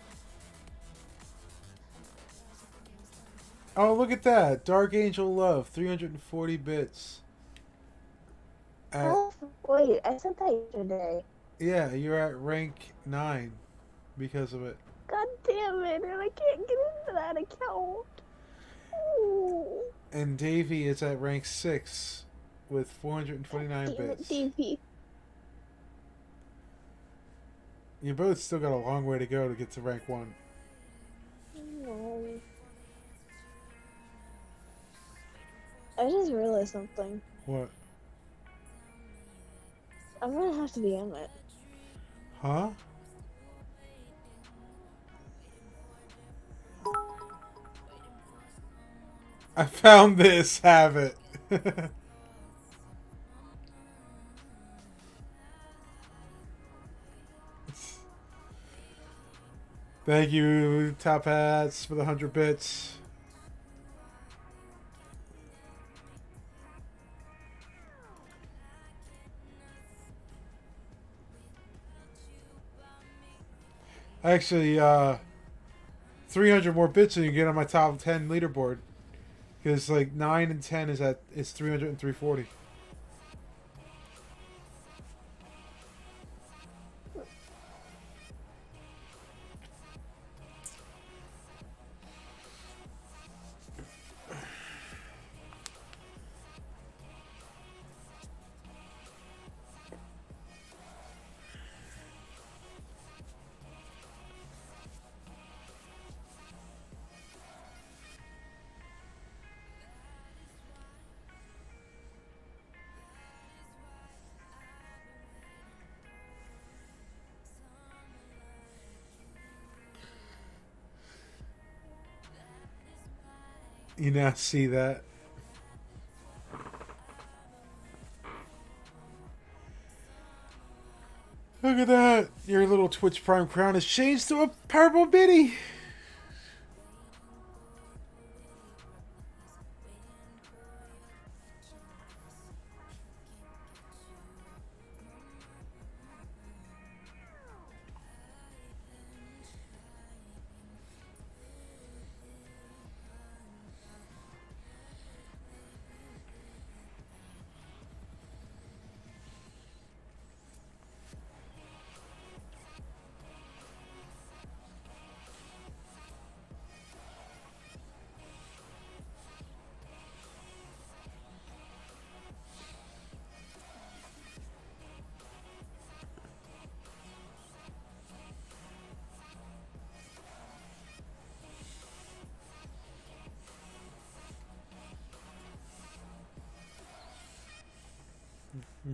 Oh, look at that. Dark Angel Love, 340 bits. Oh, wait, I sent that yesterday. Yeah, you're at rank 9 because of it. God damn it, and I can't get into that account. Ooh. And Davey is at rank 6 with 429 Damn it, bits. DP. You both still got a long way to go to get to rank 1. No. I just realized something. What? I'm gonna have to be in it. Huh? I found this. Have it. Thank you, Top Hats, for the 100 bits. Actually, 300 more bits and you get on my top 10 leaderboard. Because like 9 and 10 is 300 and 340. You now see that. Look at that. Your little Twitch Prime crown has changed to a purple bitty.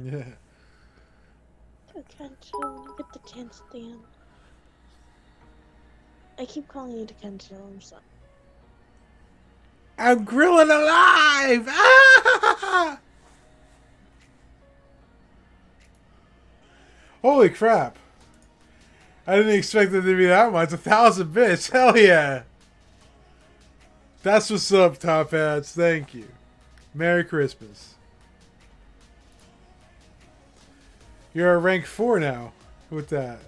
Yeah. Kencho, get the can stand. I keep calling you to Kencho, I'm sorry. I'm grilling alive! Ah! Holy crap. I didn't expect it to be that much. 1,000 bits. Hell yeah. That's what's up, Top Hats. Thank you. Merry Christmas. You're a rank 4 now with that.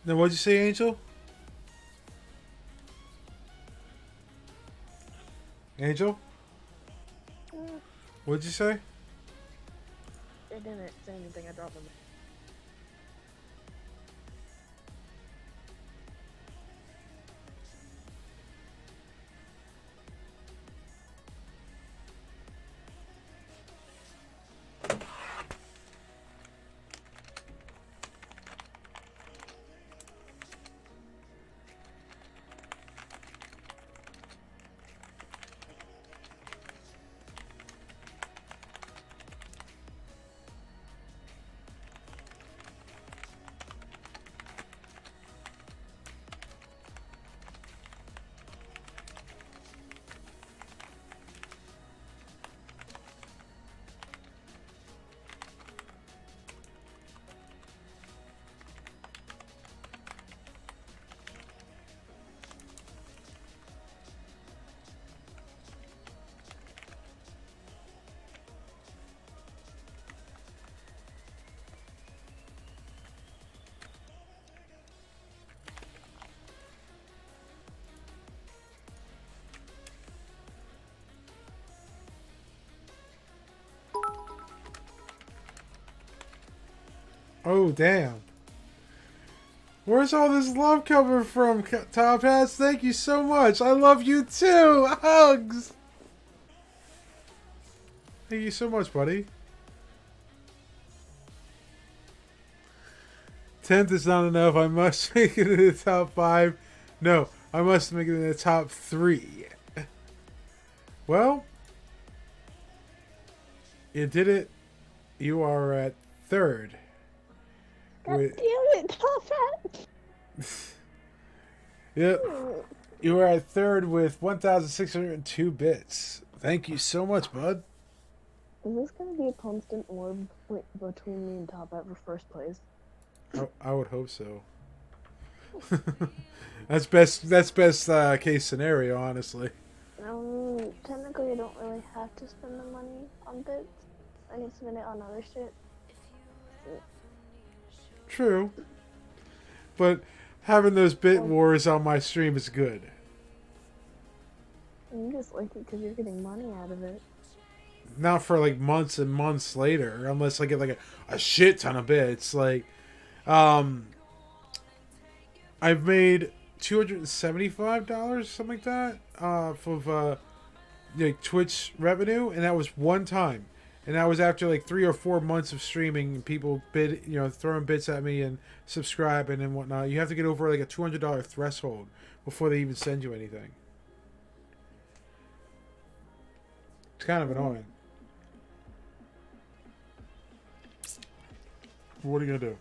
Now, what'd you say, Angel? Angel? What'd you say? They didn't say anything, I dropped them. Oh, damn. Where's all this love coming from, Top Hats? Thank you so much. I love you too. Hugs. Thank you so much, buddy. 10th is not enough. I must make it in the top 5. No, I must make it in the top 3. Well, you did it. You are at 3rd. God With, damn it, Top Hat! yep. You are at 3rd with 1,602 bits. Thank you so much, bud. Is this gonna be a constant war between me and Top Hat for first place? I would hope so. That's best case scenario, honestly. Technically, I don't really have to spend the money on bits. I can spend it on other shit. True. But having those bit wars on my stream is good. You just like it because you're getting money out of it. Not for like months and months later, unless I get like a shit ton of bits. Like, I've made $275, something like that, of like Twitch revenue, and that was one time. And that was after like 3 or 4 months of streaming, and people throwing bits at me and subscribing and whatnot. You have to get over like a $200 threshold before they even send you anything. It's kind of annoying. What are you gonna do?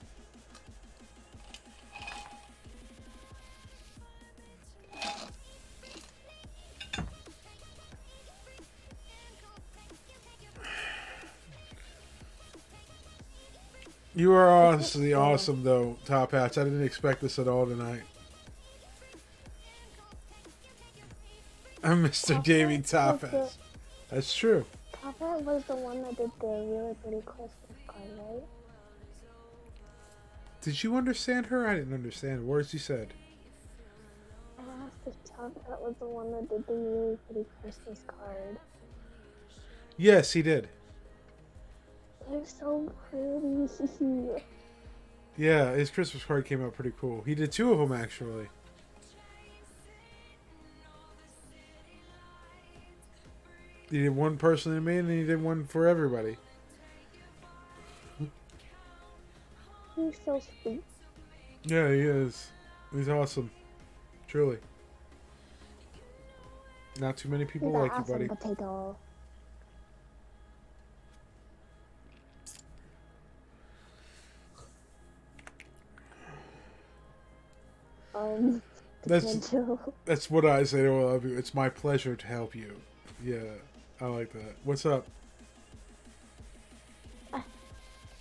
You are honestly awesome, though, Top Hats. I didn't expect this at all tonight. I'm Mr. Gaming Top Hats. That's true. Top Hat was the one that did the really pretty Christmas card, right? Did you understand her? I didn't understand the words you said. I asked if Top Hat was the one that did the really pretty Christmas card. Yes, he did. They're so pretty. Yeah, his Christmas card came out pretty cool. He did 2 of them, actually. He did one personally to me, and then he did one for everybody. He's so sweet. Yeah, he is. He's awesome. Truly. Not too many people He's an like awesome you, buddy. potato. That's what I say to all of you. It's my pleasure to help you. Yeah, I like that. What's up? I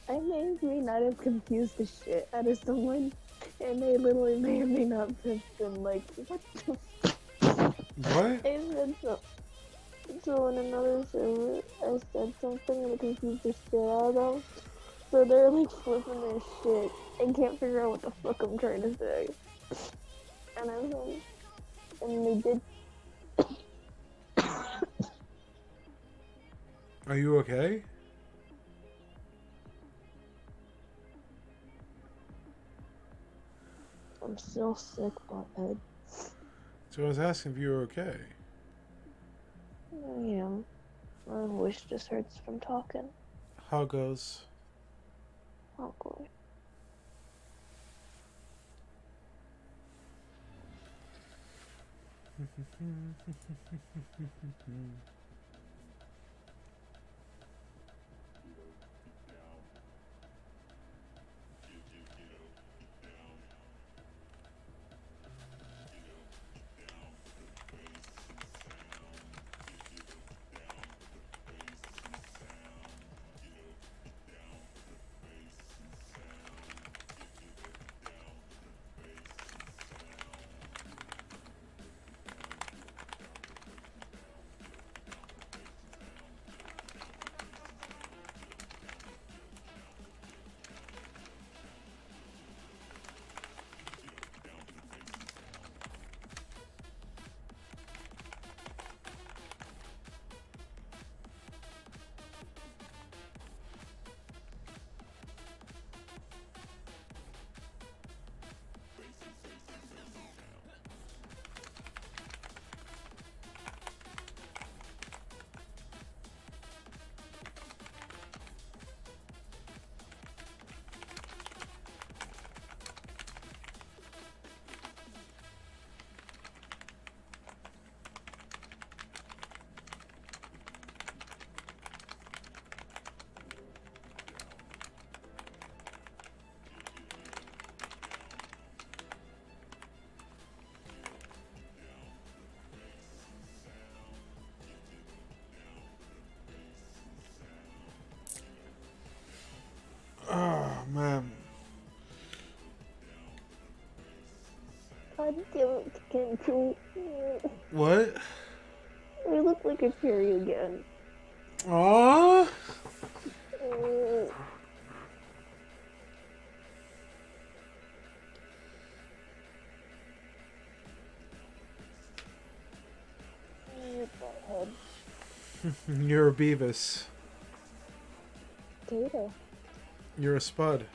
may not have confused the shit out of someone, and they literally may or may not have been like, what the What? I said so in another server, I said something and it confused the shit out of them. So they're like flipping their shit and can't figure out what the fuck I'm trying to say. And I was like, and they did. Are you okay? I'm still sick, butthead. So I was asking if you were okay. Yeah. My voice just hurts from talking. How goes? Oh, boy. What? You look like a fairy again. Aww. You're a Beavis. Tater. You're a Spud.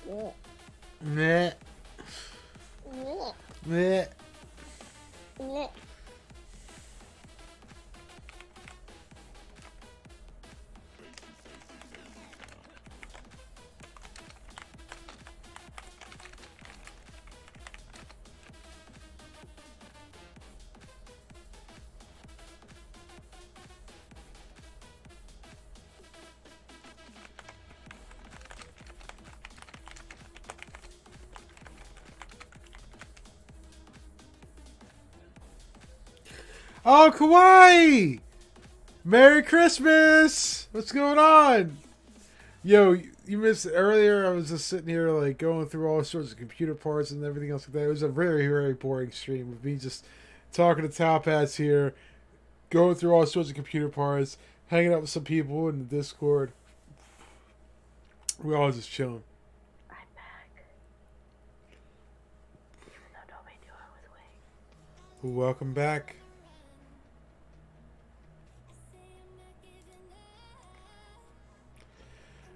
Yeah. Meh. Meh. Oh, Kawaii! Merry Christmas! What's going on? Yo, you missed it earlier. I was just sitting here, like, going through all sorts of computer parts and everything else like that. It was a very, very boring stream with me just talking to Top Hats here, going through all sorts of computer parts, hanging out with some people in the Discord. We're all just chilling. I'm back. Even though nobody knew I was awake. Welcome back.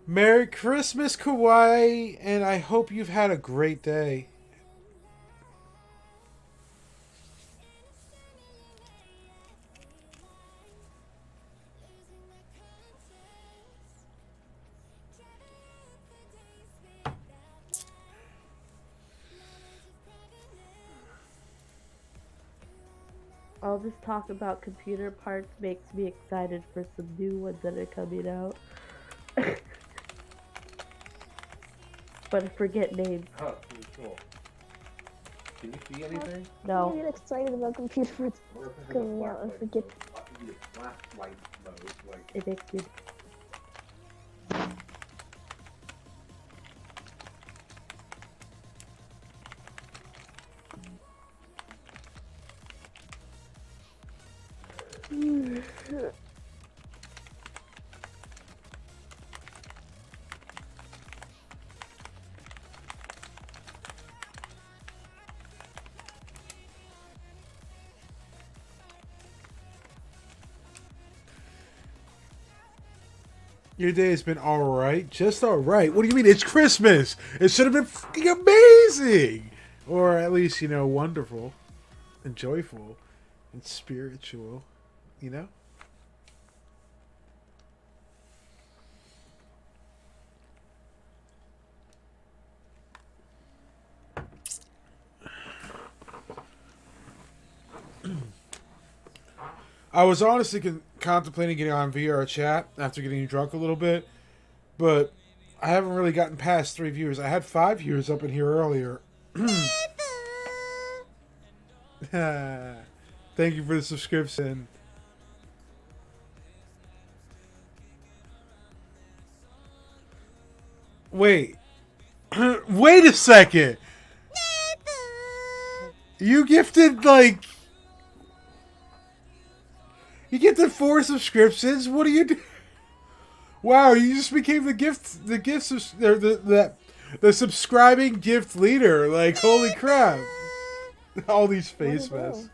Merry Christmas, Kawaii, and I hope you've had a great day. All this talk about computer parts makes me excited for some new ones that are coming out. But I forget names. Oh, cool. Can you see anything? I No. get excited about computer parts coming out and forget. Flashlight mode, like. It makes me. Your day has been alright. Just alright. What do you mean? It's Christmas! It should have been fucking amazing! Or at least, you know, wonderful. And joyful. And spiritual. You know? I was honestly contemplating getting on VR chat after getting drunk a little bit, but I haven't really gotten past 3 viewers. I had 5 viewers up in here earlier. Thank you for the subscription. Wait. Wait a second. You gifted, like... You gifted 4 subscriptions? What do you do? Wow, you just became the subscribing gift leader. Like, holy crap. All these face masks.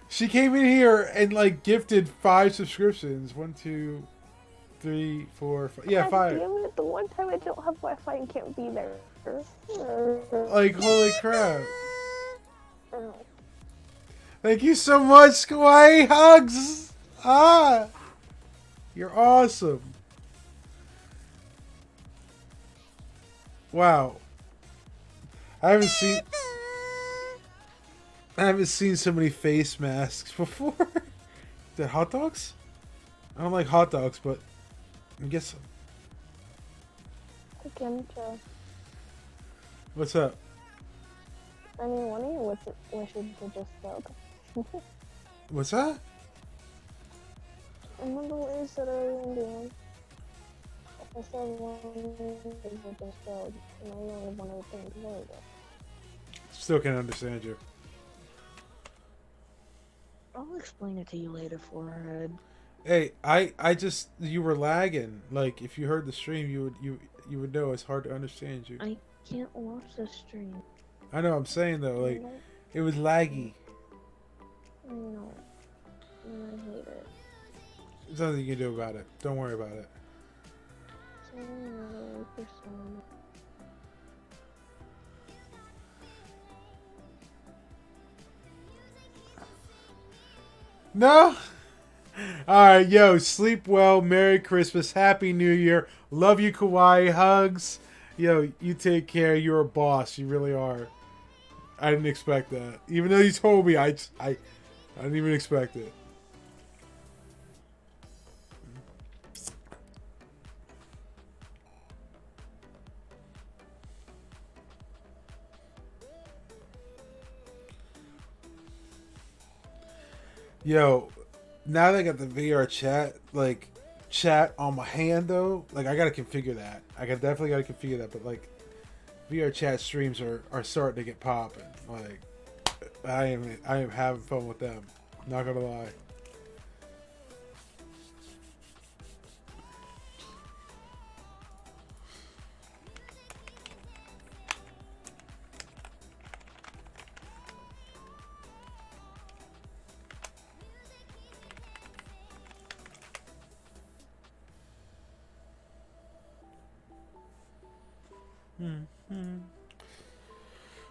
She came in here and, like, gifted 5 subscriptions. 1, 2, 3, 4, 5. Yeah, 5. Damn it, the one time I don't have Wi-Fi and can't be there. Like, holy crap. Thank you so much, Kawaii. Hugs. Ah. You're awesome. Wow. I haven't seen so many face masks before. Is that hot dogs? I don't like hot dogs, but I guess. Chemtra. What's up? I mean, one of your wishes to just sub. What's that? Remember what you said earlier in the game? I said one but just you only one other thing to worry about. Still can't understand you. I'll explain it to you later, forehead. Hey, I just you were lagging. Like if you heard the stream, you would know it's hard to understand you. I can't watch the stream. I know. I'm saying though, like it was laggy. I know. And I hate it. There's nothing you can do about it. Don't worry about it. So I don't know for some. No. All right, yo. Sleep well. Merry Christmas. Happy New Year. Love you, Kawaii. Hugs. Yo, you take care. You're a boss. You really are. I didn't expect that. Even though you told me, I didn't even expect it. Yo, now that I got the VR chat, like, chat on my hand, though, like, I gotta configure that. Definitely gotta configure that, but, like, VR chat streams are starting to get popping. Like, I am having fun with them. Not gonna lie.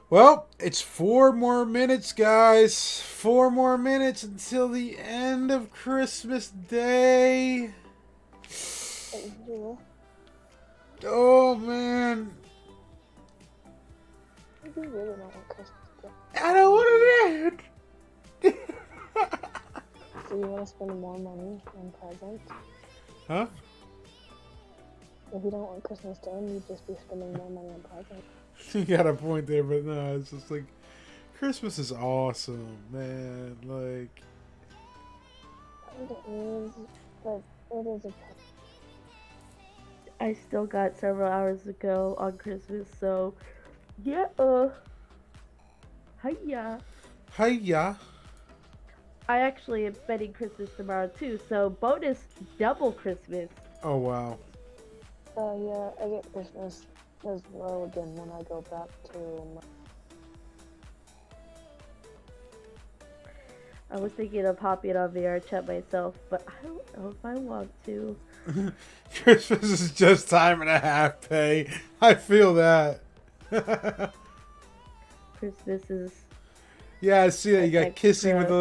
Well, it's 4 more minutes, guys. 4 more minutes until the end of Christmas Day. Oh, man. I do really don't want Christmas Day. I don't want it. So you want to spend more money on presents? Huh? If you don't want Christmas Day, you'd just be spending more money on presents. You got a point there, but no, it's just like Christmas is awesome, man. Like It is, but it is a. I still got several hours to go on Christmas, so yeah. Hiya. hiya. I actually am spending Christmas tomorrow too, so bonus double Christmas. Oh wow. Yeah, I get Christmas as well again when I go back to my... I was thinking of hopping on VR chat myself, but I don't know if I want to. Christmas is just time and a half pay. I feel that. Christmas is Yeah, I see that. You got Extra. kissing with the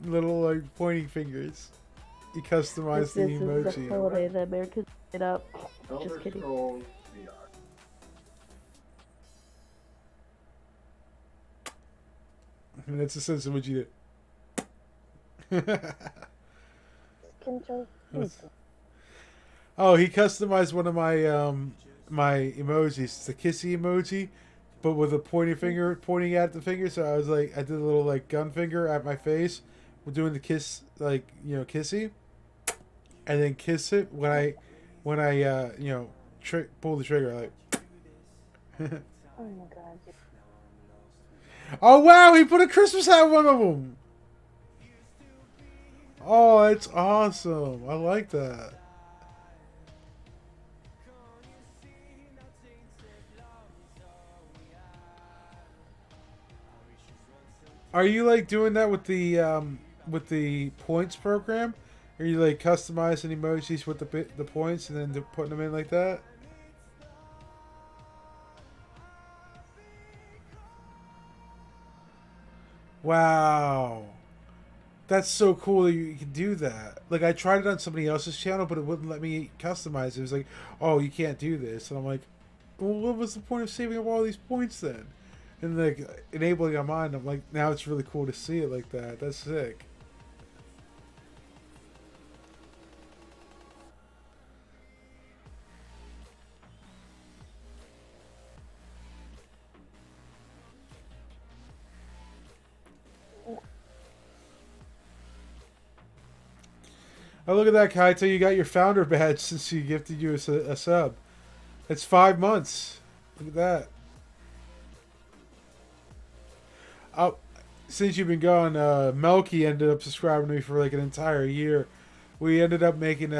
little like pointing fingers. You customized the Christmas is the emoji. holiday that Americans made up. Elder Just kidding. Scrolls VR. And that's the sense of what you did. Control. Oh, he customized one of my my emojis. It's a kissy emoji, but with a pointing finger pointing at the finger. So I was like, I did a little like gun finger at my face. We're doing the kiss, like kissy, and then kiss it when I pull the trigger like. Oh my god. Oh wow, he put a Christmas hat on one of them. Oh, it's awesome. I like that. Are you like doing that with the points program? Are you like customizing emojis with the points and then putting them in like that? Wow. That's so cool that you can do that. Like, I tried it on somebody else's channel, but it wouldn't let me customize it. It was like, oh, you can't do this. And I'm like, well, what was the point of saving up all these points then? And, like, enabling on mine, I'm like, now it's really cool to see it like that. That's sick. Oh, look at that, Kaito. You got your founder badge since she gifted you a sub. It's 5 months. Look at that. Oh, since you've been gone, Melky ended up subscribing to me for like an entire year. We ended up making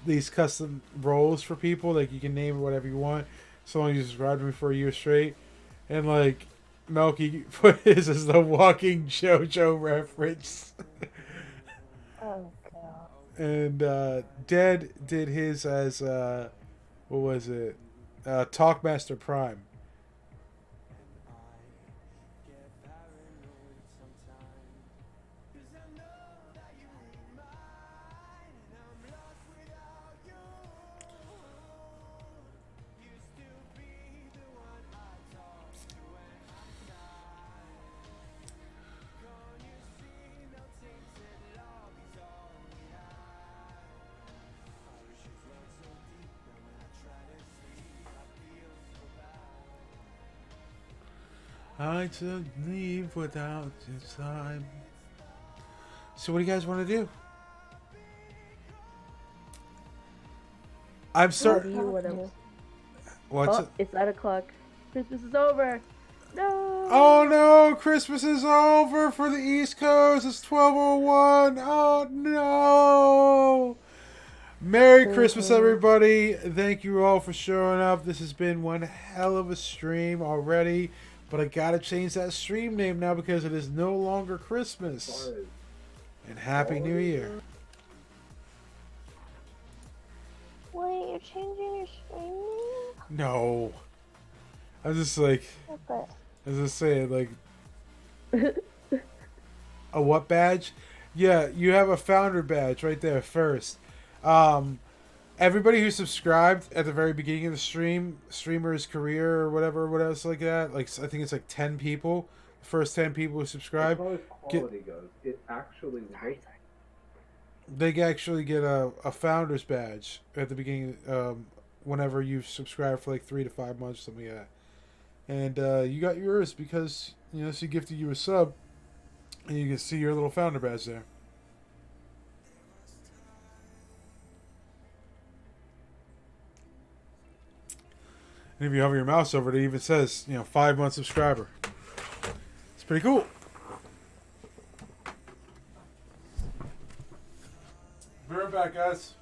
these custom roles for people. Like, you can name it whatever you want, so long as you subscribe to me for a year straight. And like, Melky put his as the walking JoJo reference. Oh god. And Dead did his as what was it? Talkmaster Prime. I took leave without your time. So what do you guys want to do? I'm What sorry. do you want to? What's Oh, it? it's 9 o'clock. Christmas is over. No. Oh no! Christmas is over for the East Coast. It's 12:01. Oh no! Merry Christmas, everybody! Thank you all for showing up. This has been one hell of a stream already, but I gotta change that stream name now because it is no longer Christmas. And Happy New Year! Wait, you're changing your stream name? No, I'm just like, But I was just saying, like, a what badge? Yeah, you have a founder badge right there first. Everybody who subscribed at the very beginning of the streamer's career or whatever, else like that, like I think it's like 10 people. The first 10 people who subscribe, As far as quality goes, it actually looks they actually get a founder's badge at the beginning. Whenever you subscribe for like 3 to 5 months, something like that. And you got yours because she gifted you a sub, and you can see your little founder badge there. And if you hover your mouse over it, it even says, 5-month subscriber. It's pretty cool. Be right back, guys.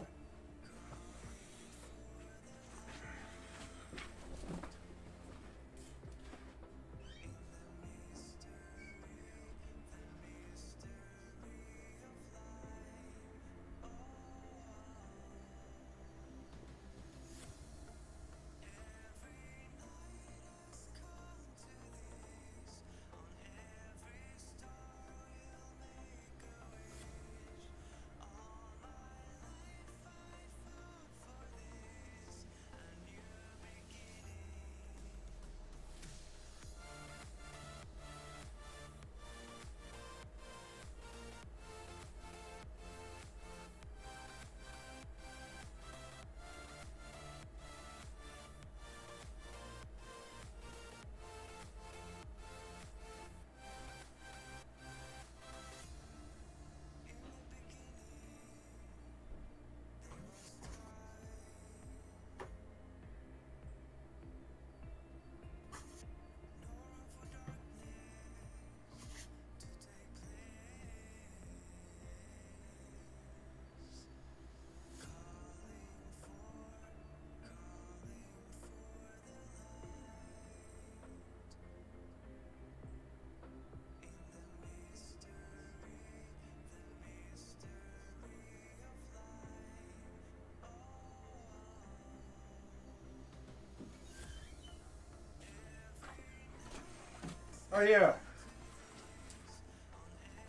Oh yeah.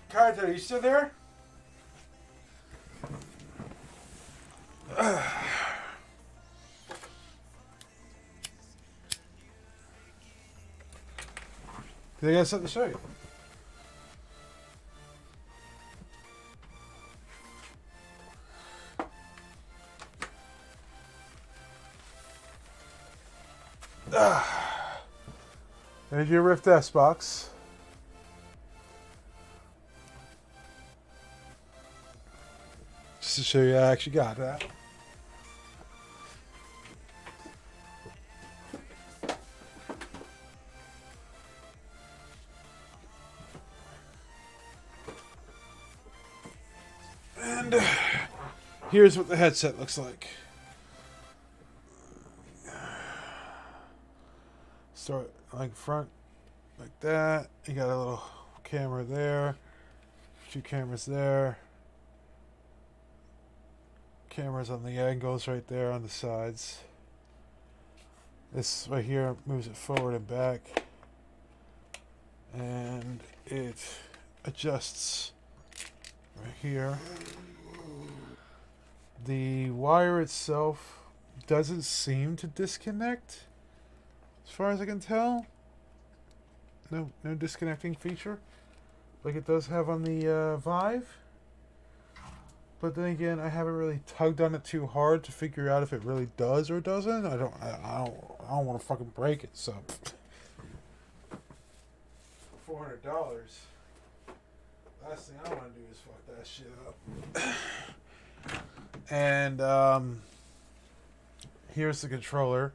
Kaito, are you still there? They got something to show you. There's your Rift S box. to show you I actually got that. And here's what the headset looks like. Start like front, like that. You got a little camera there, 2 cameras there, cameras on the angles right there on the sides. This right here moves it forward and back, and it adjusts right here. The wire itself doesn't seem to disconnect, as far as I can tell. No disconnecting feature like it does have on the Vive. But then again, I haven't really tugged on it too hard to figure out if it really does or doesn't. I don't want to fucking break it. So $400. Last thing I want to do is fuck that shit up. And here's the controller.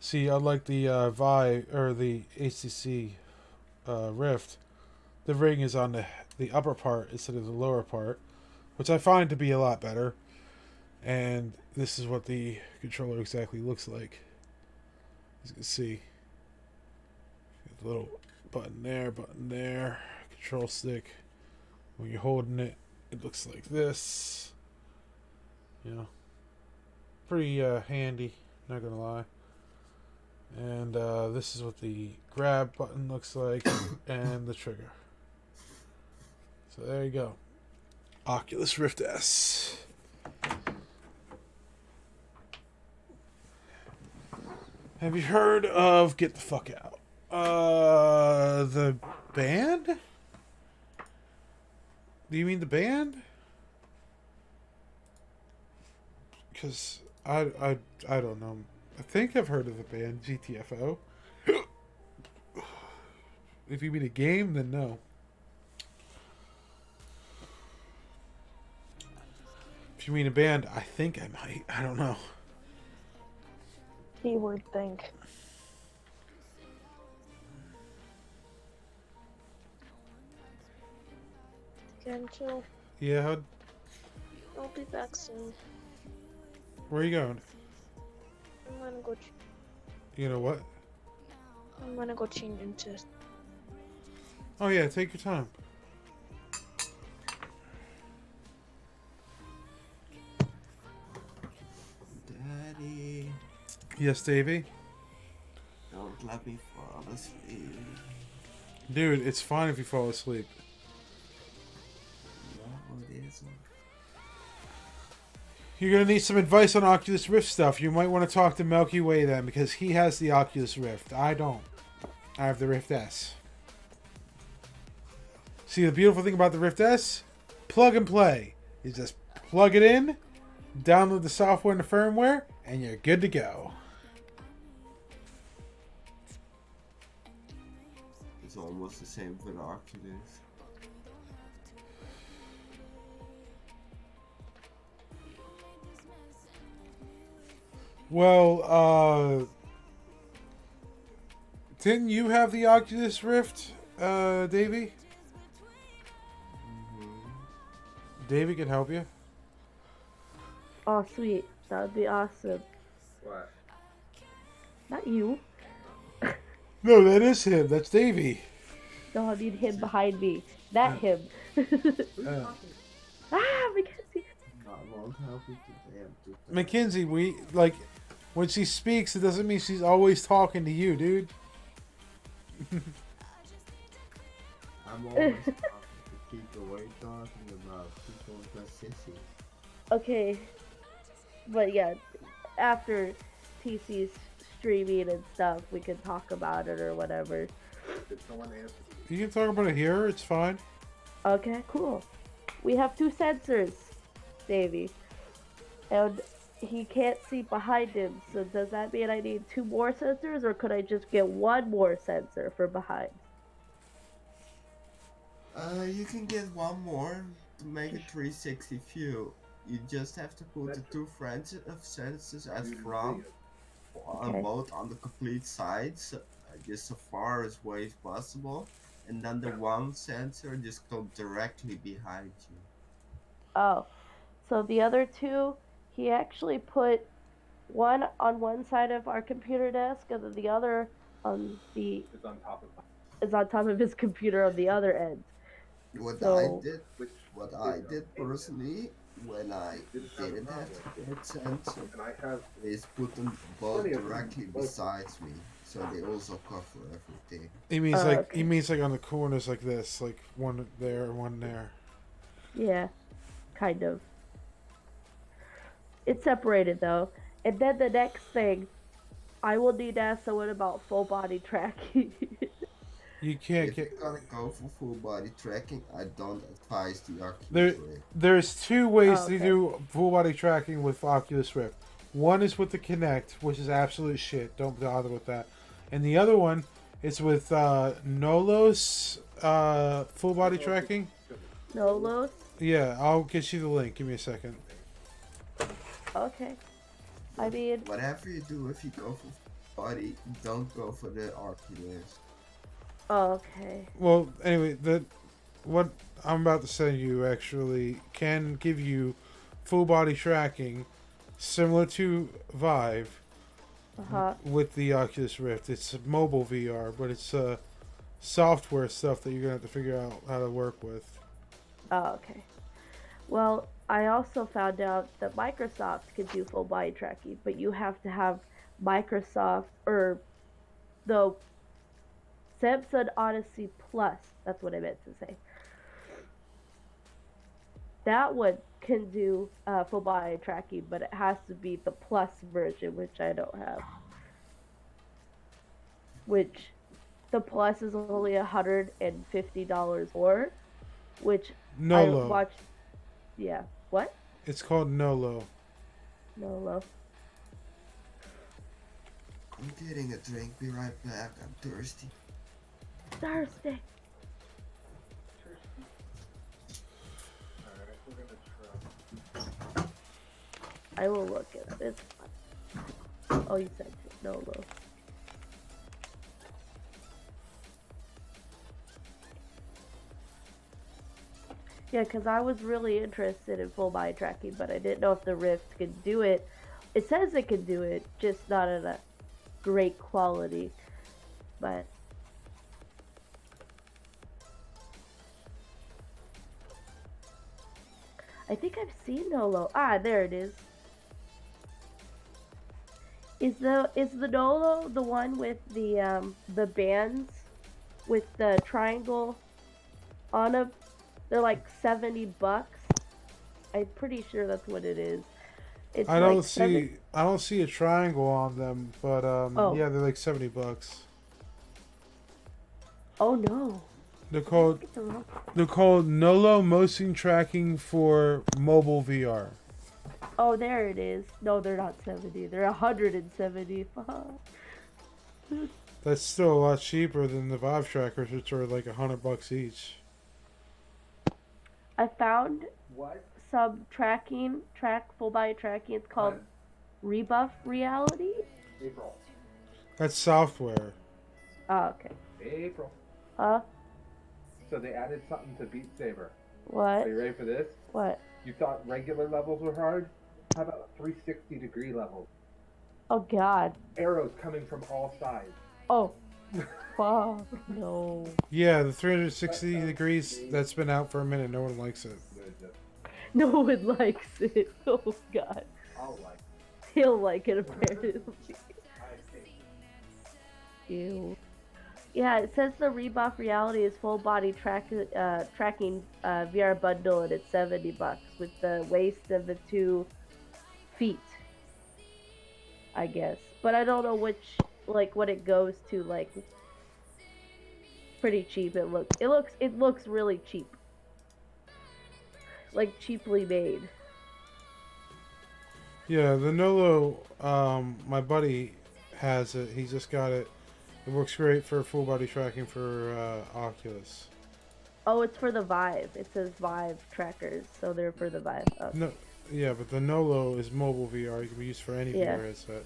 See, unlike the Vive or the HTC Rift, the ring is on the upper part instead of the lower part, which I find to be a lot better. And this is what the controller exactly looks like. As you can see, a little button there, control stick. When you're holding it, it looks like this. You know, pretty handy, not gonna lie. And this is what the grab button looks like, and the trigger. So there you go. Oculus Rift S. Have you heard of Get the Fuck Out? The band? Do you mean the band? Because I don't know. I think I've heard of the band GTFO. If you mean a game, then no. If you mean a band, I think I might. I don't know. Keyword think. Gentle. Yeah, I'll be back soon. where are you going? I'm gonna go. You know what? I'm gonna go change into. Oh yeah, take your time. Daddy, Yes, Davey? don't let me fall asleep. Dude, it's fine if you fall asleep. No, it isn't. You're going to need some advice on Oculus Rift stuff. You might want to talk to Milky Way then, because he has the Oculus Rift. I don't. I have the Rift S. See, the beautiful thing about the Rift S? Plug and play. You just plug it in, download the software and the firmware, and you're good to go. It's almost the same for the Oculus. Well, didn't you have the Oculus Rift, Davey? Davey can help you. Oh, sweet. That would be awesome. What? Not you. No, that is him. That's Davey. No, I mean him behind me. That him. Ah, Mackenzie. Not long helping today. I'm just Mackenzie, when she speaks, it doesn't mean she's always talking to you, dude. I'm always talking to people. What are you talking about? People are sissy. Okay. But yeah, after TC's streaming and stuff, we can talk about it or whatever. Did someone answer? You can talk about it here. It's fine. Okay, cool. We have 2 sensors, Davey. And he can't see behind him, so does that mean I need 2 more sensors, or could I just get 1 more sensor for behind? You can get one more. to make a 360 view, you just have to put the two sensors as front on Okay. both on the complete sides, just so far as away as possible, and then the one sensor just go directly behind you. Oh, so the other two, he actually put one on one side of our computer desk, and then the other on the It's on top of is on top of his computer on the other end. What I So, did, which what I is did personally when I didn't have a didn't have problem. the third sensor And I have is put them both plenty of directly both. besides me, so they also cover everything. He means Oh, like he okay. means like on the corners like this, like one there, one there. yeah, kind of. It's separated though. And then the next thing, I will need to ask someone about full body tracking. You can't If get you're gonna go for full body tracking, I don't advise the Oculus there. Rift. There's two ways Oh, to okay. do full body tracking with Oculus Rift. One is with the Kinect, which is absolute shit. Don't bother with that. And the other one is with Nolos full body tracking. Nolos? Yeah, I'll get you the link. Give me a second. Okay. I mean, Whatever you do, if you go for full body, don't go for the Oculus. okay. Well, anyway, what I'm about to send you actually can give you full body tracking, similar to Vive, Uh-huh. with the Oculus Rift. It's mobile VR, but it's software stuff that you're gonna have to figure out how to work with. Oh, okay. Well, I also found out that Microsoft can do full body tracking, but you have to have Microsoft or the Samsung Odyssey Plus. That's what I meant to say. That one can do full body tracking, but it has to be the Plus version, which I don't have. Which the Plus is only $150 more, which I Nolo. watched. Yeah. What? It's called Nolo. Nolo. I'm getting a drink. Be right back. I'm thirsty. Thursday. Alright, we're gonna try. I will look at it. It's fine. Oh, you said it. Nolo. Yeah, because I was really interested in full body tracking, but I didn't know if the Rift could do it. It says it can do it, just not at a great quality. But I think I've seen Nolo. Ah, there it is. Is the Nolo the one with the bands with the triangle on them? They're like $70. I'm pretty sure that's what it is. It's I don't like see I don't see a triangle on them, but Oh. yeah, they're like $70. Oh no. They're called Get the wrong- they're called Nolo motion tracking for mobile VR. Oh, there it is. No, they're not 70. They're 170. That's still a lot cheaper than the Vive trackers, which are like $100 each. I found What? some track full body tracking. It's called Rebuff Reality. April. That's software. Oh, okay. April. Huh? So they added something to Beat Saber. What? Are you ready for this? What? You thought regular levels were hard? How about 360-degree levels? Oh God. Arrows coming from all sides. Oh. Fuck. No. Yeah, the 360 degrees, that's been out for a minute. No one likes it. No one likes it. Oh God. I'll like He'll like it apparently. it. Ew. Yeah, it says the Rebuff Reality is full body tracking VR bundle, and it's $70 with the waist and the 2 feet. I guess, but I don't know which, like, what it goes to. Like, pretty cheap. It looks really cheap, like cheaply made. Yeah, the Nolo, my buddy has it. He just got it. It works great for full body tracking for Oculus. Oh, it's for the Vive. It says Vive trackers, so they're for the Vive. Oh. No, yeah, but the Nolo is mobile VR. It can be used for any Yeah. VR headset.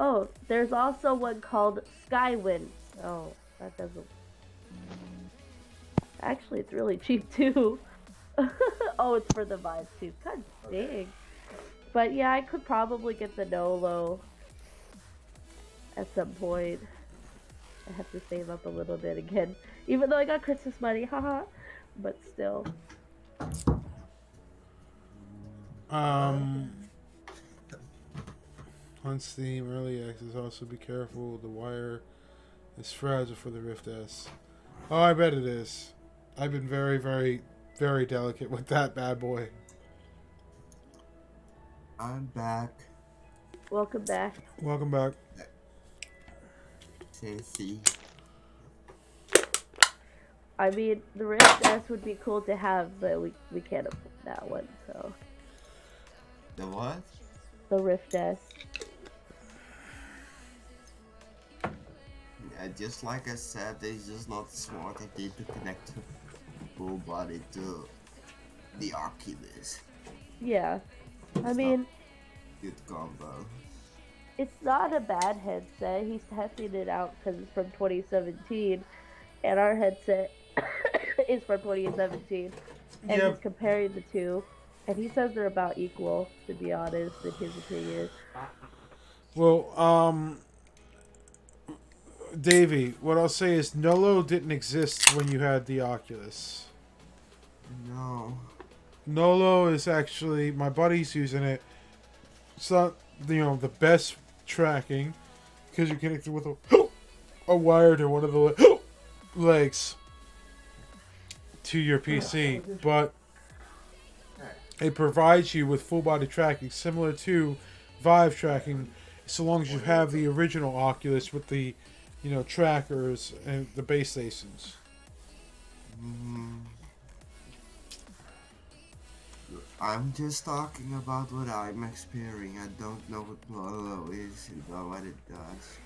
Oh, there's also one called Skywind. Oh, that doesn't. Actually, it's really cheap too. Oh, it's for the Vive too. God dang. But yeah, I could probably get the Nolo at some point. I have to save up a little bit again, even though I got Christmas money, haha. But still. On Steam, early access. Also, be careful. The wire is fragile for the Rift S. Oh, I bet it is. I've been very, very, very delicate with that bad boy. I'm back. Welcome back. Welcome back. Sissy. I mean, the Rift S would be cool to have, but we can't afford that one, so. The what? The Rift S. Yeah, just like I said, it's just not a smart idea to connect the full body to the Oculus. Yeah. I mean, Good combo. it's not a bad headset. He's testing it out because it's from 2017, and our headset is from 2017. And Yep. he's comparing the two, and he says they're about equal, to be honest, in his opinion. Well, Davey, what I'll say is Nolo didn't exist when you had the Oculus. No. Nolo is actually, my buddy's using it. It's not, the best tracking because you're connected with a wire to one of the legs to your PC, but it provides you with full body tracking similar to Vive tracking, so long as you have the original Oculus with the, trackers and the base stations. I'm just talking about what I'm experiencing. I don't know what Nolo is and what it does.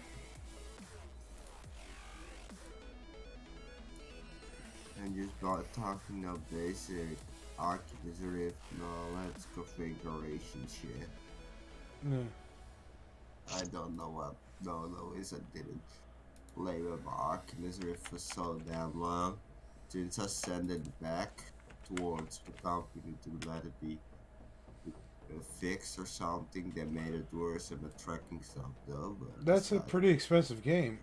I'm just about talking of basic Oculus Rift knowledge configuration shit. Yeah. I don't know what Nolo is. I didn't play with my Oculus Rift for so damn long. Since I sent it back towards the company to let it be fixed or something that made it worse and the tracking stuff though. But That's a aside- pretty expensive game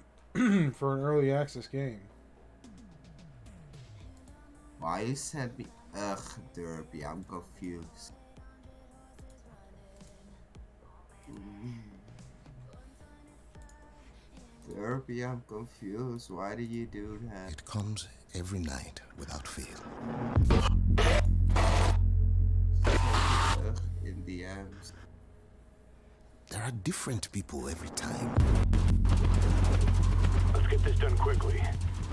for an early access game. Why you sent me? Ugh, Derby, I'm confused. Derby, I'm confused. Why did you do that? It comes every night without fail. Ugh, in the end. There are different people every time. Let's get this done quickly.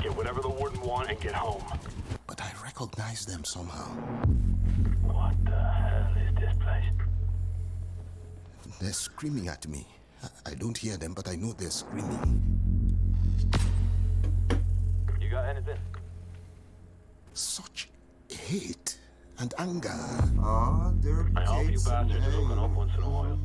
Get whatever the warden want and get home. But I recognize them somehow. What the hell is this place? They're screaming at me. I don't hear them, but I know they're screaming. You got anything? Such hate and anger. Oh, Derby, I hope you Jason, bastards are hey. looking up once in a while.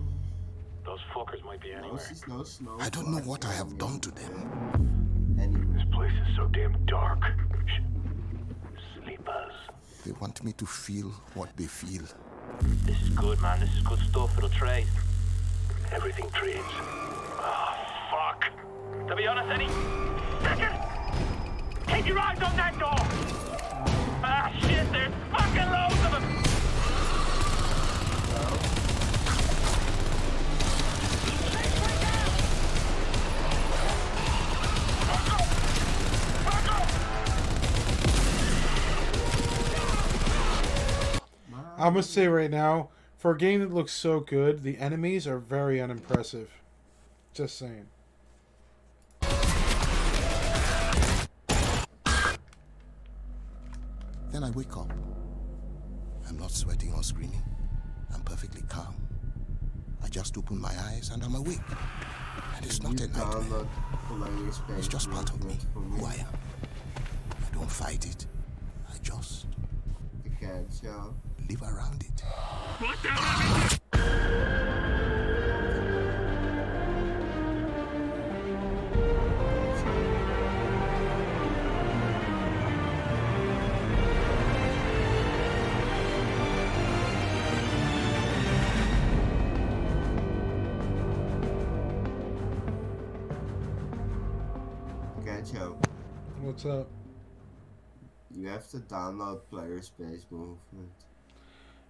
Those fuckers might be No, anywhere. she's no snow. I don't know what I have done to them. Anyway, This place is so damn dark. Sleepers. They want me to feel what they feel. This is good, man. This is good stuff. It'll trade. Everything trades. Oh, fuck. To be honest, Eddie. Second! Keep your eyes on that door! Ah, shit, there's fucking loads of them! I must say right now, for a game that looks so good, the enemies are very unimpressive. Just saying. Then I wake up. I'm not sweating or screaming. I'm perfectly calm. I just open my eyes and I'm awake. And it's not a nightmare. download Polaris It's just part of me, for who I am. don't fight it. I just You can't show. live around it. Can't show. What's up? You have to download player space movement.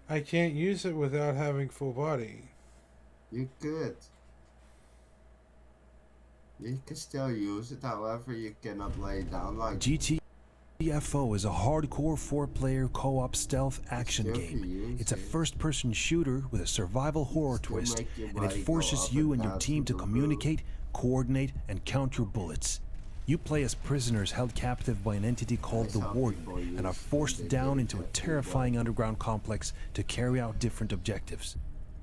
I can't use it without having full body. You could. You can still use it, however, you cannot lay down like GTFO is a hardcore 4-player co-op stealth action still game. can use It's a it. first-person shooter with a survival horror Still twist, make your and it body go forces up you and and your down team to through the communicate, coordinate, and count your bullets. You play as prisoners held captive by an entity called the That's how Warden people use and are it. forced They down did into a that too, terrifying underground complex to carry out different objectives.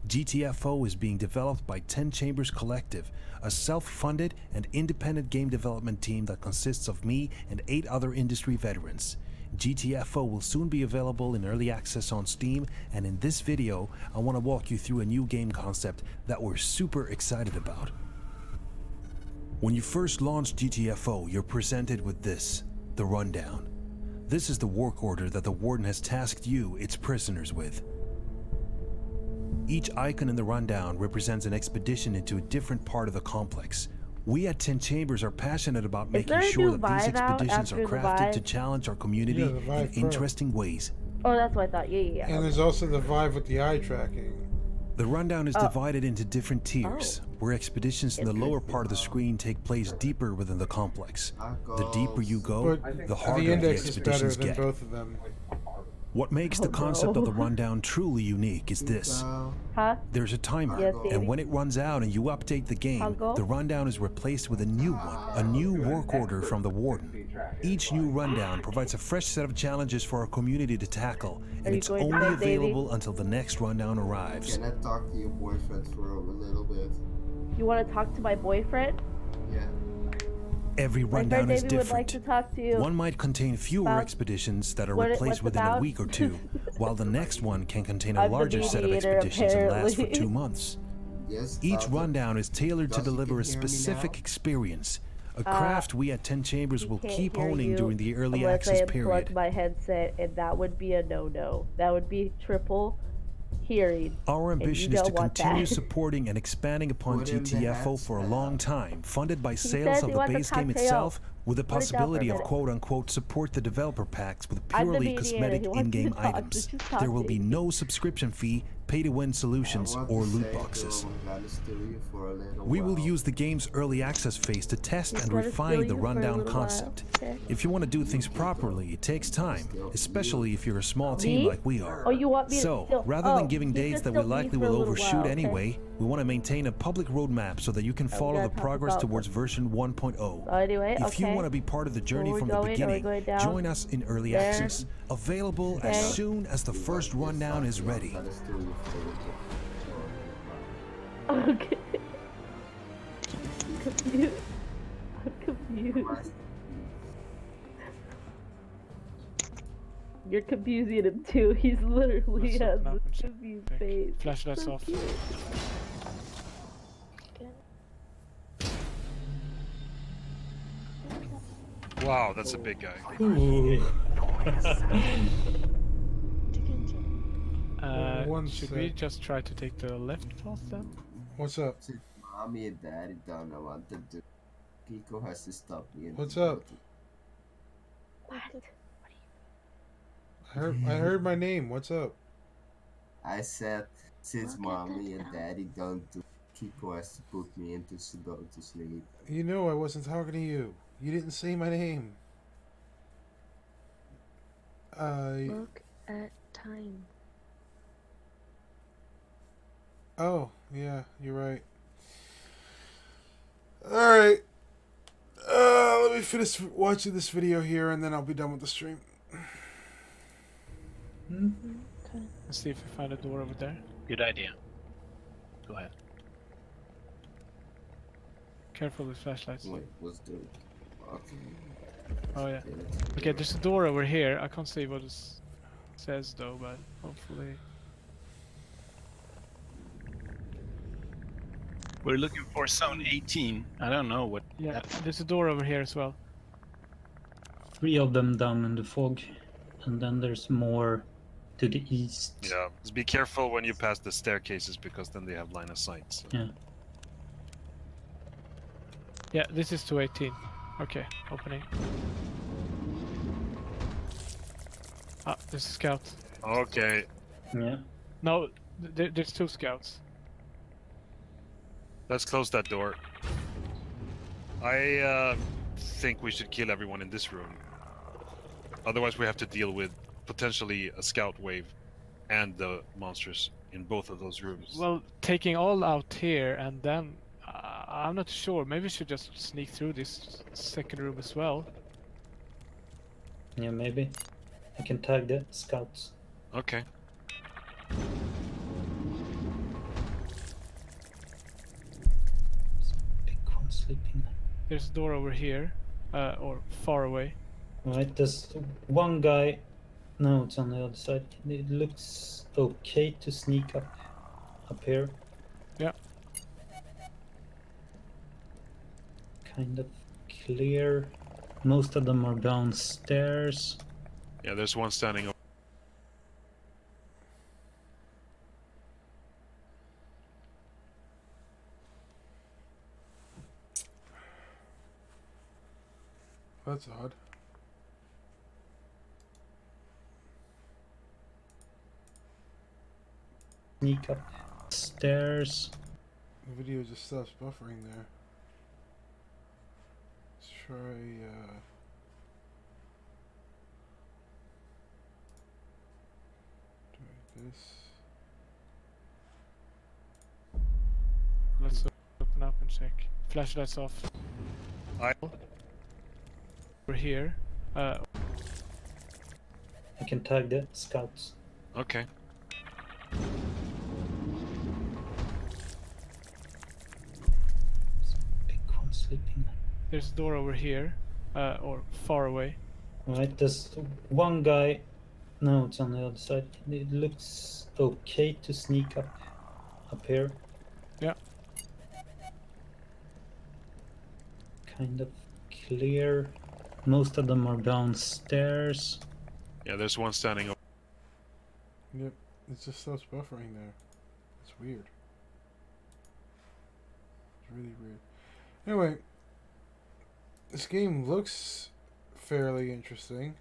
GTFO is being developed by 10 Chambers Collective, a self-funded and independent game development team that consists of me and 8 other industry veterans. GTFO will soon be available in early access on Steam, and in this video, I want to walk you through a new game concept that we're super excited about. When you first launch GTFO, you're presented with this, the Rundown. This is the work order that the Warden has tasked you, its prisoners, with. Each icon in the Rundown represents an expedition into a different part of the complex. We at 10 Chambers are passionate about making there a sure new that these Vive out expeditions are after the crafted to Vive? challenge our community Yeah, the Vive in Pro. interesting ways. Oh, that's what I thought. Yeah. And there's also the Vive with the eye tracking. The Rundown is Oh. divided into different tiers, where expeditions in the lower part of the screen take place deeper within the complex. The deeper you go, But the harder the the index is better expeditions than get. both of them. What makes the concept of the Rundown truly unique is this. Huh? There's a timer, Yes, and baby. when it runs out and you update the game, Uncle? the Rundown is replaced with a new one, a new work order from the Warden. Each new Rundown provides a fresh set of challenges for our community to tackle, and you it's going to only bed, baby? available until the next Rundown arrives. Can I talk to your boyfriend for a little bit? You want to talk to my boyfriend? Yeah. Every My Rundown friend is David would like different. to talk to you. One might contain fewer About expeditions that are what replaced what's within a about? week or two, while the next one can contain a I'm the larger set of mediator, expeditions and last for apparently. 2 months. Yes. Each Tata. rundown is tailored to Does he deliver a can hear me specific now? experience, a craft we at 10 Chambers He will can't keep hear honing you during the early unless access I unplug period. my headset, and that would be a no-no. That would be triple hearing. Our and you ambition is to don't want continue that. supporting and expanding upon Put in the GTFO for a headset. long time, funded by says sales of he the wants a base game cocktail. itself, with the Put it down for a possibility of minute. quote-unquote support the developer packs with I'm the purely mediator. cosmetic He wants in-game to talk, so items. just talk There will to be me. no subscription fee, pay-to-win solutions, I want or to loot say boxes. to him, I'm gonna steal you for a little We will while. use the game's early access phase to test He's and gonna refine steal the you for a rundown little while, concept. okay? If you want to do things properly, it takes time, especially if you're a small team Me? like we are. Oh, you want me to So, steal- rather oh, than giving he's dates gonna that we steal me likely for a will little overshoot while, okay? anyway, we want to maintain a public roadmap so that you can follow gonna the talk progress about towards version 1.0. So anyway, If you okay. want to be part of the journey we from the going? Are we beginning, going down? join us in early There? access. Available as Okay. soon as the first rundown is ready. I'm gonna steal you for a little while. Okay. I'm confused. I'm confused. You're confusing him too. He's literally Let's has open up a and check. confused Take face. flashlights So off. cute. Wow, that's a big guy. One Should we sec. just try to take the left path then? What's up? Since mommy and daddy don't know what to do, Pico has to stop me. And What's do up? What? I heard my name. What's up? I said, since mommy and daddy don't do, Kiko has to put me into to go to sleep. You know I wasn't talking to you. You didn't say my name. Look at time. Oh, yeah, you're right. Alright. Let me finish watching this video here and then I'll be done with the stream. Let's see if we find a door over there. Good idea. Go ahead. Careful with flashlights. Wait, what's the... Okay. Oh yeah. Okay, there's a door over here. I can't see what it says though, but hopefully. We're looking for zone 18. I don't know what. Yeah, there's a door over here as well. 3 of them down in the fog, and then there's more to the east. Yeah, just be careful when you pass the staircases because then they have line of sight. So. Yeah. Yeah, this is 218. Okay, opening. Ah, there's a scout. Okay. Yeah. No, there's 2 scouts. Let's close that door. I think we should kill everyone in this room. Otherwise we have to deal with potentially a scout wave and the monsters in both of those rooms. Well, taking all out here and then I'm not sure. Maybe we should just sneak through this second room as well. Yeah, maybe. I can tag the scouts. Okay. Big one sleeping. There's a door over here, or far away. Right, there's one guy. No, it's on the other side. It looks okay to sneak up here. Yeah. Kind of clear. Most of them are downstairs. Yeah, there's one standing over. That's odd. Sneak up stairs. The video just stops buffering there. Let's try, do this. Let's open up and check. Flashlights off. We're here. I can tag the scouts. Okay. Big one sleeping. There's a door over here, or far away. Right, there's one guy. No, it's on the other side. It looks okay to sneak up here. Yeah. Kind of clear. Most of them are downstairs. Yeah, there's one standing over. Yep, it just stops buffering there. It's weird. It's really weird. Anyway, this game looks fairly interesting.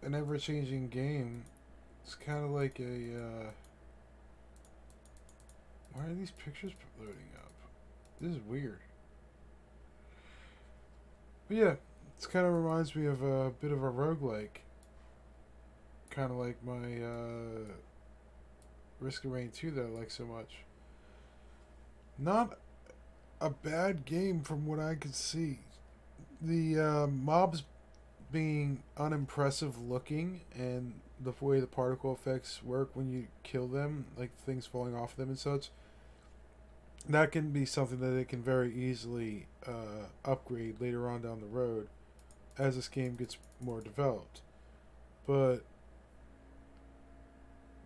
An ever-changing game. It's kind of like a, why are these pictures loading up? This is weird. But yeah, it kind of reminds me of a bit of a roguelike. Kind of like my Risk of Rain 2 that I like so much. Not a bad game from what I could see. The mobs being unimpressive looking and the way the particle effects work when you kill them, like things falling off them and such, that can be something that they can very easily upgrade later on down the road as this game gets more developed. But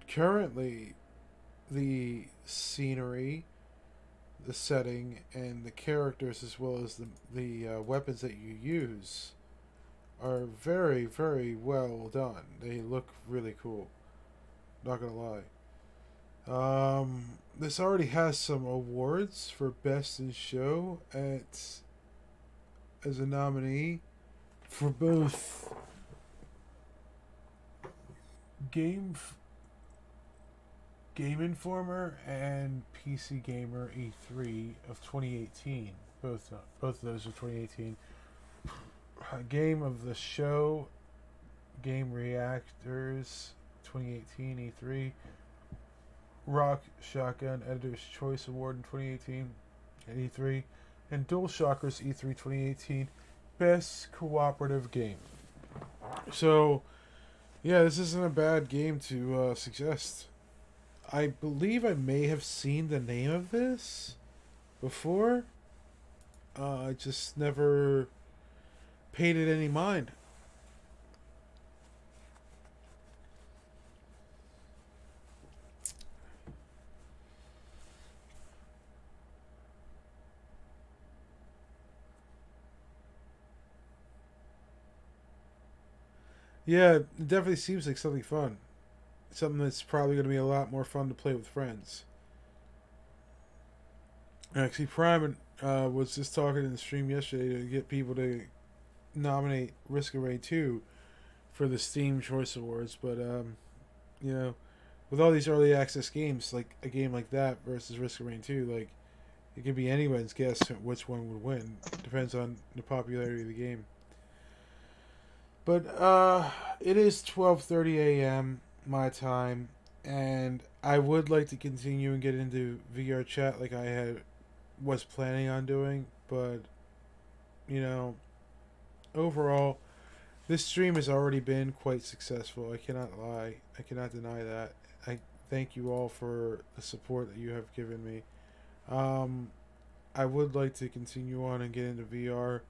currently, the scenery, the setting, and the characters, as well as the weapons that you use, are very, very well done. They look really cool. Not gonna lie. This already has some awards for Best in Show as a nominee for both Game Informer and PC Gamer E3 of 2018. Both of those are 2018. Game of the Show, Game Reactors 2018 E3. Rock Shotgun Editor's Choice Award in 2018 at E3, and DualShockers E3 2018 Best Cooperative Game. So, yeah, this isn't a bad game to suggest. I believe I may have seen the name of this before. I just never paid it any mind. Yeah, it definitely seems like something fun. Something that's probably going to be a lot more fun to play with friends. Actually, Prime was just talking in the stream yesterday to get people to nominate Risk of Rain 2 for the Steam Choice Awards, but you know, with all these early access games, like a game like that versus Risk of Rain 2, like it could be anyone's guess which one would win. Depends on the popularity of the game. But it is 12:30 a.m. my time, and I would like to continue and get into VR chat like I was planning on doing, but you know, overall, this stream has already been quite successful. I cannot lie. I cannot deny that. I thank you all for the support that you have given me. I would like to continue on and get into VR,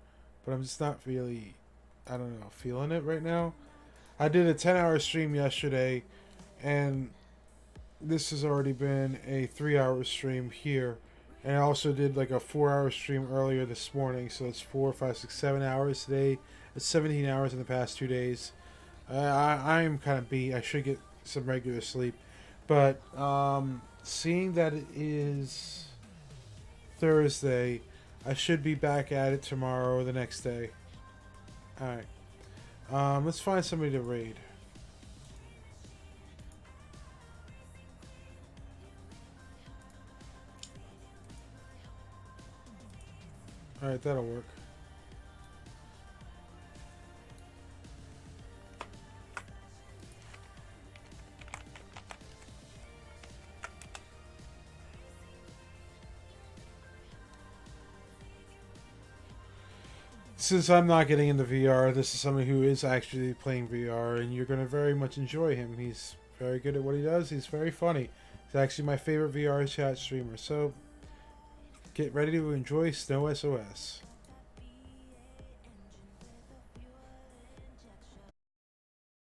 but I'm just not really, I don't know, feeling it right now. I did a 10-hour stream yesterday, and this has already been a 3-hour stream here. And I also did like a 4-hour stream earlier this morning, so it's 4, 5, 6, 7 hours today. It's 17 hours in the past 2 days. I'm kind of beat. I should get some regular sleep. But seeing that it is Thursday, I should be back at it tomorrow or the next day. Alright. Let's find somebody to raid. Alright, that'll work. Since I'm not getting into VR, this is somebody who is actually playing VR, and you're going to very much enjoy him. He's very good at what he does. He's very funny. He's actually my favorite VR chat streamer. So, get ready to enjoy Snow SOS.